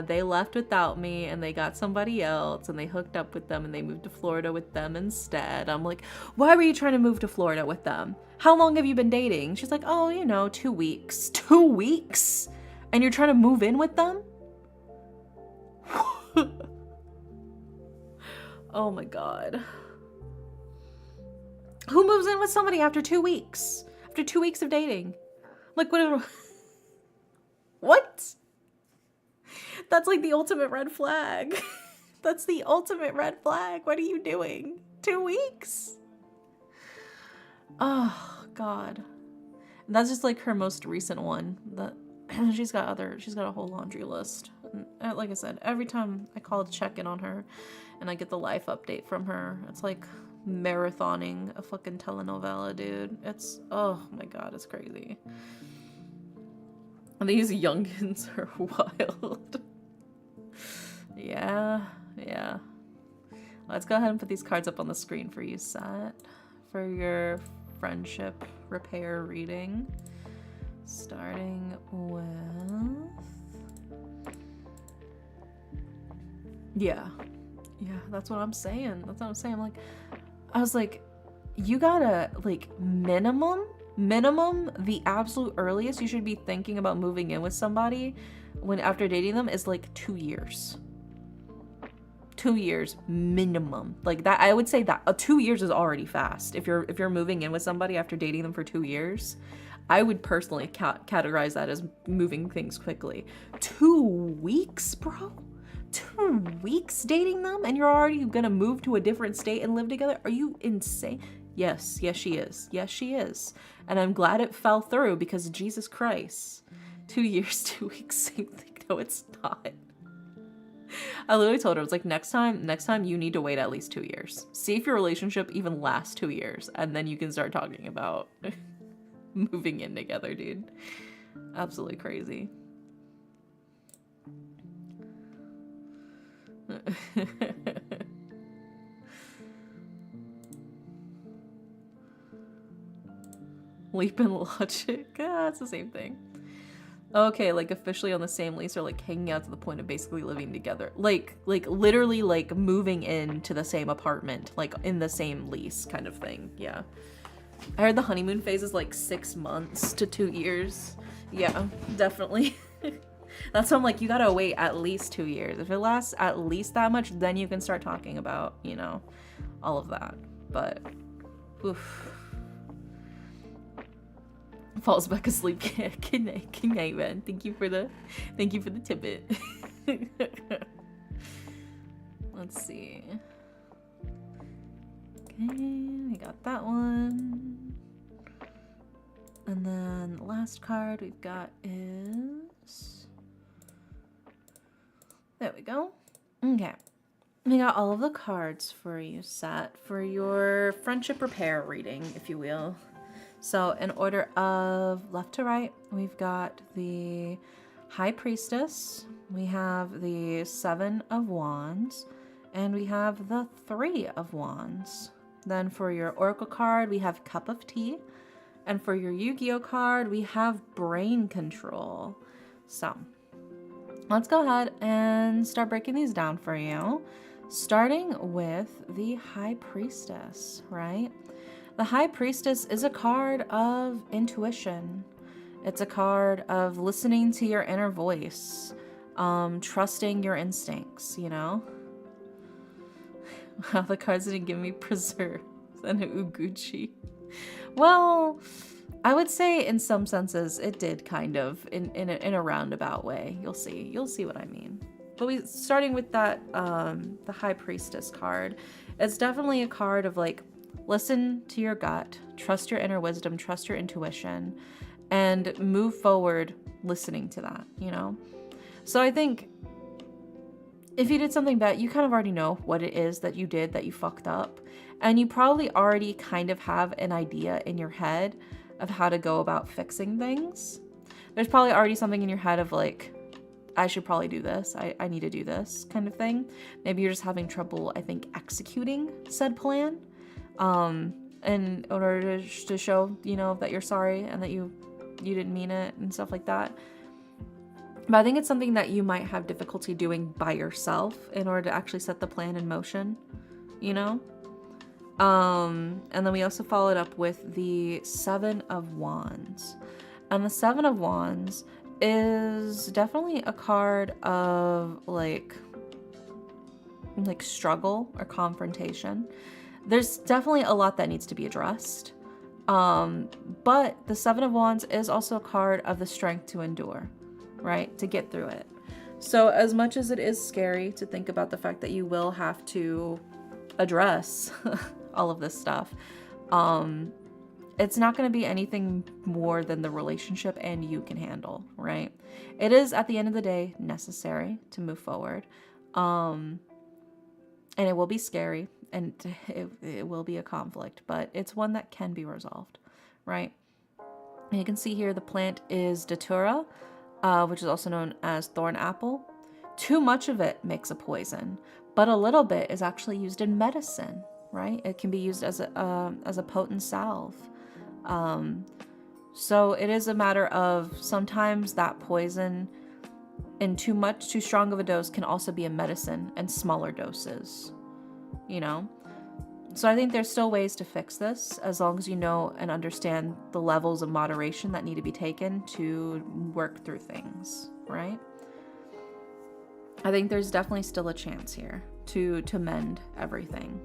[SPEAKER 1] they left without me and they got somebody else and they hooked up with them and they moved to Florida with them instead. I'm like, why were you trying to move to Florida with them? How long have you been dating? She's like, oh, 2 weeks. 2 weeks? And you're trying to move in with them? Oh my god. Who moves in with somebody after 2 weeks? After 2 weeks of dating? Like, what? That's like the ultimate red flag. That's the ultimate red flag. What are you doing? 2 weeks? Oh god. And that's just like her most recent one. She's got a whole laundry list. And like I said, every time I call to check in on her and I get the life update from her, it's like marathoning a fucking telenovela, dude. It's, oh my god, it's crazy. And these youngins are wild. Yeah. Let's go ahead and put these cards up on the screen for you, Sat, for your friendship repair reading. Starting with... Yeah, that's what I'm saying. I was like, you gotta, like, minimum, the absolute earliest you should be thinking about moving in with somebody when after dating them is like 2 years. 2 years minimum. Like that, I would say that 2 years is already fast. If you're moving in with somebody after dating them for 2 years, I would personally categorize that as moving things quickly. 2 weeks, bro? 2 weeks dating them and you're already gonna move to a different state and live together? Are you insane? Yes, she is. And I'm glad it fell through because Jesus Christ. 2 years, 2 weeks, same thing. No, it's not. I literally told her, I was like, next time you need to wait at least 2 years. See if your relationship even lasts 2 years, and then you can start talking about moving in together, dude. Absolutely crazy. Leap in logic. It's the same thing. Okay, like officially on the same lease or like hanging out to the point of basically living together. Like literally like moving into the same apartment, like in the same lease kind of thing. Yeah. I heard the honeymoon phase is like 6 months to 2 years. Yeah, definitely. That's why I'm like, you gotta wait at least 2 years. If it lasts at least that much, then you can start talking about, you know, all of that. But, oof. Falls back asleep. Good night, man. Thank you for the tidbit. Let's see. Okay, we got that one. And then the last card we've got is... There we go. Okay. We got all of the cards for you set for your friendship repair reading, if you will. So in order of left to right, we've got the High Priestess, we have the Seven of Wands, and we have the Three of Wands. Then for your Oracle card, we have Cup of Tea, and for your Yu-Gi-Oh card, we have Brain Control. So let's go ahead and start breaking these down for you, starting with the High Priestess, right? The High Priestess is a card of intuition. It's a card of listening to your inner voice, trusting your instincts, you know? Wow, the cards didn't give me Preserve and Uguchi. Well, I would say in some senses it did kind of, in a roundabout way. You'll see what I mean. But starting with that, the High Priestess card, it's definitely a card of like, listen to your gut, trust your inner wisdom, trust your intuition, and move forward listening to that, you know? So I think if you did something bad, you kind of already know what it is that you did, that you fucked up. And you probably already kind of have an idea in your head of how to go about fixing things. There's probably already something in your head of like, I should probably do this. I need to do this kind of thing. Maybe you're just having trouble, I think, executing said plan. In order to show, you know, that you're sorry and that you didn't mean it and stuff like that. But I think it's something that you might have difficulty doing by yourself in order to actually set the plan in motion, you know? And then we also followed up with the Seven of Wands. And the Seven of Wands is definitely a card of like struggle or confrontation. There's definitely a lot that needs to be addressed. But the Seven of Wands is also a card of the strength to endure, right? To get through it. So as much as it is scary to think about the fact that you will have to address all of this stuff, it's not going to be anything more than the relationship and you can handle, right? It is, at the end of the day, necessary to move forward. And it will be scary. And it will be a conflict, but it's one that can be resolved, right? And you can see here the plant is Datura, which is also known as thorn apple. Too much of it makes a poison, but a little bit is actually used in medicine, right? It can be used as a potent salve. So it is a matter of sometimes that poison in too strong of a dose can also be a medicine in smaller doses. You know? So I think there's still ways to fix this as long as you know and understand the levels of moderation that need to be taken to work through things, right? I think there's definitely still a chance here to mend everything.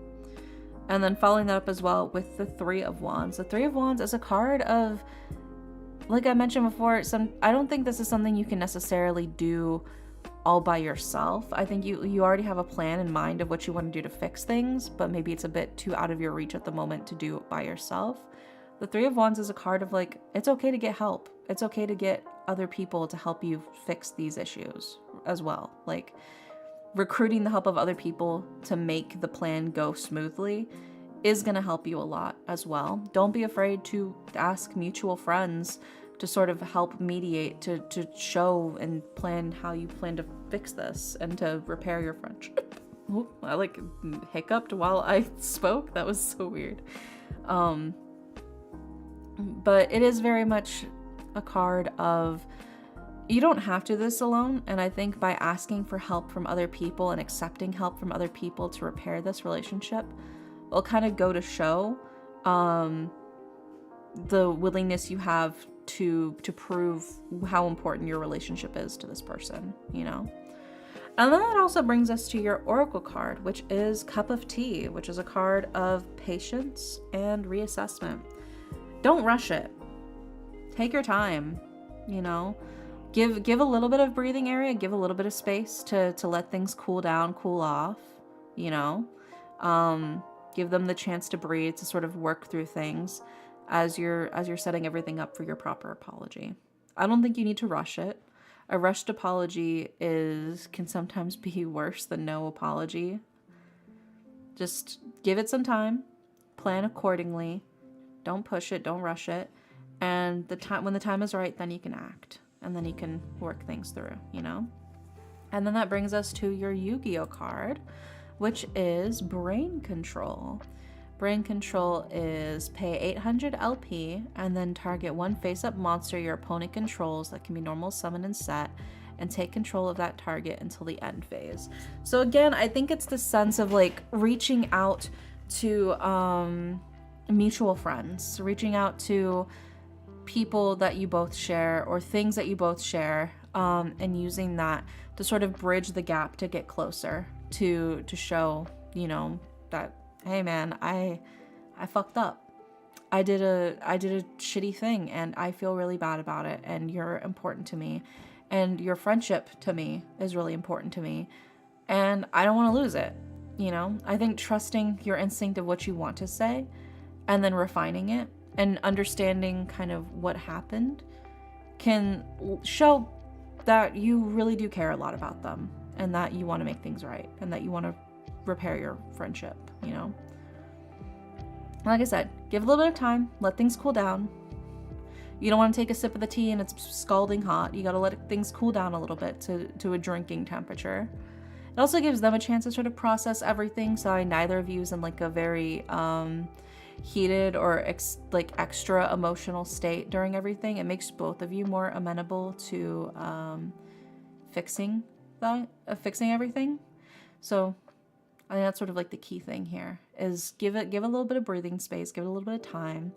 [SPEAKER 1] And then following that up as well with the Three of Wands. The Three of Wands is a card of, like I mentioned before, I don't think this is something you can necessarily do all by yourself. I think you already have a plan in mind of what you want to do to fix things, but maybe it's a bit too out of your reach at the moment to do it by yourself. The Three of Wands is a card of like, it's okay to get help. It's okay to get other people to help you fix these issues as well. Like recruiting the help of other people to make the plan go smoothly is going to help you a lot as well. Don't be afraid to ask mutual friends to sort of help mediate, to show and plan how you plan to fix this and to repair your friendship. Ooh, I like hiccuped while I spoke. That was so weird. But it is very much a card of, you don't have to do this alone. And I think by asking for help from other people and accepting help from other people to repair this relationship will kind of go to show the willingness you have to prove how important your relationship is to this person, you know? And then that also brings us to your Oracle card, which is Cup of Tea, which is a card of patience and reassessment. Don't rush it. Take your time, you know? Give a little bit of breathing area, give a little bit of space to let things cool down, cool off, you know? Give them the chance to breathe, to sort of work through things as you're setting everything up for your proper apology. I don't think you need to rush it. A rushed apology can sometimes be worse than no apology. Just give it some time, plan accordingly. Don't push it, don't rush it. And when the time is right, then you can act. And then you can work things through, you know? And then that brings us to your Yu-Gi-Oh card, which is Brain Control. Brain Control is pay 800 LP and then target one face-up monster your opponent controls that can be normal, summon, and set, and take control of that target until the end phase. So again, I think it's the sense of like reaching out to mutual friends, reaching out to people that you both share or things that you both share, and using that to sort of bridge the gap to get closer, to show, you know, that, hey man, I fucked up. I did a shitty thing and I feel really bad about it, and you're important to me, and your friendship to me is really important to me, and I don't want to lose it, you know? I think trusting your instinct of what you want to say and then refining it and understanding kind of what happened can show that you really do care a lot about them, and that you want to make things right, and that you want to repair your friendship, you know? Like I said, give a little bit of time, let things cool down. You don't want to take a sip of the tea and it's scalding hot. You got to let things cool down a little bit to a drinking temperature. It also gives them a chance to sort of process everything, so neither of you is in like a very heated or extra emotional state during everything. It makes both of you more amenable to fixing everything. So I think that's sort of like the key thing here is give a little bit of breathing space, give it a little bit of time.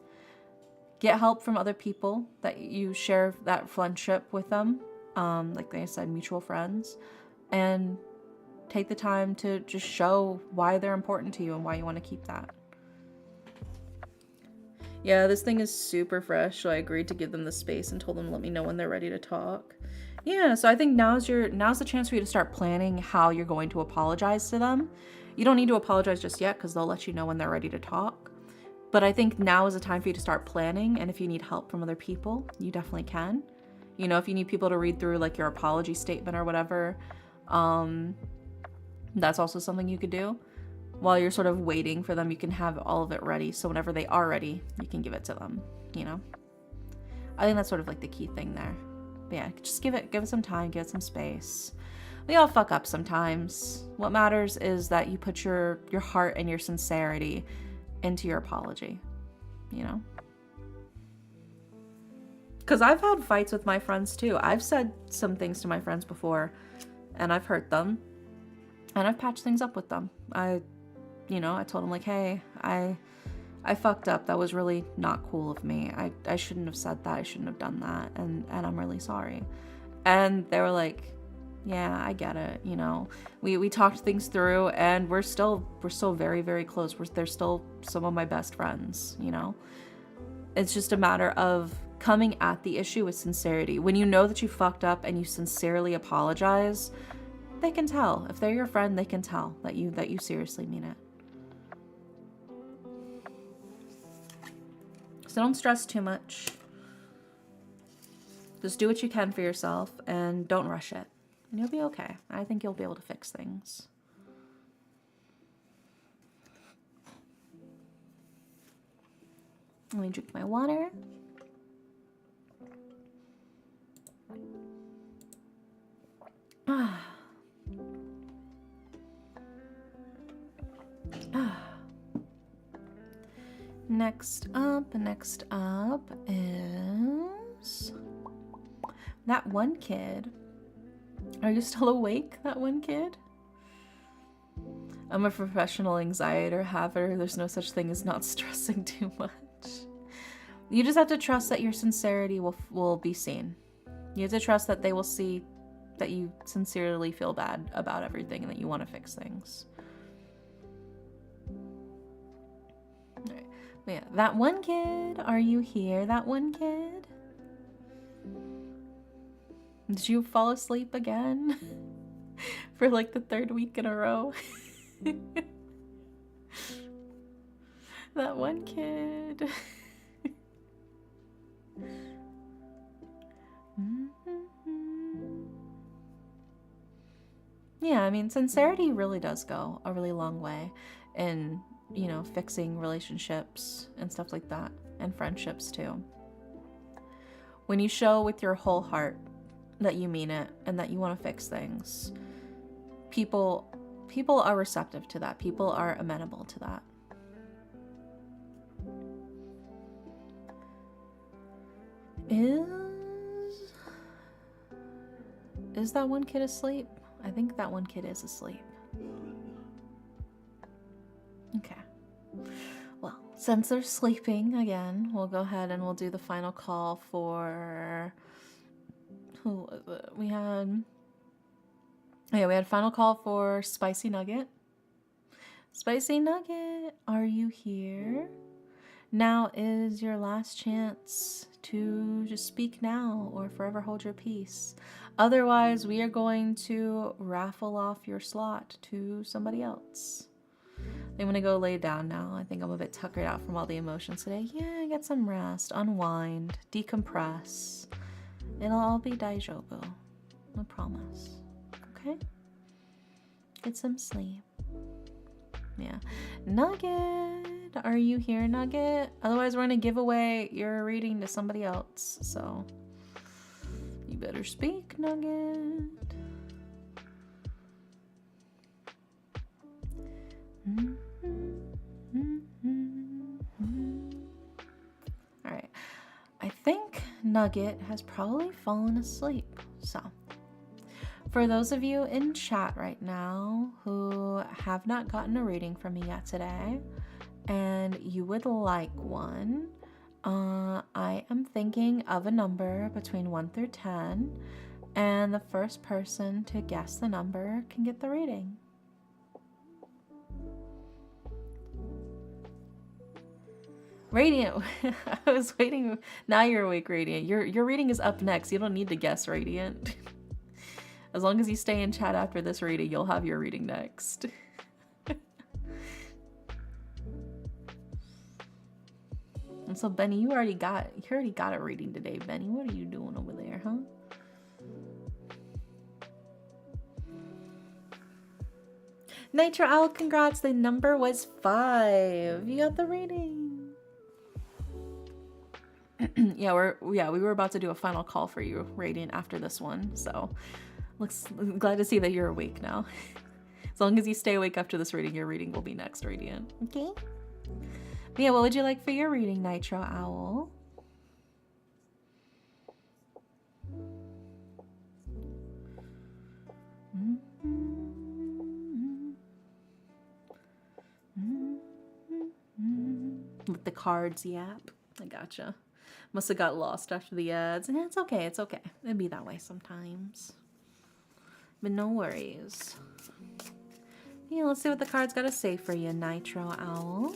[SPEAKER 1] Get help from other people that you share that friendship with them, like I said, mutual friends, and take the time to just show why they're important to you and why you want to keep that. Yeah, this thing is super fresh, so I agreed to give them the space and told them to let me know when they're ready to talk. Yeah, so I think now's the chance for you to start planning how you're going to apologize to them. You don't need to apologize just yet because they'll let you know when they're ready to talk. But I think now is the time for you to start planning, and if you need help from other people, you definitely can. You know, if you need people to read through like your apology statement or whatever, that's also something you could do. While you're sort of waiting for them, you can have all of it ready, so whenever they are ready, you can give it to them, you know? I think that's sort of like the key thing there. But yeah, just give it some time, give it some space. We all fuck up sometimes. What matters is that you put your heart and your sincerity into your apology, you know? Because I've had fights with my friends too. I've said some things to my friends before, and I've hurt them, and I've patched things up with them. I told them like, hey, I fucked up. That was really not cool of me. I shouldn't have said that. I shouldn't have done that. And I'm really sorry. And they were like, yeah, I get it. You know, we talked things through, and we're still very, very close. They're still some of my best friends, you know? It's just a matter of coming at the issue with sincerity. When you know that you fucked up and you sincerely apologize, they can tell. If they're your friend, they can tell that you seriously mean it. So don't stress too much. Just do what you can for yourself and don't rush it. And you'll be okay. I think you'll be able to fix things. Let me drink my water. Next up is that one kid. Are you still awake, that one kid? I'm a professional anxiety haver. There's no such thing as not stressing too much. You just have to trust that your sincerity will be seen. You have to trust that they will see that you sincerely feel bad about everything and that you want to fix things. All right. But yeah, that one kid. Are you here, that one kid? Did you fall asleep again? For like the 3rd week in a row? That one kid. Yeah, I mean, sincerity really does go a really long way in, you know, fixing relationships and stuff like that, and friendships too. When you show with your whole heart that you mean it and that you want to fix things, people are receptive to that. People are amenable to that. Is that one kid asleep? I think that one kid is asleep. Okay. Well, since they're sleeping again, we'll go ahead and we'll do the final call for who was it? We had final call for Spicy Nugget. Spicy Nugget, are you here? Now is your last chance to just speak now or forever hold your peace. Otherwise, we are going to raffle off your slot to somebody else. I'm gonna go lay down now. I think I'm a bit tuckered out from all the emotions today. Yeah, get some rest, unwind, decompress. It'll all be daijoubu. I promise. Okay? Get some sleep. Yeah. Nugget, are you here, Nugget? Otherwise, we're gonna give away your reading to somebody else. So, you better speak, Nugget. All right. I think Nugget has probably fallen asleep. So, for those of you in chat right now who have not gotten a reading from me yet today, and you would like one, I am thinking of a number between 1 through 10, and the first person to guess the number can get the reading. Radiant, I was waiting. Now you're awake, Radiant. Your reading is up next. You don't need to guess, Radiant. As long as you stay in chat after this reading, you'll have your reading next. And so, Benny, you already got a reading today, Benny. What are you doing over there, huh? Nitro Owl, congrats. The number was 5. You got the reading. Yeah, we were about to do a final call for you, Radiant, after this one. So, glad to see that you're awake now. As long as you stay awake after this reading, your reading will be next, Radiant. Okay? But yeah, what would you like for your reading, Nitro Owl? With the cards, yap. I gotcha. Must have got lost after the ads. And it's okay, it's okay. It'd be that way sometimes. But no worries. Yeah, let's see what the cards got to say for you, Nitro Owl.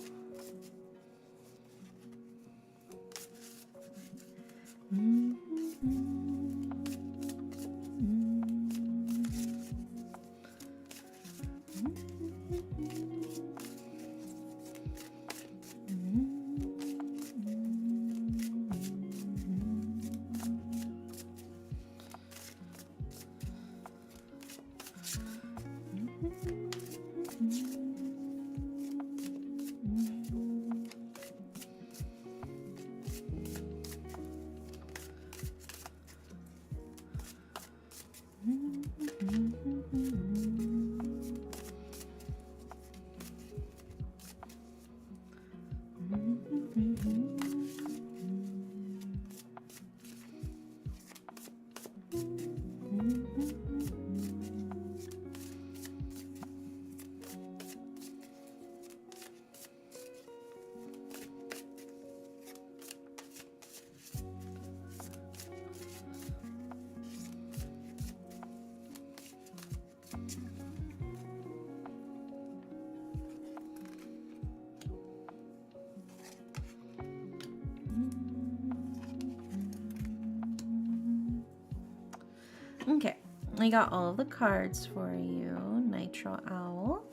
[SPEAKER 1] Okay, I got all of the cards for you, Nitro Owl.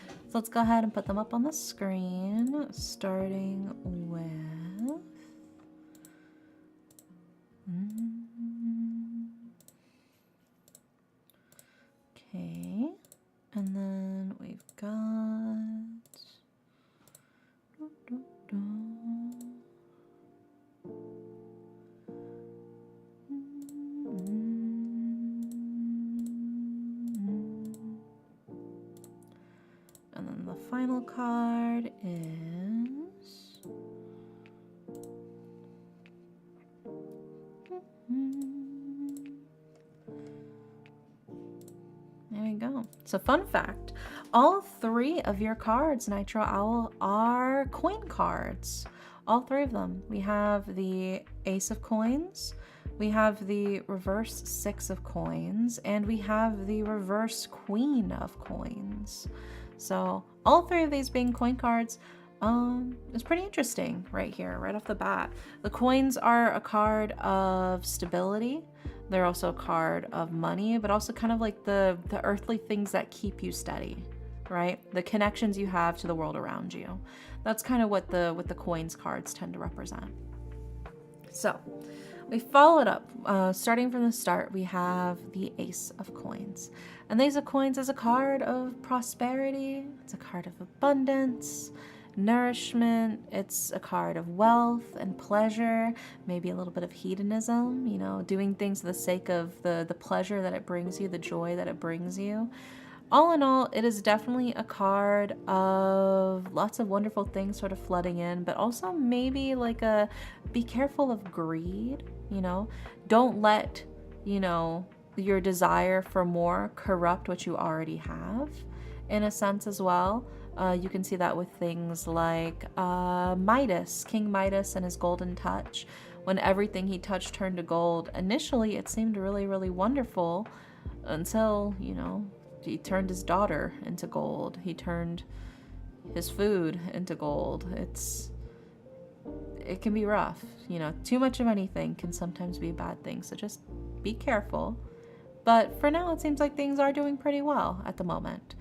[SPEAKER 1] So let's go ahead and put them up on the screen, starting with... Okay, and then we've got... And then the final card is... There you go. So fun fact, all 3 of your cards, Nitro Owl, are coin cards. All 3 of them. We have the Ace of Coins, we have the reverse 6 of Coins, and we have the reverse Queen of Coins. So all 3 of these being coin cards, it's pretty interesting right here, right off the bat. The coins are a card of stability. They're also a card of money, but also kind of like the earthly things that keep you steady, right? The connections you have to the world around you. That's kind of what the coins cards tend to represent. So we followed up, starting from the start, we have the Ace of Coins. And the Ace of Coins is a card of prosperity. It's a card of abundance, nourishment. It's a card of wealth and pleasure, maybe a little bit of hedonism, you know, doing things for the sake of the pleasure that it brings you, the joy that it brings you. All in all, it is definitely a card of lots of wonderful things sort of flooding in, but also maybe like a be careful of greed, you know? Don't let, you know, your desire for more corrupt what you already have, in a sense as well. You can see that with things like Midas, King Midas and his golden touch. When everything he touched turned to gold, initially it seemed really, really wonderful until, you know, he turned his daughter into gold. He turned his food into gold. It can be rough, you know. Too much of anything can sometimes be a bad thing, so just be careful. But for now, it seems like things are doing pretty well at the moment.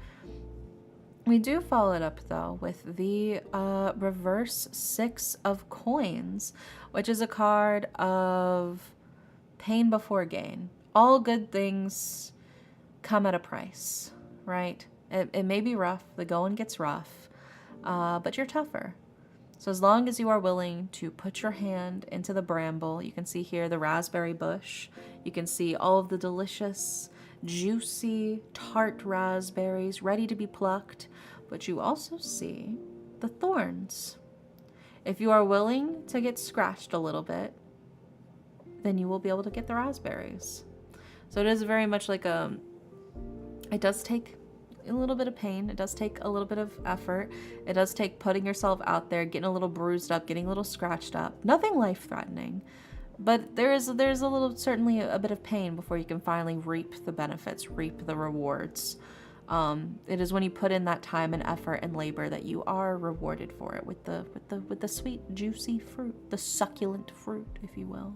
[SPEAKER 1] We do follow it up, though, with the reverse 6 of Coins, which is a card of pain before gain. All good things come at a price, right? It may be rough, the going gets rough, but you're tougher. So as long as you are willing to put your hand into the bramble, you can see here the raspberry bush, you can see all of the delicious, juicy, tart raspberries ready to be plucked, but you also see the thorns. If you are willing to get scratched a little bit, then you will be able to get the raspberries. So it is very much like it does take a little bit of pain. It does take a little bit of effort. It does take putting yourself out there, getting a little bruised up, getting a little scratched up. Nothing life-threatening, but there's a little, certainly a bit of pain before you can finally reap the benefits, reap the rewards. It is when you put in that time and effort and labor that you are rewarded for it with the sweet, juicy fruit, the succulent fruit, if you will.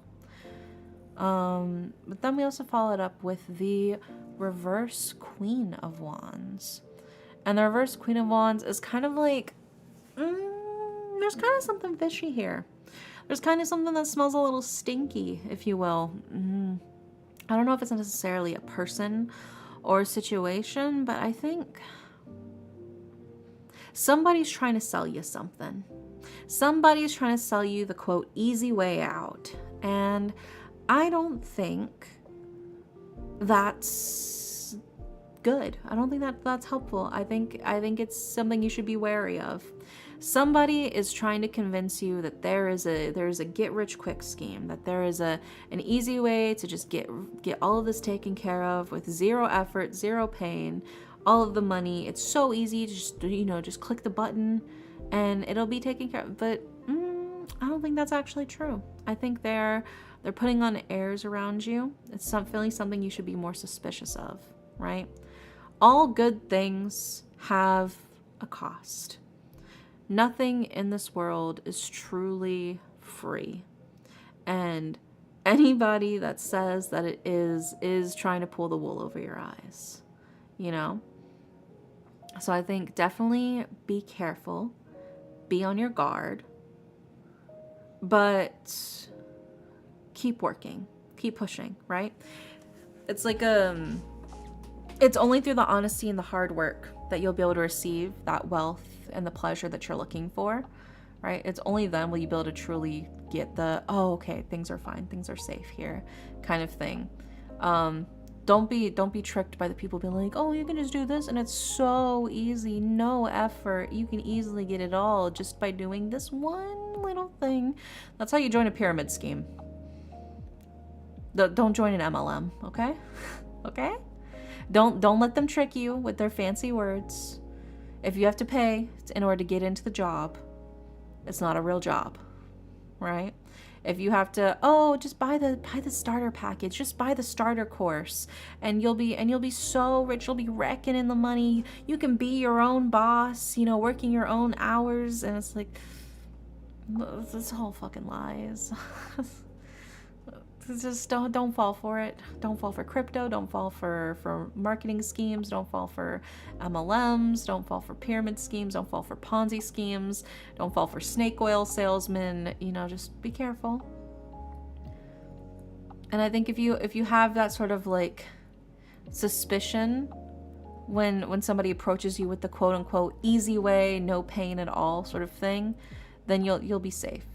[SPEAKER 1] But then we also followed up with the reverse Queen of Wands. And the reverse Queen of Wands is kind of like, there's kind of something fishy here. There's kind of something that smells a little stinky, if you will. I don't know if it's necessarily a person or a situation, but I think somebody's trying to sell you something. Somebody's trying to sell you the, quote, easy way out. And I don't think that's good. I don't think that's helpful. I think it's something you should be wary of. Somebody is trying to convince you that there's a get rich quick scheme, that there is an easy way to just get all of this taken care of with zero effort, zero pain, all of the money. It's so easy to just, just click the button and it'll be taken care of. But I don't think that's actually true. I think they're putting on airs around you. It's feeling something you should be more suspicious of, right? All good things have a cost. Nothing in this world is truly free. And anybody that says that it is trying to pull the wool over your eyes, So I think definitely be careful, be on your guard, but keep working, keep pushing, right? It's like it's only through the honesty and the hard work that you'll be able to receive that wealth and the pleasure that you're looking for, right? It's only then will you be able to truly get the, oh, okay, things are fine, things are safe here kind of thing. Don't be tricked by the people being like, oh, you can just do this and it's so easy, no effort, you can easily get it all just by doing this one little thing. That's how you join a pyramid scheme. Don't join an MLM, okay? Okay? Don't let them trick you with their fancy words. If you have to pay in order to get into the job, it's not a real job, right? If you have to, just buy the starter package, just buy the starter course, and you'll be so rich, you'll be wrecking in the money. You can be your own boss, working your own hours, and it's like, this whole fucking lies. Just don't fall for it. Don't fall for crypto. Don't fall for marketing schemes. Don't fall for MLMs. Don't fall for pyramid schemes. Don't fall for Ponzi schemes. Don't fall for snake oil salesmen. Just be careful. And I think if you have that sort of like suspicion when somebody approaches you with the quote unquote easy way, no pain at all sort of thing, then you'll be safe.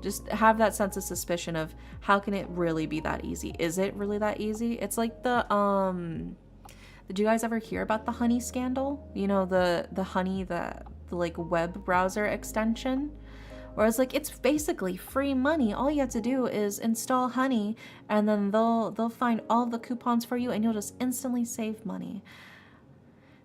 [SPEAKER 1] Just have that sense of suspicion of how can it really be that easy? Is it really that easy? It's like did you guys ever hear about the Honey scandal? The Honey, the like web browser extension, where it's like it's basically free money. All you have to do is install Honey, and then they'll find all the coupons for you, and you'll just instantly save money.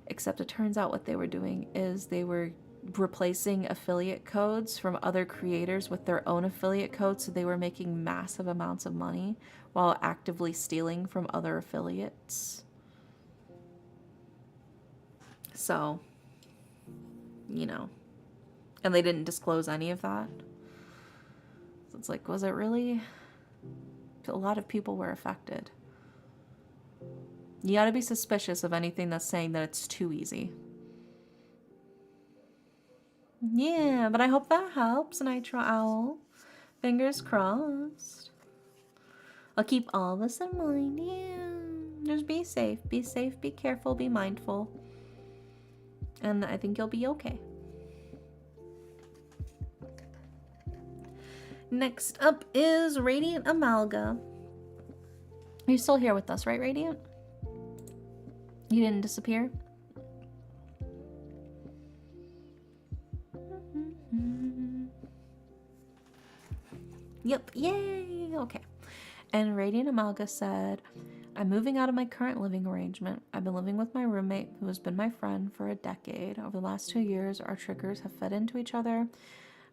[SPEAKER 1] Except it turns out what they were doing is they were replacing affiliate codes from other creators with their own affiliate codes, so they were making massive amounts of money while actively stealing from other affiliates. So, and they didn't disclose any of that. So it's like, was it really? A lot of people were affected. You gotta be suspicious of anything that's saying that it's too easy. Yeah, but I hope that helps, Nitro Owl. Fingers crossed. I'll keep all this in mind. Yeah, just be safe, be careful, be mindful. And I think you'll be okay. Next up is Radiant Amalga. You're still here with us, right, Radiant? You didn't disappear? Yep, yay, okay. And Radiant Amalga said, I'm moving out of my current living arrangement. I've been living with my roommate, who has been my friend for a decade. Over the last 2 years, our triggers have fed into each other.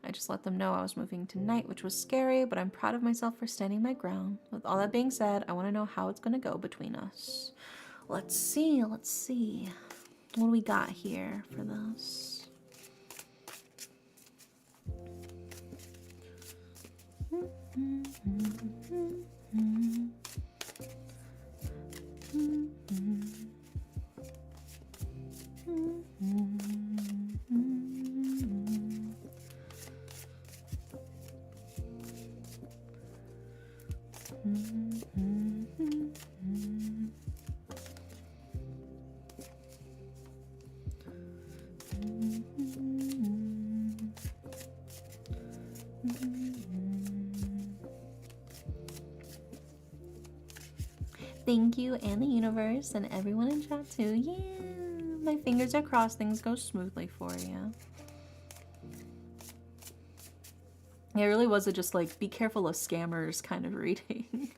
[SPEAKER 1] I just let them know I was moving tonight, which was scary, but I'm proud of myself for standing my ground. With all that being said, I want to know how it's going to go between us. Let's see. What do we got here for this? Thank you, and the universe, and everyone in chat too. Yeah, my fingers are crossed. Things go smoothly for you. Yeah, it really was a just like be careful of scammers kind of reading.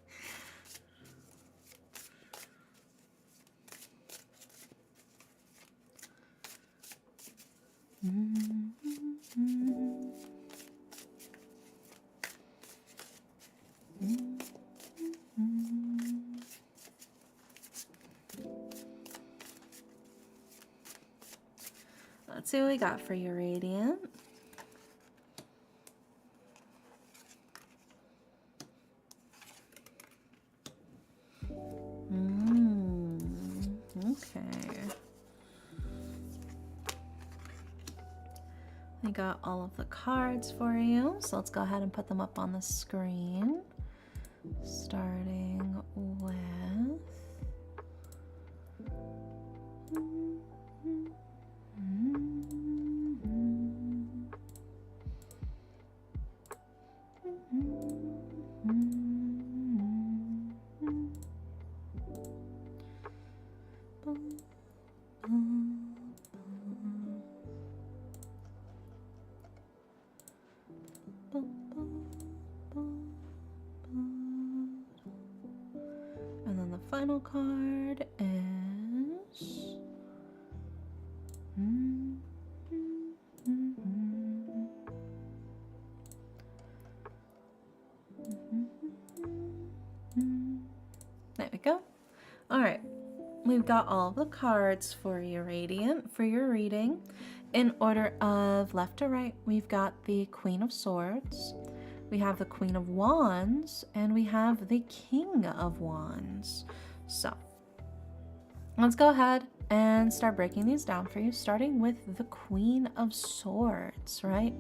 [SPEAKER 1] Let's see what we got for you, Radiant. Okay. We got all of the cards for you, so let's go ahead and put them up on the screen. Starting with and then the final card is there we go. All right, we've got all the cards for you, Radiant, for your reading. In order of left to right, we've got the Queen of Swords, we have the Queen of Wands, and we have the King of Wands. So let's go ahead and start breaking these down for you, starting with the Queen of Swords, right?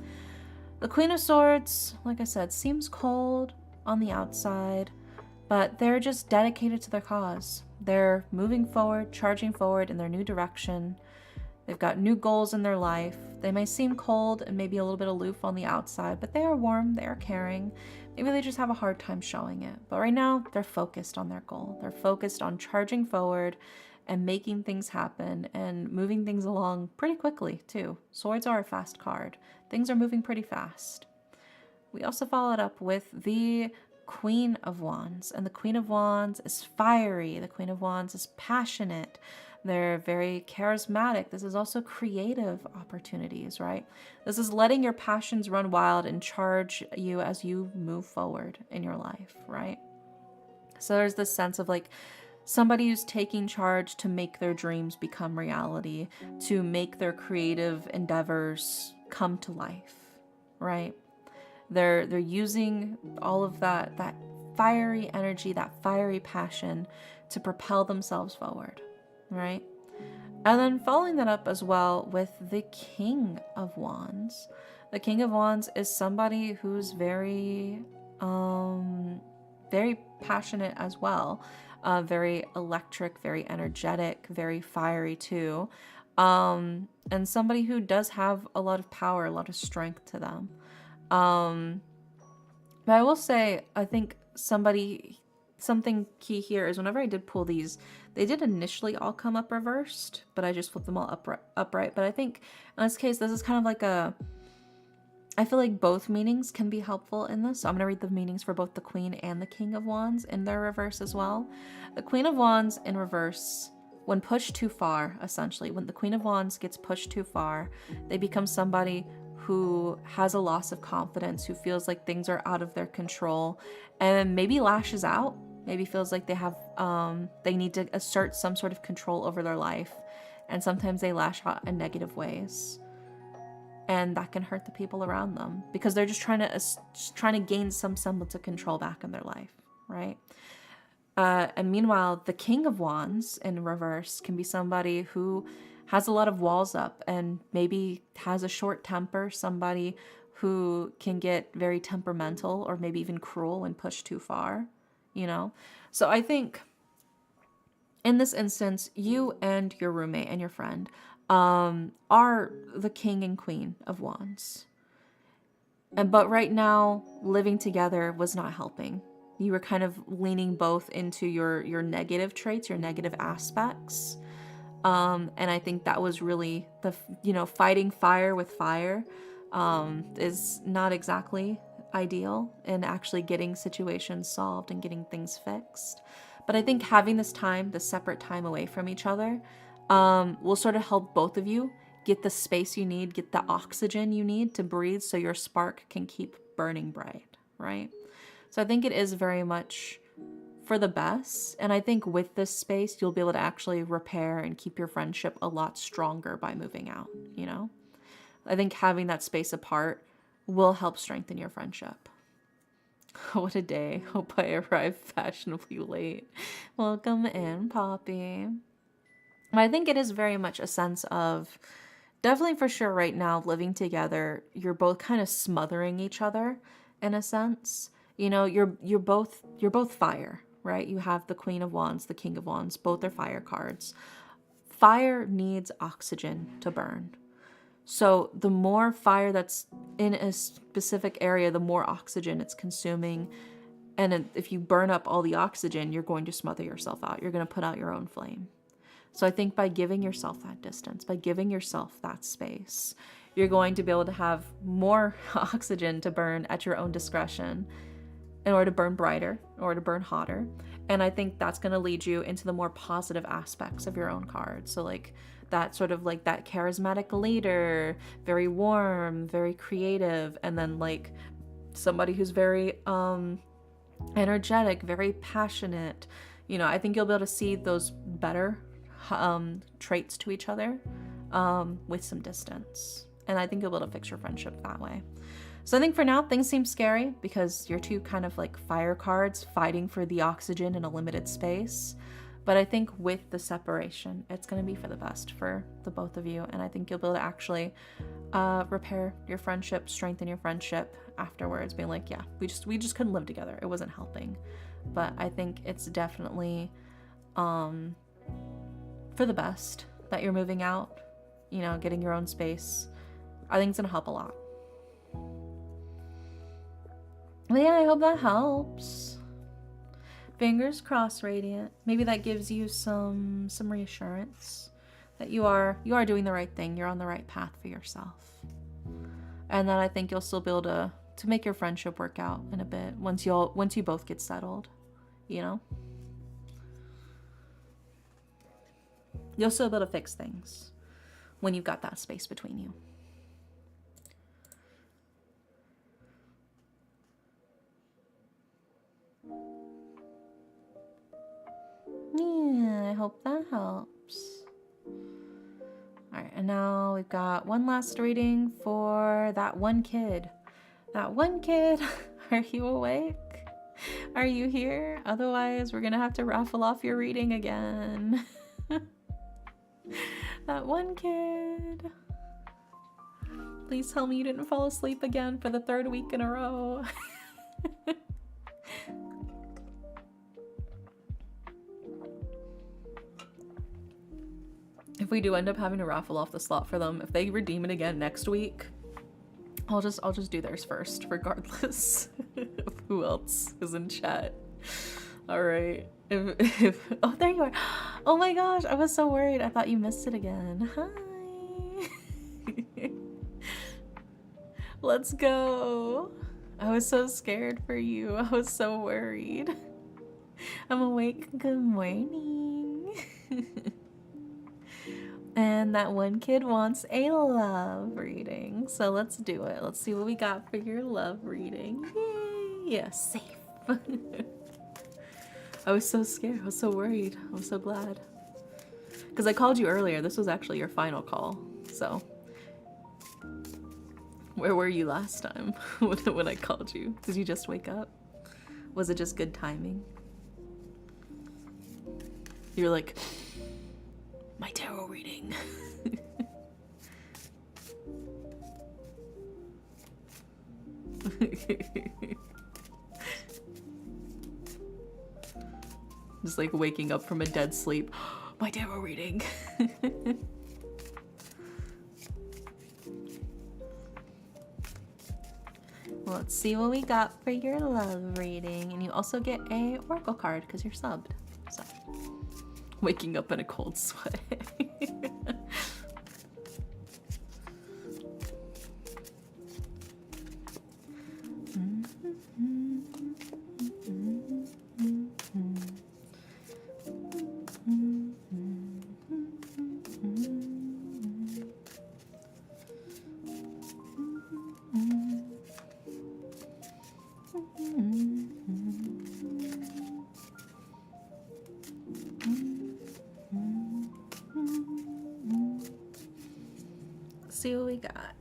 [SPEAKER 1] The Queen of Swords, like I said, seems cold on the outside, but they're just dedicated to their cause. They're moving forward, charging forward in their new direction. They've got new goals in their life. They may seem cold and maybe a little bit aloof on the outside, but they are warm, they are caring. Maybe they just have a hard time showing it. But right now, they're focused on their goal. They're focused on charging forward and making things happen and moving things along pretty quickly, too. Swords are a fast card. Things are moving pretty fast. We also followed up with the Queen of Wands, and the Queen of Wands is fiery. The Queen of Wands is passionate. They're very charismatic. This is also creative opportunities, right? This is letting your passions run wild and charge you as you move forward in your life, right? So there's this sense of like somebody who's taking charge to make their dreams become reality, to make their creative endeavors come to life, right? They're using all of that fiery energy, that fiery passion to propel themselves forward, right? And then following that up as well with the King of Wands. The King of Wands is somebody who's very passionate as well, very electric, very energetic, very fiery too, and somebody who does have a lot of power, a lot of strength to them. But I will say, I think something key here is whenever I did pull these, they did initially all come up reversed, but I just flipped them all upright. But I think in this case, this is kind of like I feel like both meanings can be helpful in this. So I'm going to read the meanings for both the Queen and the King of Wands in their reverse as well. The Queen of Wands in reverse, when pushed too far, essentially, when the Queen of Wands gets pushed too far, they become somebody who has a loss of confidence, who feels like things are out of their control, and maybe lashes out, maybe feels like they need to assert some sort of control over their life, and sometimes they lash out in negative ways, and that can hurt the people around them because they're just trying to gain some semblance of control back in their life, right? And meanwhile, the King of Wands in reverse can be somebody who has a lot of walls up and maybe has a short temper, somebody who can get very temperamental or maybe even cruel when pushed too far, you know? So I think in this instance, you and your roommate and your friend are the King and Queen of Wands. But right now, living together was not helping. You were kind of leaning both into your negative traits, your negative aspects. And I think that was really fighting fire with fire is not exactly ideal in actually getting situations solved and getting things fixed. But I think having this time, this separate time away from each other, will sort of help both of you get the space you need, get the oxygen you need to breathe so your spark can keep burning bright, right? So I think it is very much for the best. And I think with this space, you'll be able to actually repair and keep your friendship a lot stronger by moving out, you know? I think having that space apart will help strengthen your friendship. What a day. Hope I arrived fashionably late. Welcome in, Poppy. But I think it is very much a sense of, definitely for sure right now, living together, you're both kind of smothering each other in a sense. You know, you're both fire, right? You have the Queen of Wands, the King of Wands, both are fire cards. Fire needs oxygen to burn. So the more fire that's in a specific area, the more oxygen it's consuming. And if you burn up all the oxygen, you're going to smother yourself out. You're going to put out your own flame. So I think by giving yourself that distance, by giving yourself that space, you're going to be able to have more oxygen to burn at your own discretion in order to burn brighter, in order to burn hotter. And I think that's going to lead you into the more positive aspects of your own card. So like that sort of like that charismatic leader, very warm, very creative, and then like somebody who's very energetic, very passionate. You know, I think you'll be able to see those better traits to each other with some distance. And I think you'll be able to fix your friendship that way. So I think for now, things seem scary because you're two kind of like fire cards fighting for the oxygen in a limited space. But I think with the separation, it's going to be for the best for the both of you. And I think you'll be able to actually repair your friendship, strengthen your friendship afterwards, being like, yeah, we just couldn't live together. It wasn't helping. But I think it's definitely for the best that you're moving out, you know, getting your own space. I think it's going to help a lot. But yeah, I hope that helps. Fingers crossed, Radiant. Maybe that gives you some reassurance that you are doing the right thing. You're on the right path for yourself. And then I think you'll still be able to make your friendship work out in a bit once you both get settled, you know? You'll still be able to fix things when you've got that space between you. Yeah, I hope that helps. Alright, and now we've got one last reading for that one kid. That one kid, are you awake? Are you here? Otherwise, we're gonna have to raffle off your reading again. That one kid. Please tell me you didn't fall asleep again for the third week in a row. If we do end up having to raffle off the slot for them, if they redeem it again next week, I'll just do theirs first, regardless of who else is in chat. All right. If oh, there you are. Oh my gosh, I was so worried. I thought you missed it again. Hi. Let's go. I was so scared for you. I was so worried. I'm awake. Good morning. And that one kid wants a love reading. So let's do it. Let's see what we got for your love reading. Yay! Yeah, safe. I was so scared. I was so worried. I was so glad. Because I called you earlier. This was actually your final call. So, where were you last time when I called you? Did you just wake up? Was it just good timing? You're like, my tarot reading. Just like waking up from a dead sleep. My tarot reading. Well, let's see what we got for your love reading. And you also get a oracle card because you're subbed. So, waking up in a cold sweat. See what we got.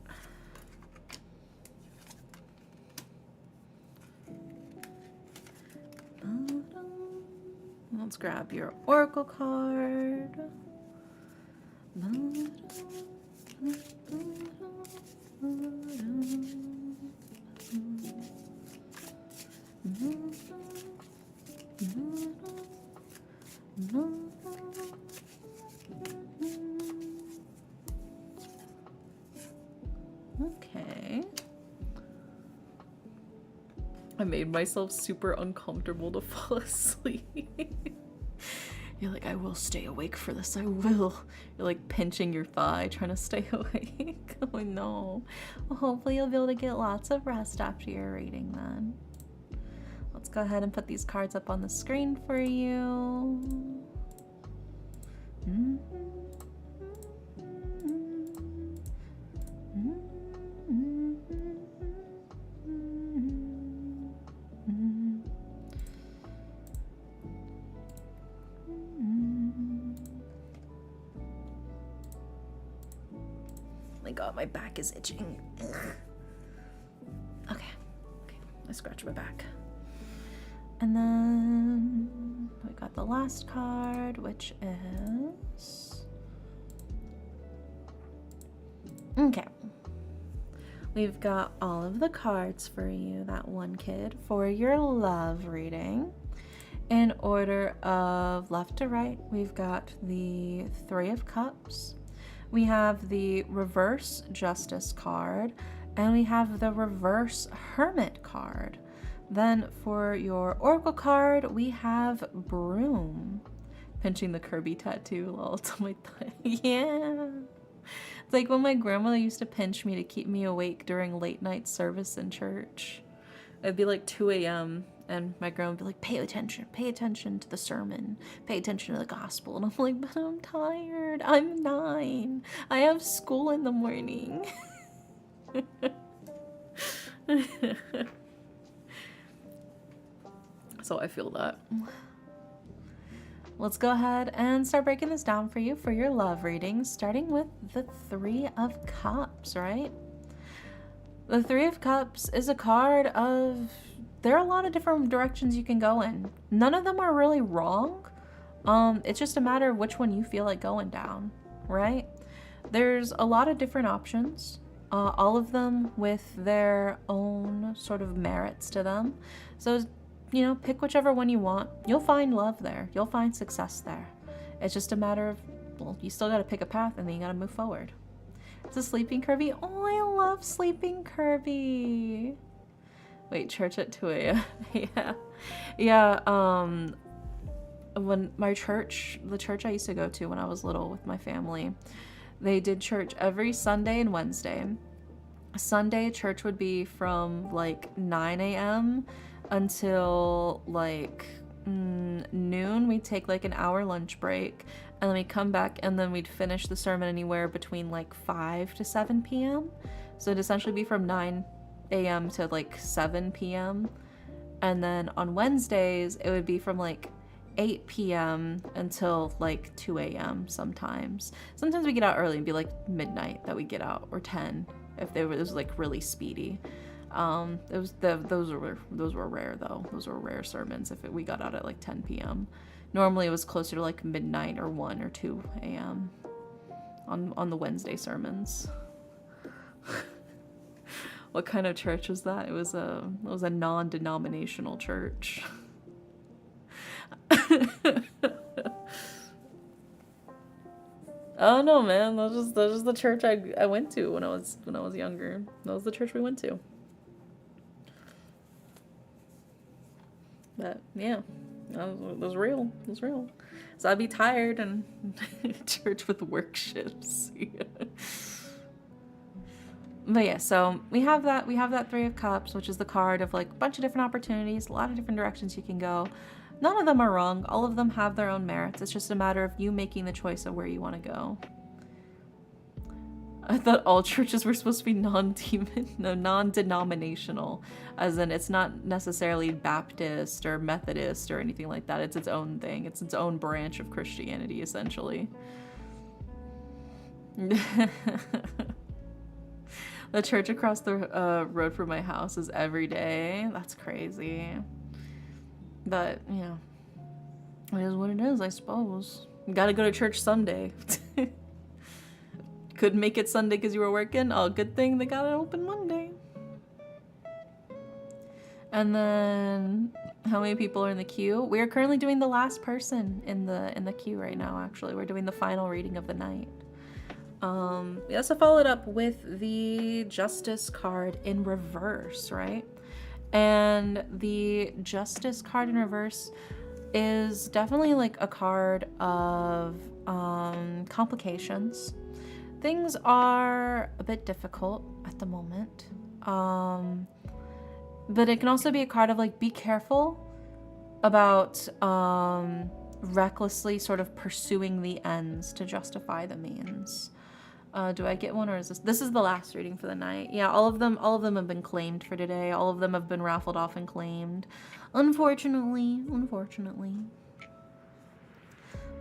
[SPEAKER 1] Let's grab your oracle card. Okay. I made myself super uncomfortable to fall asleep. You're like, I will stay awake for this, I will. You're like pinching your thigh, trying to stay awake. Oh no. Well, hopefully you'll be able to get lots of rest after your reading then. Let's go ahead and put these cards up on the screen for you. Oh my god, my back is itching. Okay, I scratch my back. And then we got the last card, which is... Okay. We've got all of the cards for you, that one kid, for your love reading. In order of left to right, we've got the Three of Cups. We have the Reverse Justice card, and we have the Reverse Hermit card. Then for your Oracle card, we have Broom. Pinching the Kirby tattoo, lol, to my thigh. Yeah. It's like when my grandmother used to pinch me to keep me awake during late night service in church. It'd be like 2 a.m. and my grandma would be like, pay attention to the sermon, pay attention to the gospel. And I'm like, but I'm tired, I'm 9, I have school in the morning. So I feel that. Let's go ahead and start breaking this down for you for your love reading, starting with the Three of Cups, right? The Three of Cups is a card of, there are a lot of different directions you can go in. None of them are really wrong. It's just a matter of which one you feel like going down, right? There's a lot of different options, all of them with their own sort of merits to them. So, you know, pick whichever one you want. You'll find love there. You'll find success there. It's just a matter of, well, you still got to pick a path and then you got to move forward. It's a Sleeping Kirby. Oh, I love Sleeping Kirby. Wait, church at 2 a.m. Yeah. When my church, the church I used to go to when I was little with my family, they did church every Sunday and Wednesday. Sunday church would be from like 9 a.m. until like noon. We'd take like an hour lunch break, and then we'd come back and then we'd finish the sermon anywhere between like 5 to 7 p.m. So it'd essentially be from 9 a.m. to like 7 p.m. And then on Wednesdays, it would be from like 8 p.m. until like 2 a.m. sometimes. Sometimes we get out early and be like midnight that we get out, or 10 if it was like really speedy. Those were rare though. Those were rare sermons if we got out at like 10 p.m. Normally it was closer to like midnight or 1 or 2 a.m. on the Wednesday sermons. What kind of church was that? It was a non-denominational church. Oh no, man, that was just the church I went to when I was younger. That was the church we went to. But yeah, that was real. It was real. So I'd be tired and church with work shifts. But yeah, so we have that Three of Cups, which is the card of like a bunch of different opportunities, a lot of different directions you can go. None of them are wrong. All of them have their own merits. It's just a matter of you making the choice of where you want to go. I thought all churches were supposed to be non-denominational, as in it's not necessarily Baptist or Methodist or anything like that. It's its own thing. It's its own branch of Christianity, essentially. The church across the road from my house is every day. That's crazy. But, it is what it is, I suppose. You gotta go to church Sunday. Couldn't make it Sunday because you were working? Oh, good thing they got it open Monday. And then, how many people are in the queue? We are currently doing the last person in the queue right now, actually. We're doing the final reading of the night. We also followed up with the Justice card in reverse, right? And the Justice card in reverse is definitely like a card of complications. Things are a bit difficult at the moment. But it can also be a card of like, be careful about recklessly sort of pursuing the ends to justify the means. Do I get one, or is this is the last reading for the night? Yeah, all of them have been claimed for today. All of them have been raffled off and claimed. Unfortunately.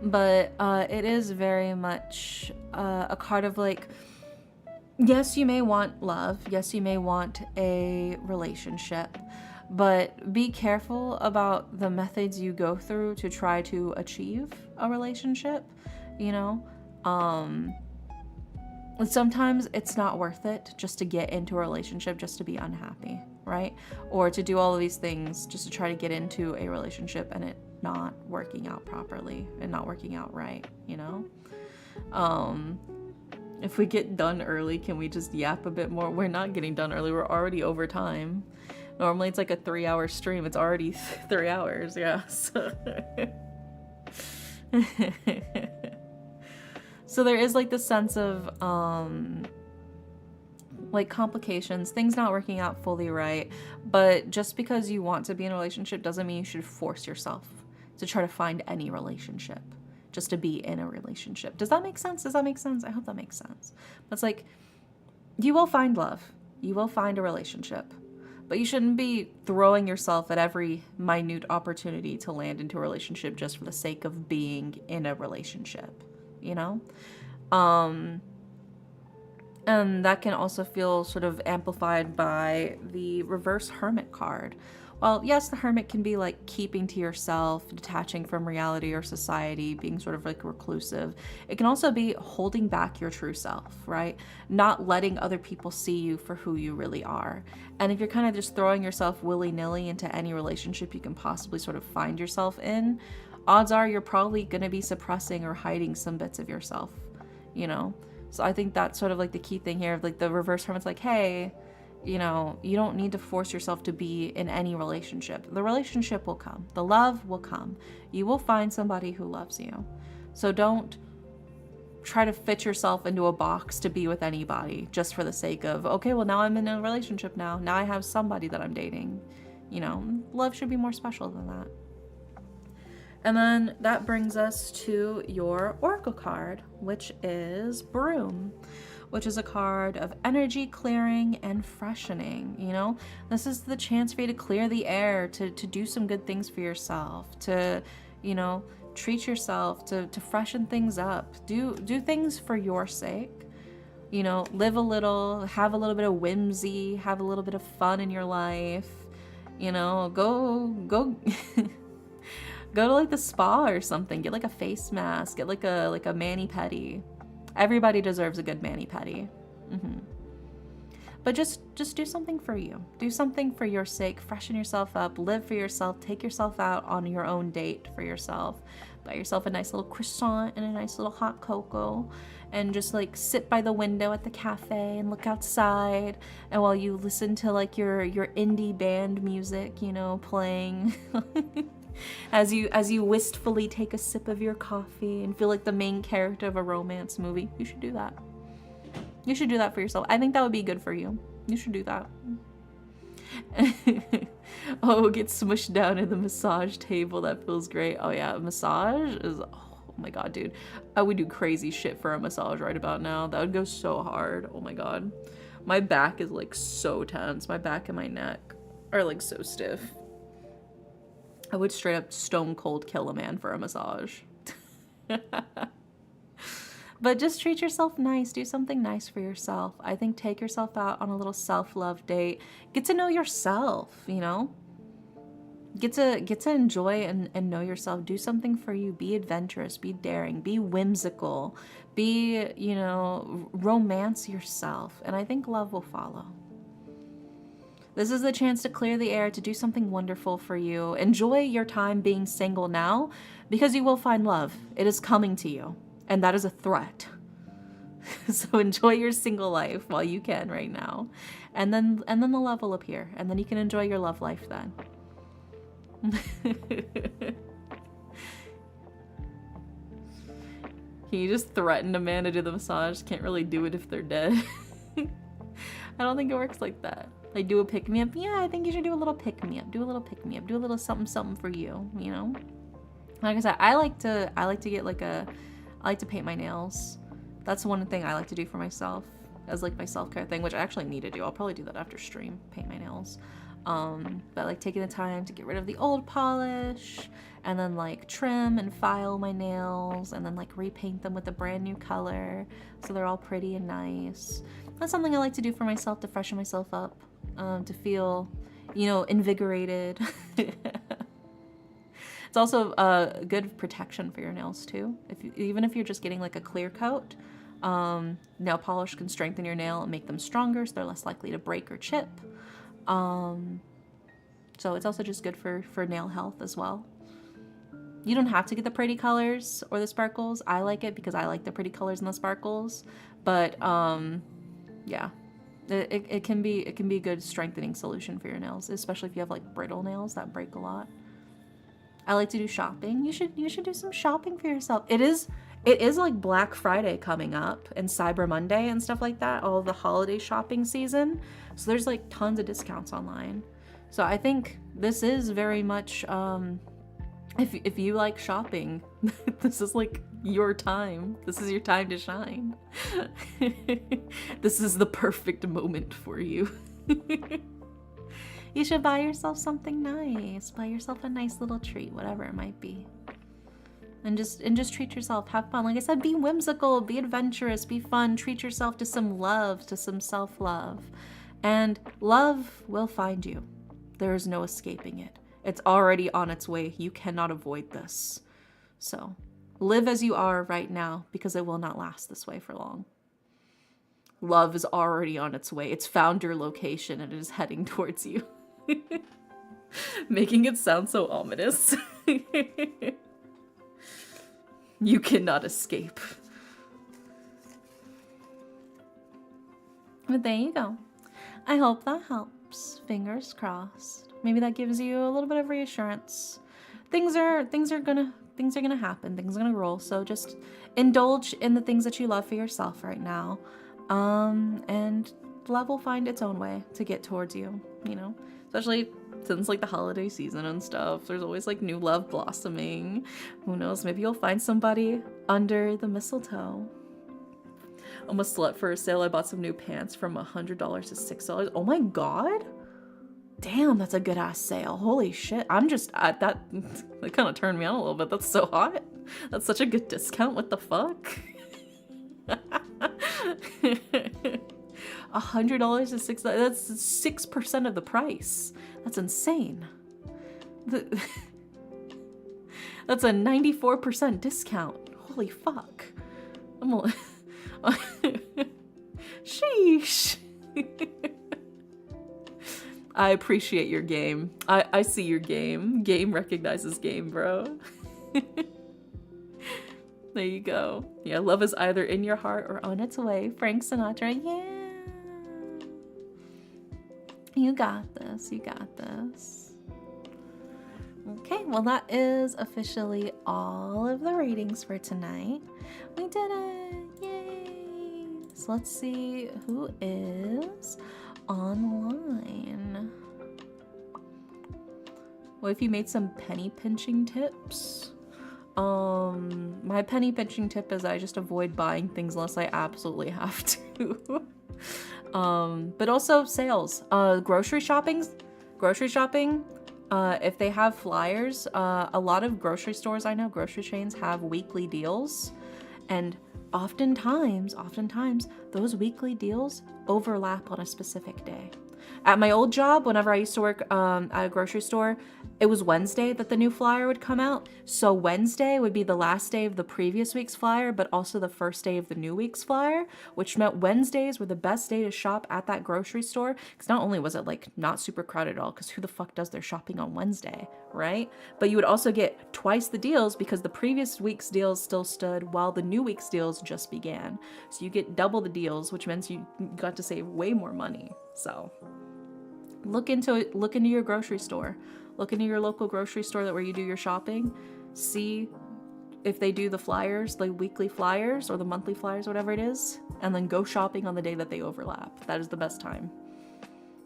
[SPEAKER 1] But it is very much a card of like, yes, you may want love. Yes, you may want a relationship, but be careful about the methods you go through to try to achieve a relationship, Sometimes it's not worth it just to get into a relationship just to be unhappy, right? Or to do all of these things just to try to get into a relationship and it not working out properly and not working out right, If we get done early, can we just yap a bit more? We're not getting done early. We're already over time. Normally it's like a 3-hour stream. It's already 3 hours, yeah. So there is like the sense of like complications, things not working out fully right. But just because you want to be in a relationship doesn't mean you should force yourself to try to find any relationship just to be in a relationship. Does that make sense? I hope that makes sense. But it's like, you will find love. You will find a relationship. But you shouldn't be throwing yourself at every minute opportunity to land into a relationship just for the sake of being in a relationship. And that can also feel sort of amplified by the reverse Hermit card. Well, yes, the Hermit can be like keeping to yourself, detaching from reality or society, being sort of like reclusive. It can also be holding back your true self, right? Not letting other people see you for who you really are. And if you're kind of just throwing yourself willy-nilly into any relationship you can possibly sort of find yourself in, odds are you're probably going to be suppressing or hiding some bits of yourself, So I think that's sort of like the key thing here. Like the reverse Hermit's like, hey, you don't need to force yourself to be in any relationship. The relationship will come. The love will come. You will find somebody who loves you. So don't try to fit yourself into a box to be with anybody just for the sake of, okay, well, now I'm in a relationship now. Now I have somebody that I'm dating. Love should be more special than that. And then that brings us to your Oracle card, which is Broom, which is a card of energy clearing and freshening. This is the chance for you to clear the air, to do some good things for yourself, to, treat yourself, to freshen things up, do things for your sake. Live a little, have a little bit of whimsy, have a little bit of fun in your life. Go go to like the spa or something. Get like a face mask. Get like a mani-pedi. Everybody deserves a good mani-pedi. But just do something for you. Do something for your sake. Freshen yourself up. Live for yourself. Take yourself out on your own date for yourself. Buy yourself a nice little croissant and a nice little hot cocoa. And just like sit by the window at the cafe and look outside. And while you listen to like your indie band music, playing. As you wistfully take a sip of your coffee and feel like the main character of a romance movie. You should do that. You should do that for yourself. I think that would be good for you. You should do that. Oh, get smushed down in the massage table. That feels great. Oh yeah, massage is, oh my god, dude. I would do crazy shit for a massage right about now. That would go so hard. Oh my god. My back is like so tense. My back and my neck are like so stiff. I would straight up stone cold kill a man for a massage. But just treat yourself nice. Do something nice for yourself. I think take yourself out on a little self-love date. Get to know yourself, you know? Get to enjoy and know yourself. Do something for you. Be adventurous. Be daring. Be whimsical. Be, you know, romance yourself. And I think love will follow. This is the chance to clear the air, to do something wonderful for you. Enjoy your time being single now, because you will find love. It is coming to you. And that is a threat. So enjoy your single life while you can right now. And then the love will appear. And then you can enjoy your love life then. You just threatened a man to do the massage. Can't really do it if they're dead. I don't think it works like that. Like, do a pick-me-up. Yeah, I think you should do a little pick-me-up. Do a little pick-me-up. Do a little something for you, you know? Like I said, I like to get like I like to paint my nails. That's one thing I like to do for myself as like my self-care thing, which I actually need to do. I'll probably do that after stream, paint my nails. But like taking the time to get rid of the old polish and then like trim and file my nails and then like repaint them with a brand new color so they're all pretty and nice. That's something I like to do for myself, to freshen myself up, to feel, you know, invigorated. It's also a good protection for your nails too. Even if you're just getting like a clear coat, nail polish can strengthen your nail and make them stronger, so they're less likely to break or chip. So it's also just good for nail health as well. You don't have to get the pretty colors or the sparkles. I like it because I like the pretty colors and the sparkles. But yeah, it can be a good strengthening solution for your nails, especially if you have like brittle nails that break a lot. I like to do shopping. You should do some shopping for yourself. It is like Black Friday coming up and Cyber Monday and stuff like that, all of the holiday shopping season. So there's like tons of discounts online. So I think this is very much, if you like shopping, this is like your time. This is your time to shine. This is the perfect moment for you. You should buy yourself something nice. Buy yourself a nice little treat, whatever it might be. And just treat yourself. Have fun. Like I said, be whimsical, be adventurous, be fun. Treat yourself to some love, to some self-love. And love will find you. There is no escaping it. It's already on its way. You cannot avoid this. So live as you are right now, because it will not last this way for long. Love is already on its way. It's found your location and it is heading towards you. Making it sound so ominous. You cannot escape. But there you go. I hope that helps. Fingers crossed. Maybe that gives you a little bit of reassurance. Things are gonna happen. Things are gonna roll. So just indulge in the things that you love for yourself right now. And love will find its own way to get towards you, you know, especially since like the holiday season and stuff. There's always like new love blossoming. Who knows? Maybe you'll find somebody under the mistletoe. I'm a slut for a sale. I bought some new pants from $100 to $6. Oh my god. Damn, that's a good ass sale. Holy shit. I'm just at that kind of turned me on a little bit. That's so hot. That's such a good discount. What the fuck? $100 to $6. That's 6% of the price. That's insane. That's a 94% discount. Holy fuck. Sheesh. I appreciate your game. I see your game. Game recognizes game, bro. There you go. Yeah, love is either in your heart or on its way. Frank Sinatra, yeah. You got this. You got this. Okay, well that is officially all of the readings for tonight. We did it. Yay. So let's see who is online. What if you made some penny pinching tips? My penny pinching tip is I just avoid buying things unless I absolutely have to. But also sales. Grocery shopping, if they have flyers, a lot of grocery stores I know, grocery chains have weekly deals, and oftentimes, those weekly deals overlap on a specific day. At my old job, whenever I used to work at a grocery store, it was Wednesday that the new flyer would come out. So Wednesday would be the last day of the previous week's flyer, but also the first day of the new week's flyer, which meant Wednesdays were the best day to shop at that grocery store. Because not only was it like not super crowded at all, because who the fuck does their shopping on Wednesday, right? But you would also get twice the deals because the previous week's deals still stood while the new week's deals just began. So you get double the deals, which means you got to save way more money. So look into it. Look into your grocery store. Look into your local grocery store where you do your shopping. See if they do the flyers, the weekly flyers or the monthly flyers, whatever it is, and then go shopping on the day that they overlap. That is the best time.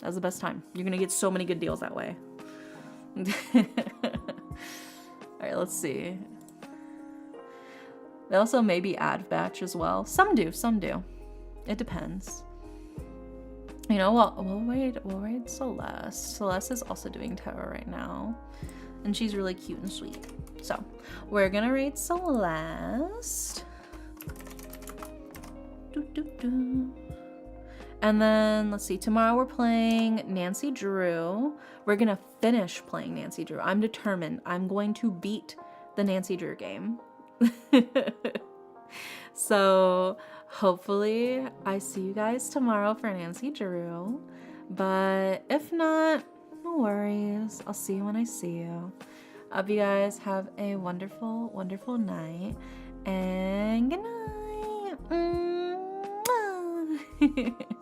[SPEAKER 1] That's the best time. You're gonna get so many good deals that way. All right, let's see. They also maybe add batch as well. Some do. It depends. You know what? We'll raid Celeste. Celeste is also doing tarot right now, and she's really cute and sweet. So we're gonna raid Celeste. And then let's see. Tomorrow we're playing Nancy Drew. We're gonna finish playing Nancy Drew. I'm determined. I'm going to beat the Nancy Drew game. So hopefully I see you guys tomorrow for Nancy Drew. But if not, no worries. I'll see you when I see you. I hope you guys have a wonderful, wonderful night. And good night.